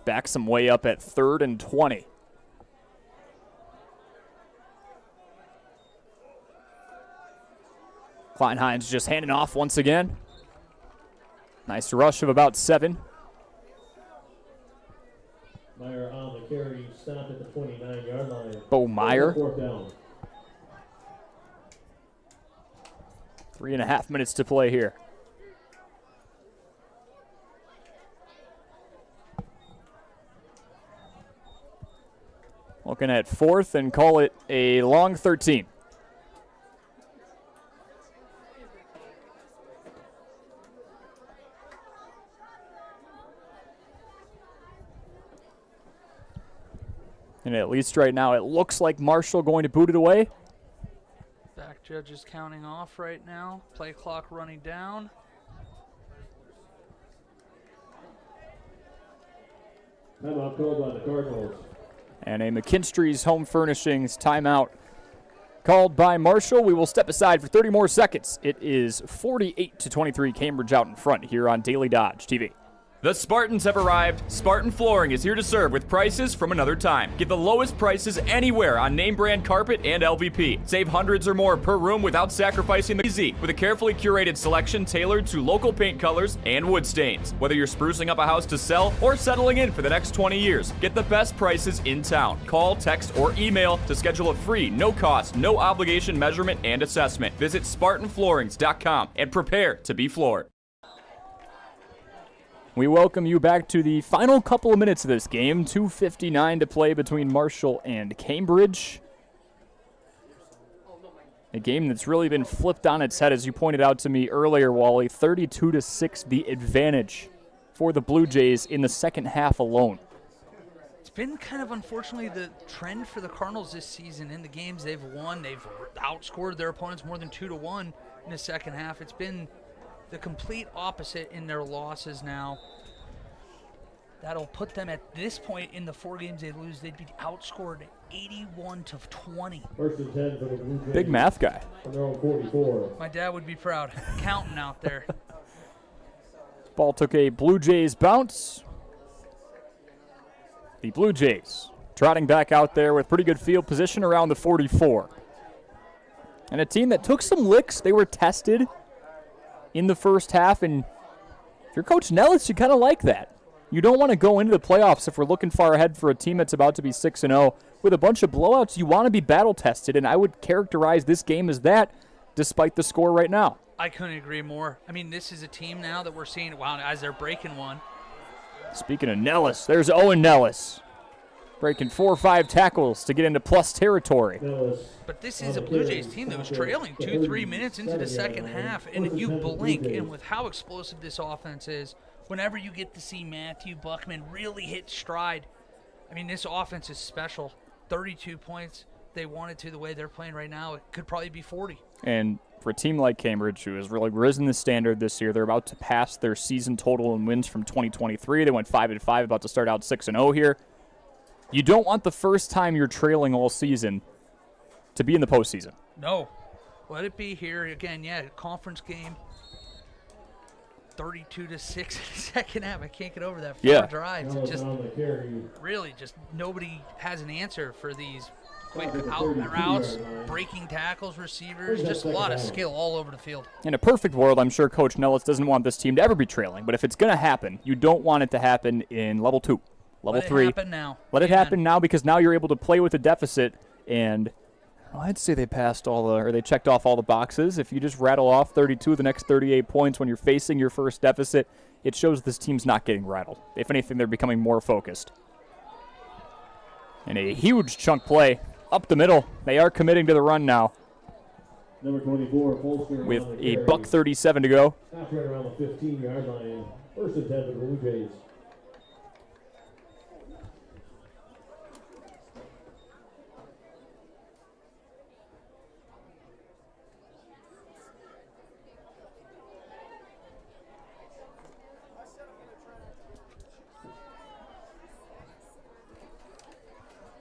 B: backs him way up at 3rd and 20. Kleinheinz just handing off once again. Nice rush of about 7.
C: Meyer on the carry, stop at the 29-yard line.
B: Bo Meyer.
C: 4th down.
B: 3.5 minutes to play here. Looking at 4th and call it a long 13. And at least right now, it looks like Marshall going to boot it away.
A: Back judge is counting off right now. Play clock running down.
C: Timeout called by the Cardinals.
B: And a McKinstry's Home Furnishings timeout called by Marshall. We will step aside for 30 more seconds. It is 48-23 Cambridge out in front here on Daily Dodge TV.
D: The Spartans have arrived. Spartan Flooring is here to serve with prices from another time. Get the lowest prices anywhere on name brand carpet and LVP. Save hundreds or more per room without sacrificing the easy with a carefully curated selection tailored to local paint colors and wood stains. Whether you're sprucing up a house to sell or settling in for the next 20 years, get the best prices in town. Call, text, or email to schedule a free, no cost, no obligation measurement and assessment. Visit SpartanFloorings.com and prepare to be floored.
B: We welcome you back to the final couple of minutes of this game. 2:59 to play between Marshall and Cambridge. A game that's really been flipped on its head, as you pointed out to me earlier, Wally. 32-6, the advantage for the Blue Jays in the second half alone.
A: It's been kind of, unfortunately, the trend for the Cardinals this season. In the games they've won, they've outscored their opponents more than 2-1 in the second half. It's been the complete opposite in their losses now. That'll put them at this point in the 4 games they lose, they'd be outscored 81-20.
C: First and 10 for the Blue Jays.
B: Big math guy.
C: On their own 44.
A: My dad would be proud. Counting out there.
B: Ball took a Blue Jays bounce. The Blue Jays trotting back out there with pretty good field position around the 44. And a team that took some licks. They were tested in the first half, and if you're Coach Nellis, you kind of like that. You don't want to go into the playoffs if we're looking far ahead for a team that's about to be 6-0 with a bunch of blowouts. You want to be battle-tested, and I would characterize this game as that, despite the score right now.
A: I couldn't agree more. I mean, this is a team now that we're seeing, wow, as they're breaking one.
B: Speaking of Nellis, there's Owen Nellis, breaking 4 or 5 tackles to get into plus territory.
A: But this is a Blue Jays team that was trailing 2-3 minutes into the second half, and you blink, and with how explosive this offense is, whenever you get to see Matthew Buckman really hit stride, I mean, this offense is special. 32 points. They wanted to the way they're playing right now. It could probably be 40.
B: And for a team like Cambridge, who has really risen the standard this year, they're about to pass their season total in wins from 2023. They went 5-5, about to start out 6-0 here. You don't want the first time you're trailing all season to be in the postseason.
A: No. Let it be here. Again, yeah, conference game. 32-6 in the second half. I can't get over that. 4 drives. It just really just nobody has an answer for these quick out routes, breaking tackles, receivers, just a lot of skill all over the field.
B: In a perfect world, I'm sure Coach Nellis doesn't want this team to ever be trailing, but if it's going to happen, you don't want it to happen in level 2, level 3.
A: Let it happen now.
B: Let it happen now, because now you're able to play with a deficit, and I'd say they they checked off all the boxes. If you just rattle off 32 of the next 38 points when you're facing your first deficit, it shows this team's not getting rattled. If anything, they're becoming more focused. And a huge chunk play up the middle. They are committing to the run now.
C: Number 24,
B: with a $1:37 to go.
C: Right around the 15-yard line. First and 10 for the Blue Jays.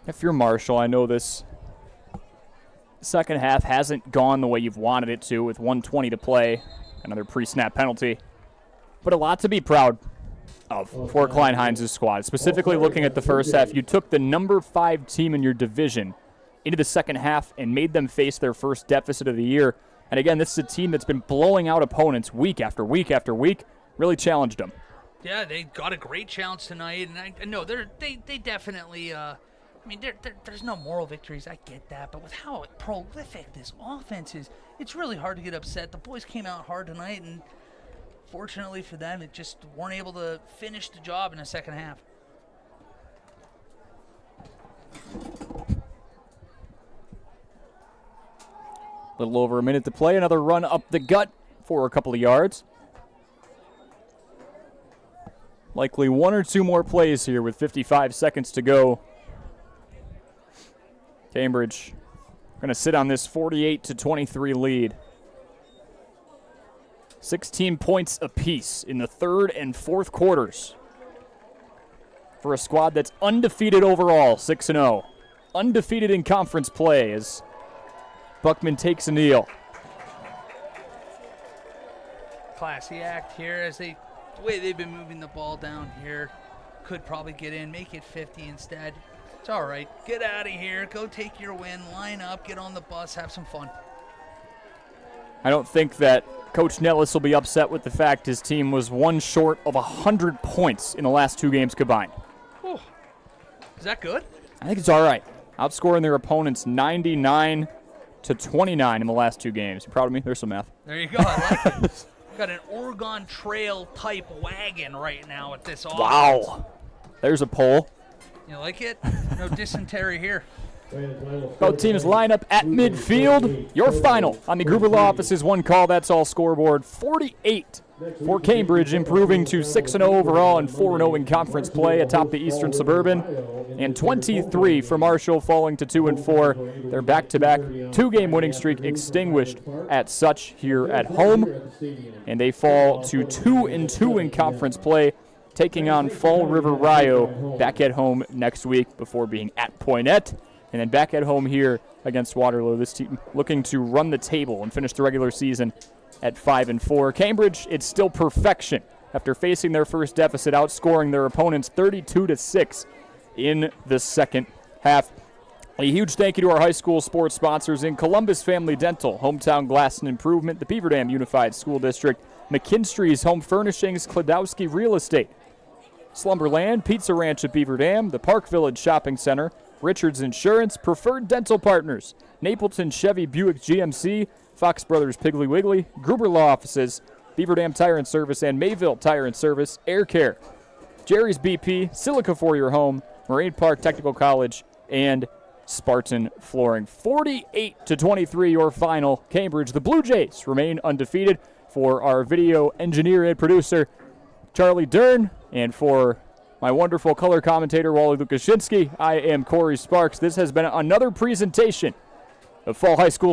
B: If you're Marshall, I know this second half hasn't gone the way you've wanted it to with 1:20 to play, another pre-snap penalty. But a lot to be proud for Klein Hines' squad. Specifically looking at the first half, you took the number 5 team in your division into the second half and made them face their first deficit of the year. And again, this is a team that's been blowing out opponents week after week after week. Really challenged them.
A: Yeah, they got a great challenge tonight, and I know they definitely. I mean, there's no moral victories. I get that, but with how prolific this offense is, it's really hard to get upset. The boys came out hard tonight, and fortunately for them, it just weren't able to finish the job in the second half.
B: A little over a minute to play. Another run up the gut for a couple of yards. Likely 1 or 2 more plays here with 55 seconds to go. Cambridge going to sit on this 48-23 lead. 16 points apiece in the third and fourth quarters for a squad that's undefeated overall, 6-0. Undefeated in conference play as Buckman takes a kneel.
A: Classy act here as the way they've been moving the ball down here. Could probably get in, make it 50 instead. It's all right. Get out of here. Go take your win. Line up. Get on the bus. Have some fun.
B: I don't think that Coach Nellis will be upset with the fact his team was 1 short of 100 points in the last 2 games combined.
A: Whew. Is that good?
B: I think it's all right. Outscoring their opponents 99-29 in the last 2 games. You proud of me? There's some math.
A: There you go. I like it. Got an Oregon Trail type wagon right now at this offense.
B: Wow. There's a poll.
A: You like it? No dysentery here.
B: Both teams line up at midfield. Your final on the Gruber Law Office's One Call That's All scoreboard. 48 for Cambridge, improving to 6-0 overall and 4-0 in conference play atop the Eastern Suburban. And 23 for Marshall, falling to 2-4. Their back-to-back 2-game winning streak extinguished at such here at home. And they fall to 2-2 in conference play, taking on Fall River Rio back at home next week before being at Poinet. And then back at home here against Waterloo. This team looking to run the table and finish the regular season at 5-4. Cambridge, it's still perfection after facing their first deficit, outscoring their opponents 32-6 in the second half. A huge thank you to our high school sports sponsors in Columbus Family Dental, Hometown Glass and Improvement, the Beaver Dam Unified School District, McKinstry's Home Furnishings, Kladowski Real Estate, Slumberland, Pizza Ranch at Beaver Dam, the Park Village Shopping Center, Richards Insurance, Preferred Dental Partners, Napleton Chevy Buick GMC, Fox Brothers Piggly Wiggly, Gruber Law Offices, Beaver Dam Tire and Service, and Mayville Tire and Service, Air Care, Jerry's BP, Silica for your home, Marine Park Technical College, and Spartan Flooring. 48-23 your final. Cambridge, the Blue Jays remain undefeated. For our video engineer and producer, Charlie Dern, and for my wonderful color commentator, Wally Lukashinsky, I am Corey Sparks. This has been another presentation of Fall High School